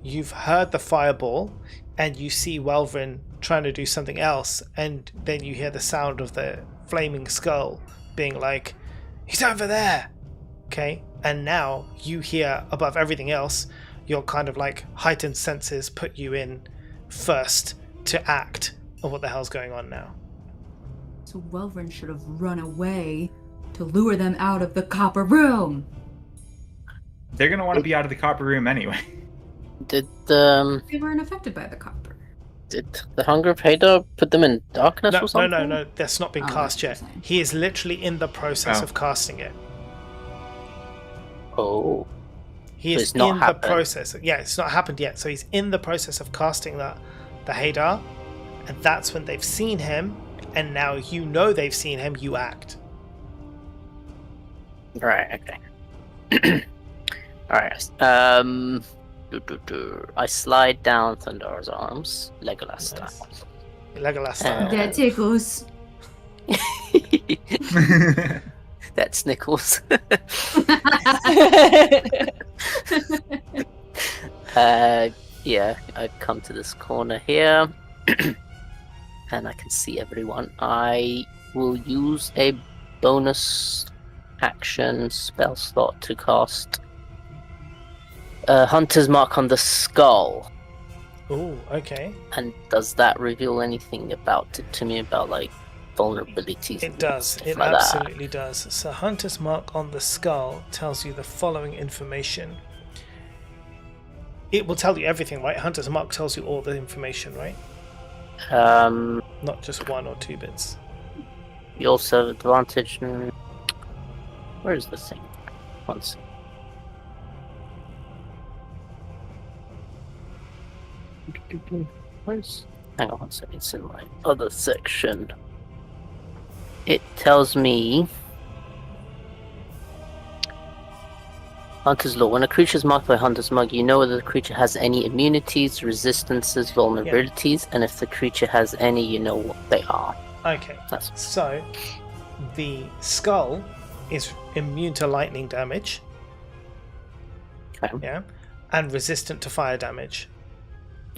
you've heard the fireball, and you see Welvrin trying to do something else, and then you hear the sound of the flaming skull being like, "He's over there!" Okay? And now you hear, above everything else, your kind of like heightened senses put you in first to act on what the hell's going on now. So Welvrin should have run away to lure them out of the copper room. They're gonna want to be out of the copper room anyway. Did They weren't affected by the copper. the Hunger of Hadar put them in darkness or something? No, that's not been Oh, cast that's yet. what you're saying. He is literally in the process Oh. of casting it. Oh. He So is it's not in happened. the process. Yeah, it's not happened yet. So he's in the process of casting the Hadar, and that's when they've seen him, and now you know they've seen him, you act. Right, okay. Alright. I slide down Thundar's arms, Legolas style. Legolas style. That tickles. That's Nichols. Yeah, I come to this corner here, and I can see everyone. I will use a bonus action spell slot to cast Hunter's Mark on the skull. Ooh, okay. And does that reveal anything about it to me about like vulnerabilities? It does. Stuff It like that? absolutely does. So Hunter's Mark on the skull tells you the following information. It will tell you everything, right? Hunter's Mark tells you all the information, right? Not just 1 or 2 bits. You also have advantage. Where is the thing? One second. Where's? Hang on one second. It's in my other section. It tells me. Hunter's Law. When a creature is marked by Hunter's Mark, you know whether the creature has any immunities, resistances, vulnerabilities, and if the creature has any, you know what they are. Okay. That's So the skull is immune to lightning damage. okay. Yeah. And resistant to fire damage.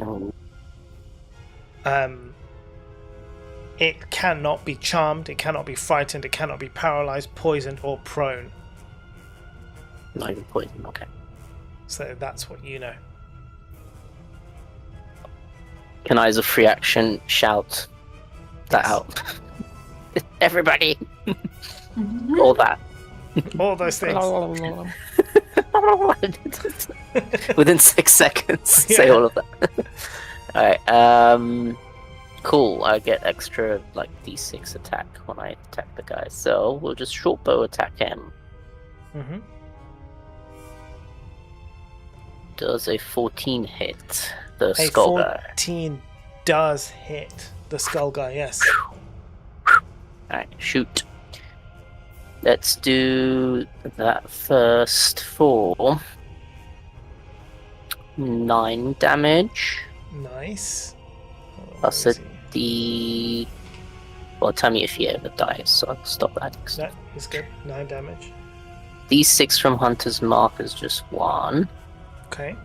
Oh, It cannot be charmed, it cannot be frightened, it cannot be paralyzed, poisoned, or prone. not even poison. Okay. So that's what you know. Can I, as a free action, shout that Yes. out? Everybody! All that. All those things. Within 6 seconds, say Yeah. all of that. Alright, cool. I get extra, like, d6 attack when I attack the guy. So, we'll just short bow attack him. Mm-hmm. Does a 14 hit the A skull guy? 14 does hit the skull guy, yes. Alright, shoot. Let's do that first for 9 damage. Nice. Plus Where is the... Well, tell me if he ever dies, so I'll stop that. he? No, he's good. 9 damage. D6 from Hunter's Mark is just 1. Okay.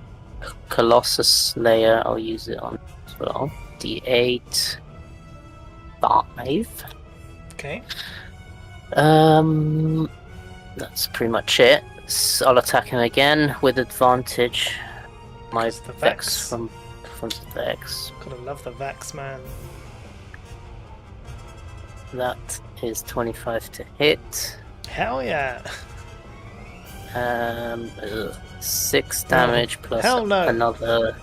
Colossus Slayer, I'll use it on as well. D8. 5. Okay. That's pretty much it. I'll attack him again with advantage. My It's the Vex Vex. from the Vex. Gotta love the Vex, man. That is 25 to hit. Hell yeah. 6 damage plus Hell no. another.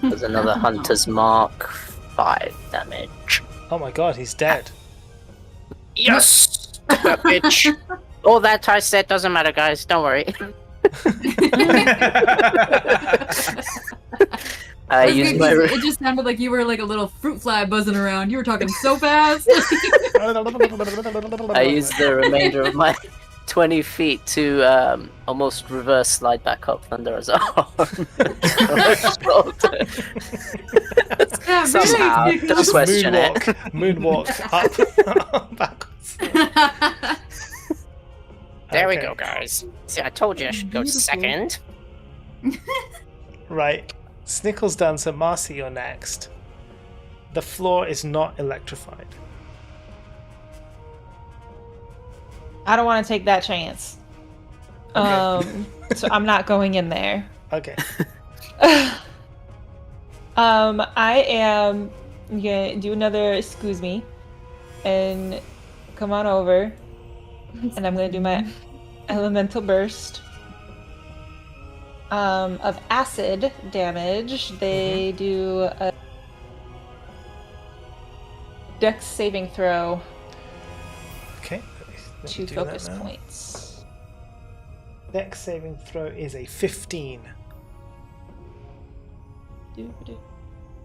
There's another Hunter's Mark. 5 damage. Oh my god, he's dead. Yes, that bitch. All that I said doesn't matter, guys. Don't worry. I It use my. it just sounded like you were like a little fruit fly buzzing around. You were talking so fast. I use the remainder of my 20 feet to almost reverse slide back up Thunder's arm. Yeah, Somehow, very don't question it. Moonwalk up, backwards. There we Okay. go, guys. See, I told you I should go Beautiful. second. Right. Snickle's done, so Marcy, you're next. The floor is not electrified. I don't want to take that chance. Okay. So I'm not going in there. Okay. I am gonna do another excuse me and come on over, and I'm gonna do my elemental burst of acid damage. They do a dex saving throw, Okay. Let me 2 do that focus now. points. Dex saving throw is a 15.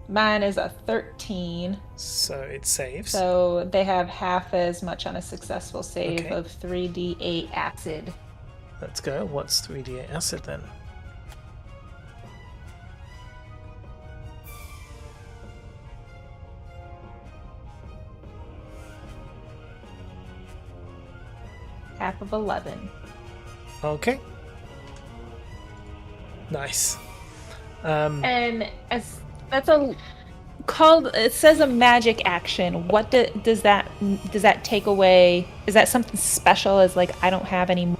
Mine is a 13, So it saves. so they have half as much on a successful save Okay. of 3d8 acid. Let's go. What's 3d8 acid then? Half of 11. Okay. Nice. And as that's a called, it says a magic action. What does that take away? Is that something special? Is like I don't have any.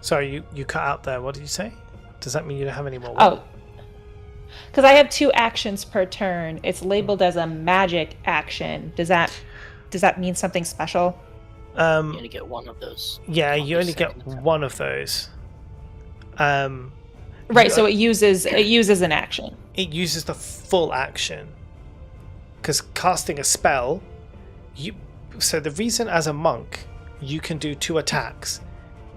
Sorry, you cut out there. What did you say? Does that mean you don't have any more? Oh, because I have 2 actions per turn. It's labeled as a magic action. Does that mean something special? You only get one of those. Yeah, on you the only get second. one of those. Right. So it uses an action. It uses the full action. Because casting a spell, so the reason as a monk you can do 2 attacks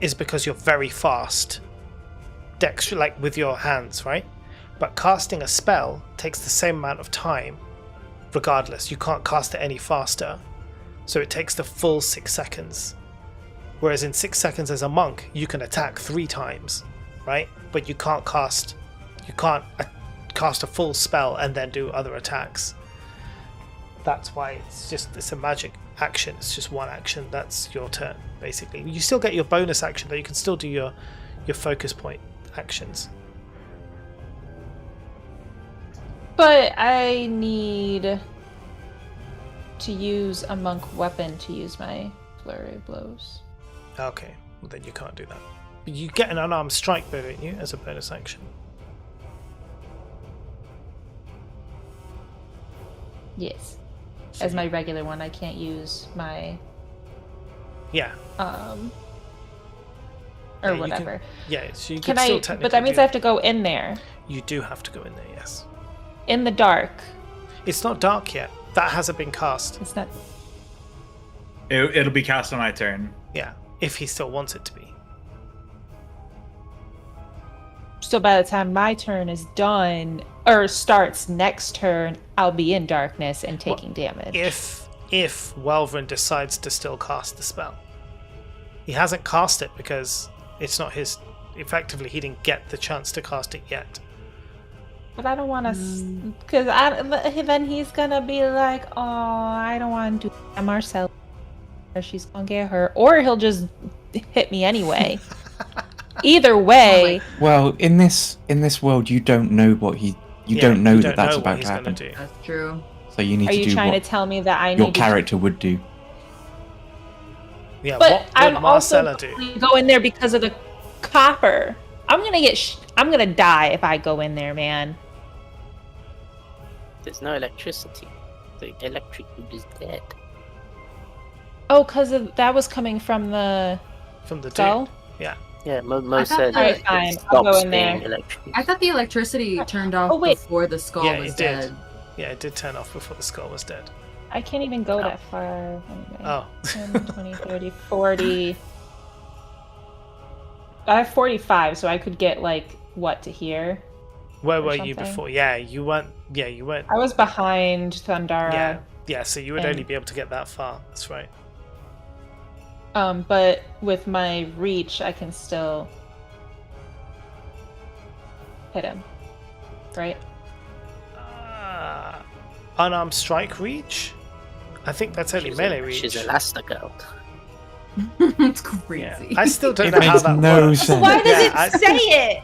is because you're very fast. Dexter, like with your hands, right? But casting a spell takes the same amount of time, regardless. You can't cast it any faster. So it takes the full 6 seconds. Whereas in 6 seconds as a monk, you can attack 3 times, right? But you can't cast a full spell and then do other attacks. That's why it's a magic action. It's just one action. That's your turn, basically. You still get your bonus action, though. You can still do your focus point actions. But I need to use a monk weapon to use my flurry of blows. Okay, well then you can't do that. But you get an unarmed strike, though, don't you, as a bonus action? Yes. So As my regular one, I can't use my Yeah. or Yeah, you whatever. Yeah, so you Can can still I? technically But that means do I have to go in there, You do have to go in there, yes. in the dark. It's not dark yet. That hasn't been cast. It's not. It'll be cast on my turn. Yeah, if he still wants it to be. So by the time my turn is done or starts next turn, I'll be in darkness and taking damage. If Welvrin decides to still cast the spell. He hasn't cast it because it's not his effectively he didn't get the chance to cast it yet. But I don't want to, because then he's gonna be like, "Oh, I don't want to do Marcel, or she's gonna get hurt," or he'll just hit me anyway. Either way. Well, in this world, you don't know what you don't know that that's about to happen. That's true. So you need Are to you do trying what to tell me that I your need character would do. Yeah, But what I'm would Marcella also do? go in there because of the copper. I'm gonna die if I go in there, man. There's no electricity. The electric loop is dead. Oh, because that was coming from the Dude. skull? Yeah. Yeah, Mo I thought said that- it Fine, I'll go stops in being there. electric. I thought the electricity turned off Oh, wait. before the skull Yeah, was it did. dead. Yeah, it did turn off before the skull was dead. I can't even go that far. Anyway. Oh. 10, 20, 30, 40. I have 45, so I could get, like, what, to here? Where or were you something. before? Yeah, you weren't. I was behind Thundara. Yeah, so you would and- only be able to get that far. That's right. But with my reach, I can still hit him. Right? Unarmed strike reach? I think that's only melee reach. She's Elastigirl. It's crazy. Yeah. I still don't It know how makes that no works. sense. Why does Yeah, it say it?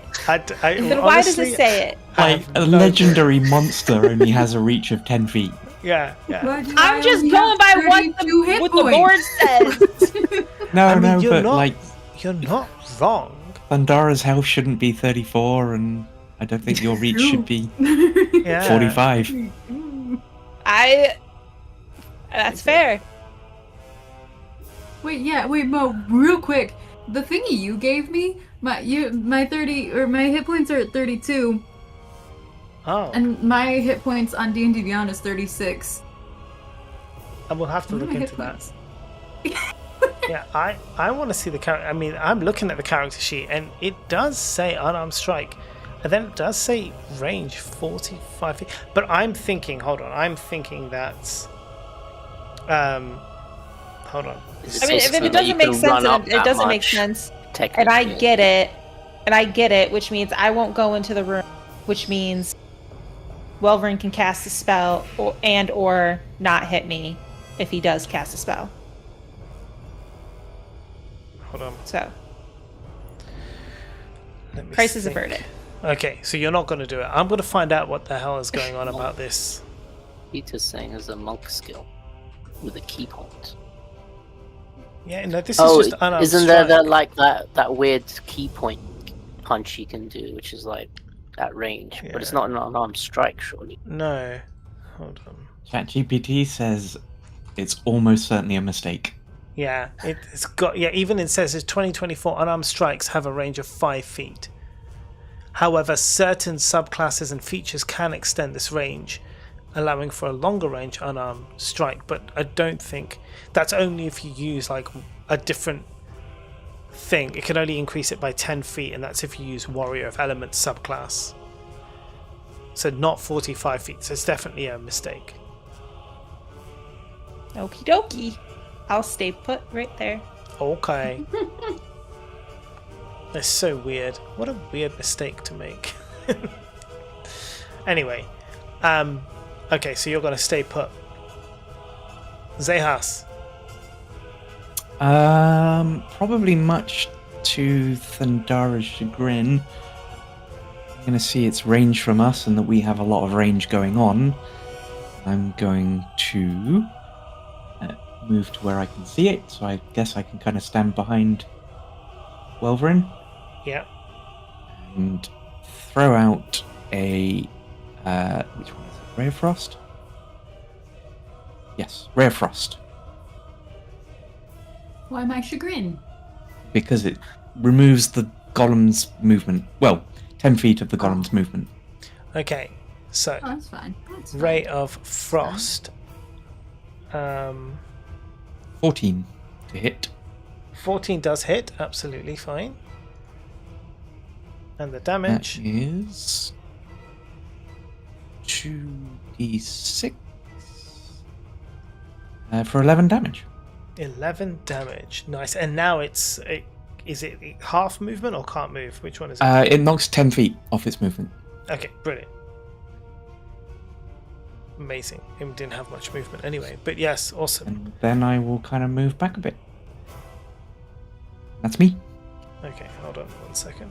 Then why does honestly, it say it? I Like, have a no legendary monster only has a reach of 10 feet. clue. Yeah. Why do I'm I just only going have by what 32 hit the board points? says. No, I mean, but like, you're not wrong. Thundara's health shouldn't be 34, and I don't think your reach should be Yeah. 45. That's fair. Wait, Mo, real quick. The thingy you gave me, my hit points are at 32, Oh, and my hit points on D&D Beyond is 36. and we'll have to What are look my hit into that. points? Yeah, I want to see the character. I mean, I'm looking at the character sheet, and it does say unarmed strike, and then it does say range 45 feet. But I'm thinking, hold on, that's, hold on. I mean, if it doesn't make sense, it doesn't make sense. And I get it, which means I won't go into the room, which means Welvern can cast a spell or not hit me if he does cast a spell. Hold on. So, Let me crisis think. averted. Okay, so you're not going to do it. I'm going to find out what the hell is going on about this. Peter's saying as a monk skill with a key point. Yeah, no, this is Oh, just unarmed isn't there strike. that weird key point punch you can do, which is like at range, but it's Yeah. not an unarmed strike, surely. No, hold on. ChatGPT says it's almost certainly a mistake. Yeah, it's got. Yeah, even it says it's 2024 unarmed strikes have a range of 5 feet. However, certain subclasses and features can extend this range, allowing for a longer range unarmed strike. But I don't think that's only if you use like a different thing. It can only increase it by 10 feet, and that's if you use Warrior of Elements subclass. So not 45 feet. So it's definitely a mistake. Okie dokie. I'll stay put right there. Okay. That's so weird. What a weird mistake to make. Anyway, okay, so you're gonna stay put. Zehas. Probably much to Thundara's chagrin. I'm going to see its range from us and that we have a lot of range going on. I'm going to move to where I can see it, so I guess I can kind of stand behind Welverin Yeah. and throw out a which one is it? Ray of Frost? Yes, Ray of Frost. Why my chagrin? Because it removes the golem's movement. Well, 10 feet of the golem's movement. Okay, so Oh, that's fine. That's fine. Ray of Frost. 14 to hit. 14 does hit, absolutely fine. And the That damage. is 2d6 for 11 damage. 11 damage. Nice. And now it is it half movement or can't move? Which one is it? It knocks 10 feet off its movement. Okay, brilliant. Amazing. It didn't have much movement anyway, but yes, awesome. And then I will kind of move back a bit. That's me. Okay, hold on 1 second.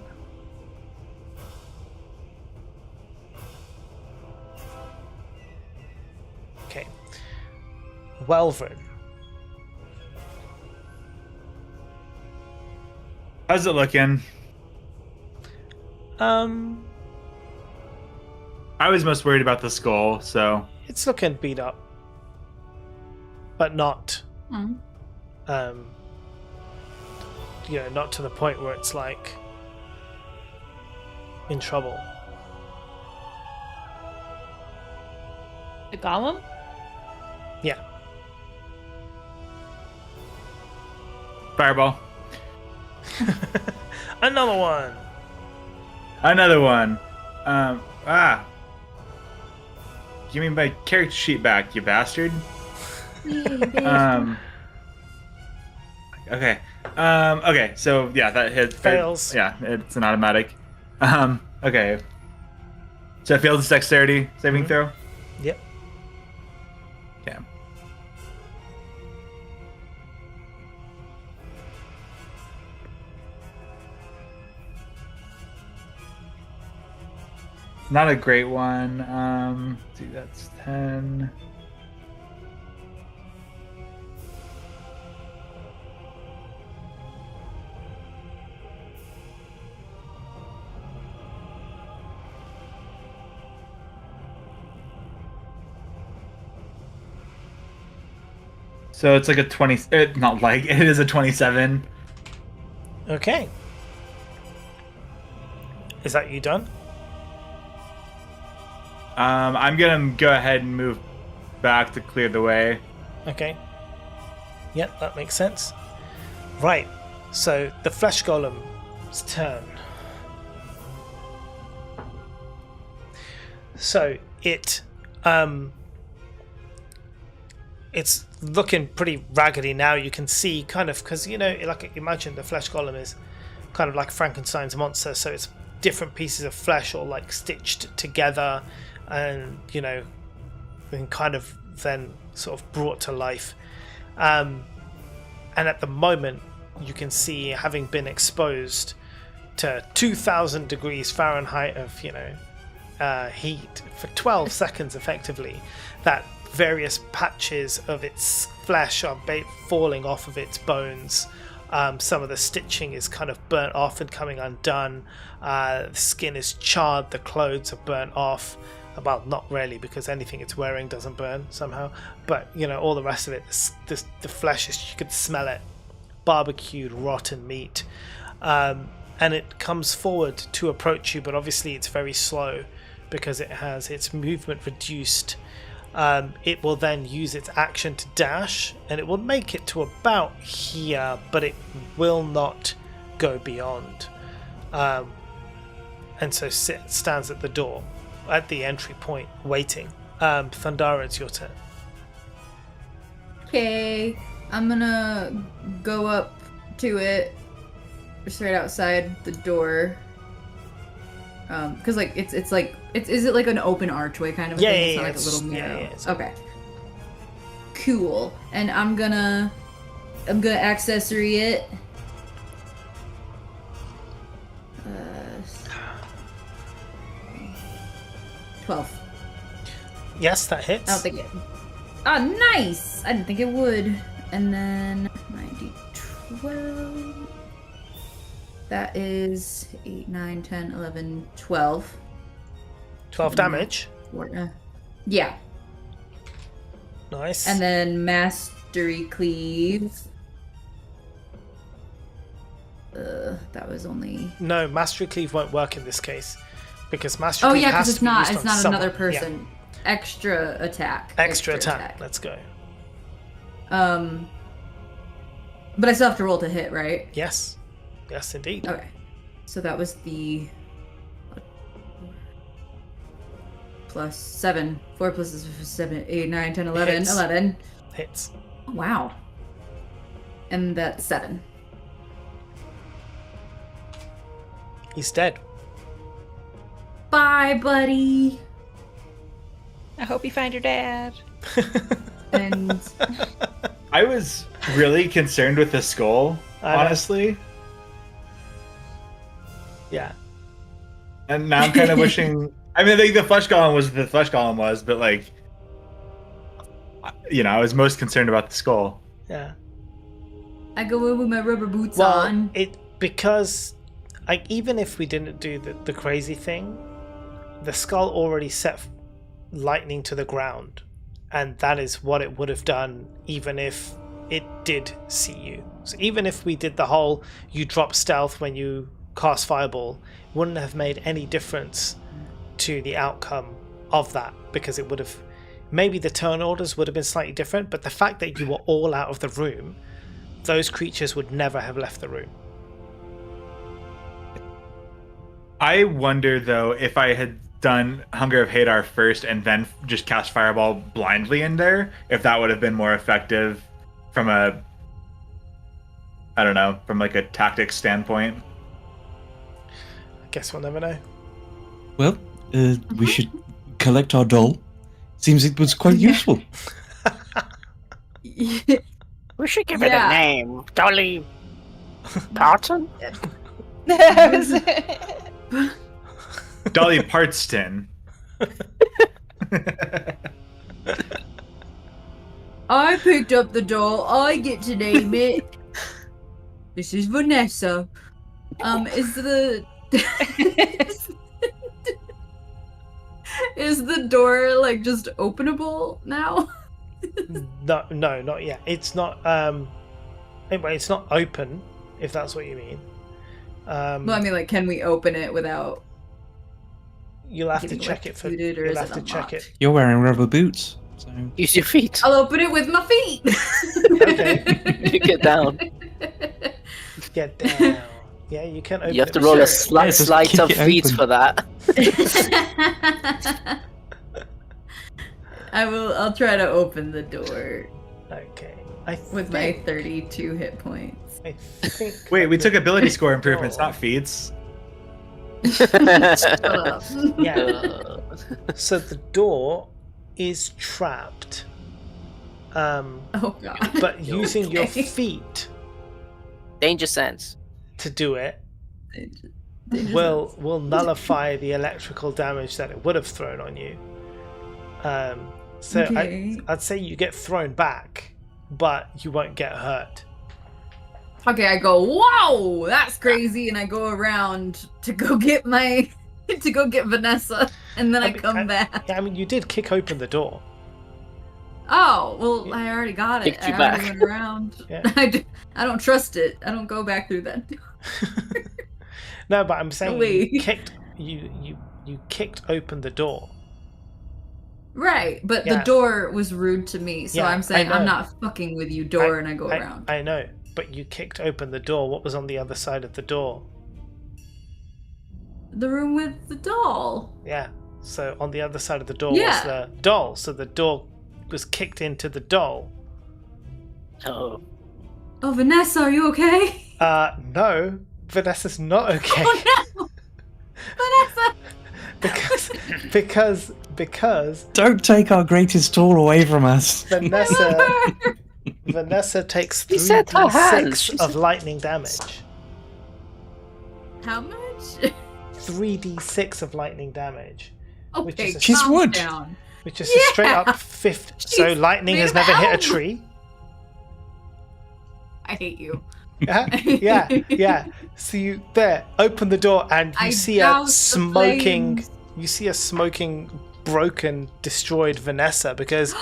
Okay. Welvrin. How's it looking? I was most worried about the skull, so It's looking beat up, but not, Mm. Not to the point where it's like in trouble. The golem? Yeah. fireball. Another one. Another one. Give me my character sheet back, you bastard. Okay. Okay, so yeah, that hit Fails. It's an automatic. Okay. So I failed this dexterity saving throw? Yep. Okay. Not a great one. See, that's 10. So it's like a 20. Not like, it is a 27. Okay. Is that you done? I'm gonna go ahead and move back to clear the way. Okay. Yep, that makes sense. Right. So the flesh golem's turn. So it's looking pretty raggedy now. You can see kind of, because like imagine the flesh golem is kind of like Frankenstein's monster, so it's different pieces of flesh all like stitched together and and kind of then sort of brought to life, and at the moment you can see, having been exposed to 2000 degrees Fahrenheit of heat for 12 seconds effectively, that various patches of its flesh are falling off of its bones. Some of the stitching is kind of burnt off and coming undone. The skin is charred, the clothes are burnt off. Well, not really, because anything it's wearing doesn't burn somehow. But, all the rest of it, the flesh, you could smell it. Barbecued, rotten meat. And it comes forward to approach you, but obviously it's very slow because it has its movement reduced. It will then use its action to dash, and it will make it to about here, but it will not go beyond. And so stands at the door, at the entry point, waiting. Thundara, it's your turn. Okay, I'm gonna go up to it, just right outside the door. Because is it like an open archway kind of thing? It's not like a little mirror. Okay. Cool. And I'm gonna accessory it. 12. Yes, that hits. I don't think it. Oh, nice! I didn't think it would. And then 12. That is 8, 9, 10, 11, 12. 12 damage. Yeah. Nice. And then Mastery Cleave. That was only... No, Mastery Cleave won't work in this case. Because Mastery Cleave has to be used on it's not someone. another person. Yeah. Extra attack. Extra attack. Let's go. But I still have to roll to hit, right? Yes. Yes, indeed. Okay. So that was the plus 7. 4 plus 7, 8, 9, 10, 11. Hits. 11. Hits. Wow. And that's 7. He's dead. Bye, buddy. I hope you find your dad. And I was really concerned with the skull, I know. honestly. Yeah. And now I'm kind of wishing. I mean, the flesh golem was the flesh golem was, but like, I was most concerned about the skull. Yeah. I go in with my rubber boots Well, on. because like even if we didn't do the crazy thing, the skull already set lightning to the ground, and that is what it would have done even if it did see you. So even if we did the whole you drop stealth when you cast fireball, it wouldn't have made any difference to the outcome of that, because it would have, maybe the turn orders would have been slightly different, but the fact that you were all out of the room, those creatures would never have left the room. I wonder though if I had done Hunger of Hadar first and then just cast Fireball blindly in there, if that would have been more effective from a, I don't know, from like a tactics standpoint. I guess we'll never know. Well, we should collect our doll. Seems it was quite useful. We should give it a name. Dolly Parton? Dolly Partston. I picked up the doll. I get to name it. This is Vanessa. Is the is the door like just openable now? No, not yet. It's not. Anyway, it's not open. If that's what you mean. Well, I mean, like, can we open it without? You'll have to getting check it for. electrocuted, or You'll is have it to check it. You're wearing rubber boots, so Use your feet. I'll open it with my feet. Okay. Get down. Get down. Yeah, you can open. You have it to with roll your- a slight Yeah, just sleight kick of it feet open. for that. I'll try to open the door Okay. with my 32 hit points. I think. Wait, we took ability score improvements, not feats. Shut up. Yeah. So the door is trapped. Oh god. But using your Okay. feet Danger sense. to do it Dangerous. will nullify the electrical damage that it would have thrown on you. So Okay. I'd say you get thrown back, but you won't get hurt. Okay, I go, whoa, that's crazy, and I go around to go get Vanessa, and then I come back. Yeah, I mean, you did kick open the door. Oh, well, I already got it. Kicked you I already back. went around. Yeah. I don't trust it. I don't go back through that. No, but I'm saying Wait. you kicked open the door. Right, but Yeah. the door was rude to me, so Yeah, I'm saying I know. I'm not fucking with you, door, and I go around. I know, but you kicked open the door. What was on the other side of the door? The room with the doll. Yeah. So on the other side of the door was Yeah. the doll. So the door was kicked into the doll. Oh. Oh, Vanessa, are you okay? No, Vanessa's not okay. Oh no, Vanessa. because don't take our greatest tool away from us. Vanessa takes He said her hands. 3d6 of lightning damage. How much? 3d6 of lightning damage, Okay, is- She's calm wood. down. which is a straight Yeah. up 50. So She's lightning has made of never hit a elm. tree. I hate you. Yeah. So you open the door and you I see a doused the smoking. flames. You see a smoking, broken, destroyed Vanessa because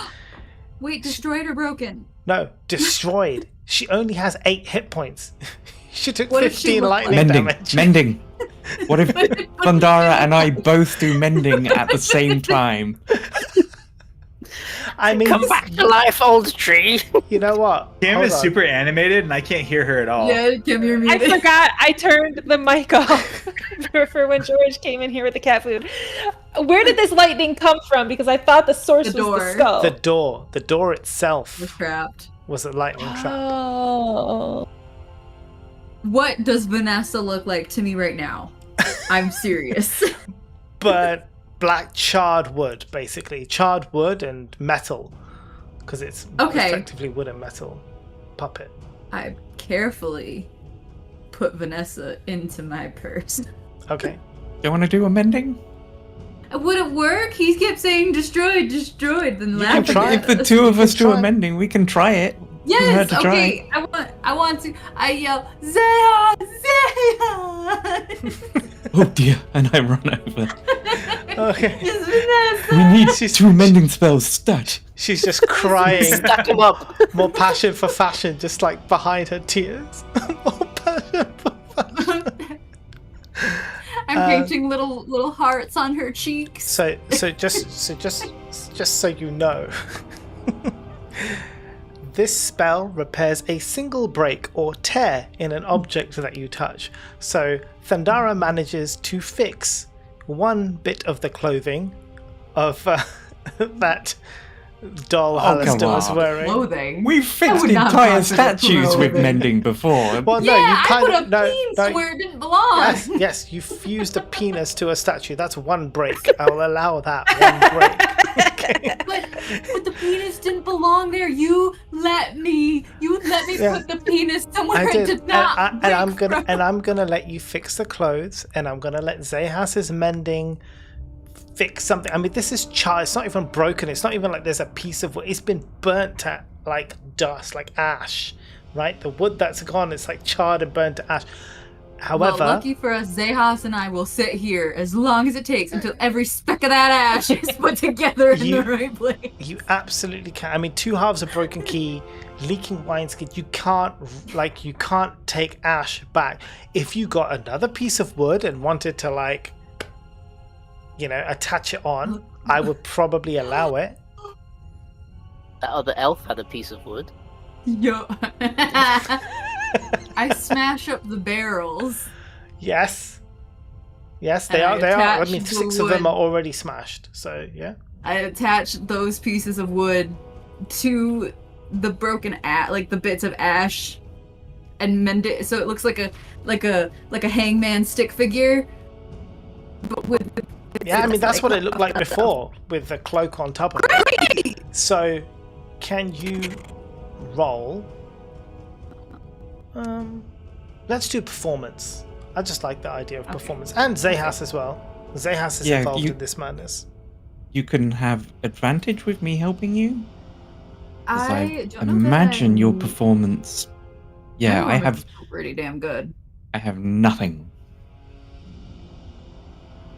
Wait, destroyed or broken? no, destroyed. She only has 8 hit points. She took What if she 15 looked lightning like- Mending, damage. mending. What if Thundara and I both do mending at the same time? I mean, Come back to life, old tree. you know what? Cam Hold is on. super animated, and I can't hear her at all. Yeah, Kim, you're I muted. forgot I turned the mic off for when George came in here with the cat food. Where did this lightning come from? Because I thought the source The was door. the skull. The door itself We're trapped. was a lightning trap. Oh. What does Vanessa look like to me right now? I'm serious. but black charred wood, basically. Charred wood and metal. Because it's effectively wood and metal puppet. I carefully put Vanessa into my purse. Okay. Do you want to do a mending? Would it work? He kept saying destroyed, then laughing try at If the us. two of us do try. a mending, we can try it. Yes, to try. okay. I want to. I yell, Zeha! Oh dear, and I run over. Okay. It's Vanessa! We need two mending spells stat. She's just crying. Stack them up. More passion for fashion, just like behind her tears. More passion for fashion. I'm painting little hearts on her cheeks. So just so you know, this spell repairs a single break or tear in an object that you touch. So Thandara manages to fix one bit of the clothing of that doll Alistair come was on. wearing. Clothing. We've fixed would not entire pass as a statues with clothing. mending before. Well, Yeah, no, you I kind put a of no, penis no. where it didn't belong. Yes, you fused a penis to a statue. That's one break. I'll allow that one break. Okay. But the penis didn't belong there. You let me Yeah. put the penis somewhere I it did, did not. and I'm gonna let you fix the clothes, and I'm gonna let Zehas's mending fix something. I mean, this is charred. It's not even broken. It's not even like there's a piece of wood. It's been burnt to like dust, like ash, right? The wood that's gone, it's like charred and burnt to ash. However, well, lucky for us, Zehas and I will sit here as long as it takes until every speck of that ash is put together in the right place. you absolutely can. I mean, two halves of broken key, leaking wineskin. You can't take ash back. If you got another piece of wood and wanted to attach it on, I would probably allow it. That other elf had a piece of wood. Yo. I smash up the barrels. Yes, they And are. I They are. I attach mean, the 6 of them wood. are already smashed. So yeah. I attach those pieces of wood to the broken the bits of ash, and mend it so it looks like a hangman stick figure, but with. Yeah, I mean that's what it looked like before with the cloak on top of it. So, can you roll? Let's do performance. I just like the idea of performance, and Zehas as well. Zehas is involved in this madness. You can have advantage with me helping you. 'Cause I don't know imagine that your I'm- performance. Yeah, I have. pretty damn good. I have nothing.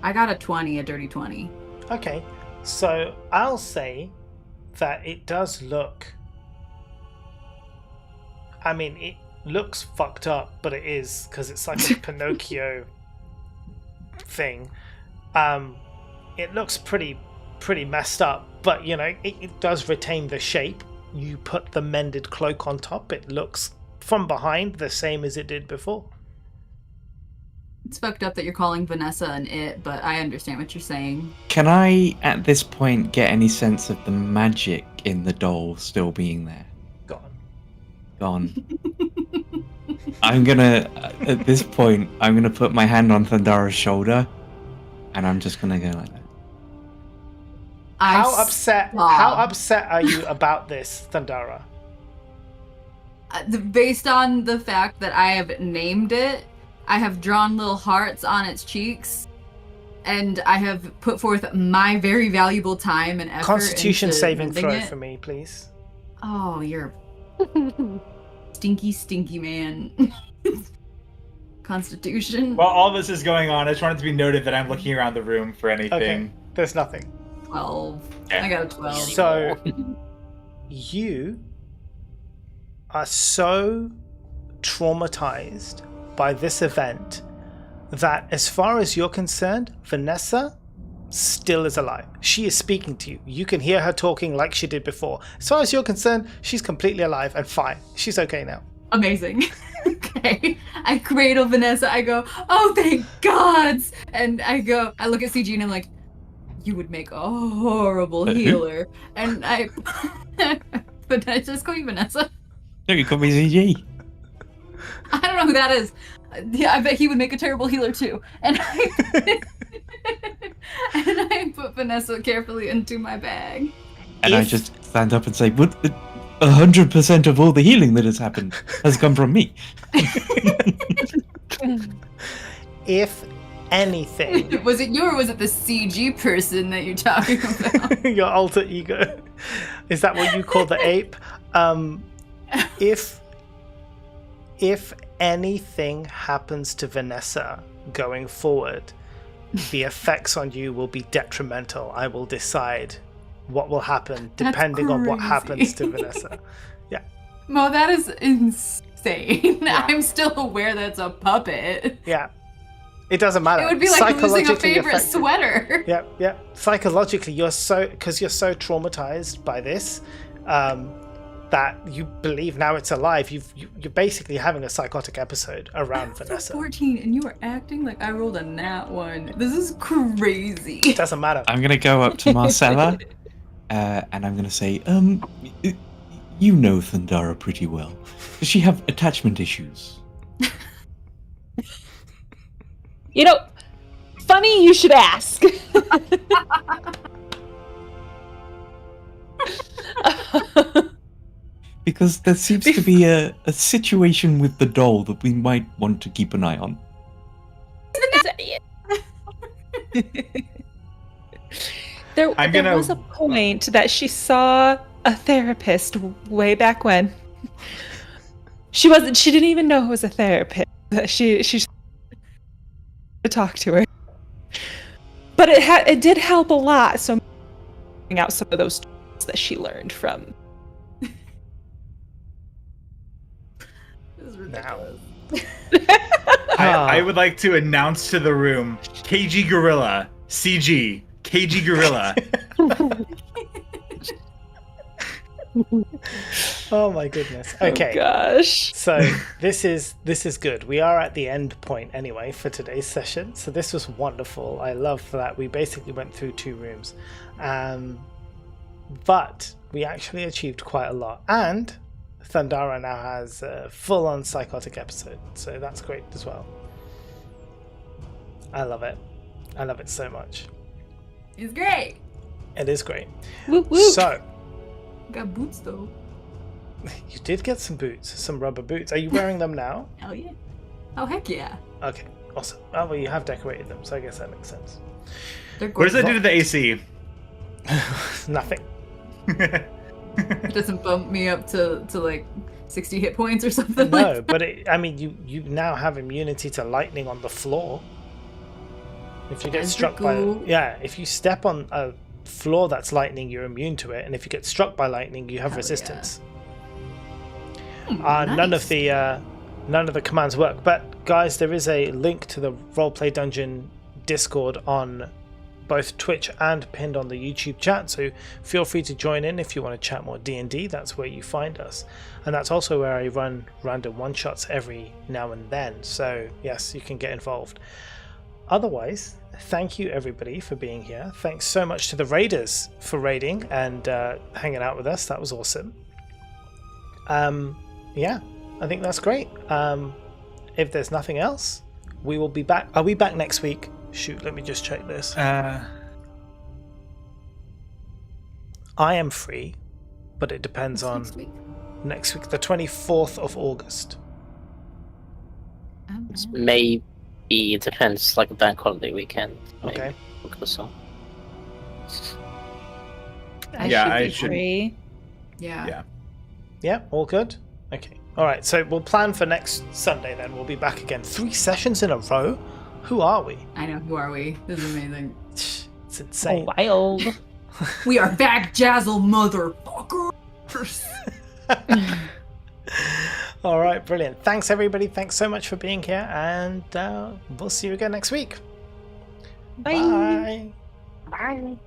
I got a 20, a dirty 20. Okay, so I'll say that it does look. I mean, it looks fucked up, but it is because it's like a Pinocchio thing. It looks pretty messed up, but it does retain the shape. You put the mended cloak on top, it looks from behind the same as it did before. It's fucked up that you're calling Vanessa an it, but I understand what you're saying. Can I, at this point, get any sense of the magic in the doll still being there? Gone. I'm gonna, at this point, I'm gonna put my hand on Thandara's shoulder, and I'm just gonna go like that. How upset are you about this, Thandara? Based on the fact that I have named it, I have drawn little hearts on its cheeks, and I have put forth my very valuable time and effort. Constitution into saving mending throw it. for me, please. Oh, you're stinky man. Constitution. While all this is going on, I just wanted to be noted that I'm looking around the room for anything. Okay, there's nothing. 12. I got a 12. So, you are so traumatized by this event that, as far as you're concerned, Vanessa still is alive. She is speaking to you. You can hear her talking like she did before. As far as you're concerned, she's completely alive and fine. She's okay now. Amazing. Okay. I cradle Vanessa. I go, oh, thank gods. And I look at CG and I'm like, you would make a horrible healer. And but I just call you Vanessa. No, you call me ZG. I don't know who that is. Yeah, I bet he would make a terrible healer too. And I put Vanessa carefully into my bag. And I just stand up and say, "But 100% of all the healing that has happened has come from me." If anything, Was it you or was it the CG person that you're talking about? your alter ego, is that what you call the ape? If anything happens to Vanessa going forward, the effects on you will be detrimental. I will decide what will happen depending on what happens to Vanessa. Yeah. Mo, that is insane. Yeah. I'm still aware that's a puppet. Yeah. It doesn't matter. It would be like losing a Psychologically favorite affected. sweater. Yeah, yeah. Psychologically, you're so traumatized by this that you believe now it's alive. You're basically having a psychotic episode around Vanessa. 14 and you were acting like I rolled a nat 1. This is crazy. It doesn't matter. I'm gonna go up to Marcella, and I'm gonna say, you know Thundara pretty well. Does she have attachment issues? You know, funny you should ask. Because there seems to be a situation with the doll that we might want to keep an eye on. There gonna- was a point that she saw a therapist way back when. She didn't even know who was a therapist. She to talk to her. But it did help a lot, so bring out some of those tools that she learned from. This is ridiculous. I would like to announce to the room, KG Gorilla, CG, KG Gorilla. Oh my goodness. Okay. Oh gosh. So this is good. We are at the end point anyway for today's session. So this was wonderful. I love that we basically went through 2 rooms. But we actually achieved quite a lot. And Thundara now has a full-on psychotic episode. So that's great as well. I love it. I love it so much. It's great. It is great. Whoop, whoop. So Got boots though. you did get some boots, some rubber boots. Are you wearing them now? Hell yeah. Oh heck yeah. Okay, awesome. Oh, well, you have decorated them, so I guess that makes sense. They're What does that do to the AC? Nothing. It doesn't bump me up to like 60 hit points or something No, like but you now have immunity to lightning on the floor. If you get That's struck cool. by if you step on a floor that's lightning, you're immune to it, and if you get struck by lightning, you have Hell resistance. Nice. None of the commands work. But guys, there is a link to the Roleplay Dungeon Discord on both Twitch and pinned on the YouTube chat, so feel free to join in if you want to chat more D&D. That's where you find us, and that's also where I run random one-shots every now and then, so yes, you can get involved. Otherwise, thank you everybody for being here. Thanks so much to the raiders for raiding and hanging out with us. That was awesome. Yeah, I think that's great. If there's nothing else, we will be back. Are we back next week? Shoot, let me just check this. I am free, but it depends on next week, the 24th of August. Maybe it depends, like a bank holiday weekend. Maybe. Okay. Or so. I be should- free. Yeah. Yeah, all good? Okay. All right, so we'll plan for next Sunday then. We'll be back again. 3 sessions in a row? Who are we? I know. Who are we? This is amazing. It's Oh, insane. wild. We are Vagjazzle motherfuckers. All right, brilliant. Thanks, everybody. Thanks so much for being here, and we'll see you again next week. Bye. Bye. Bye.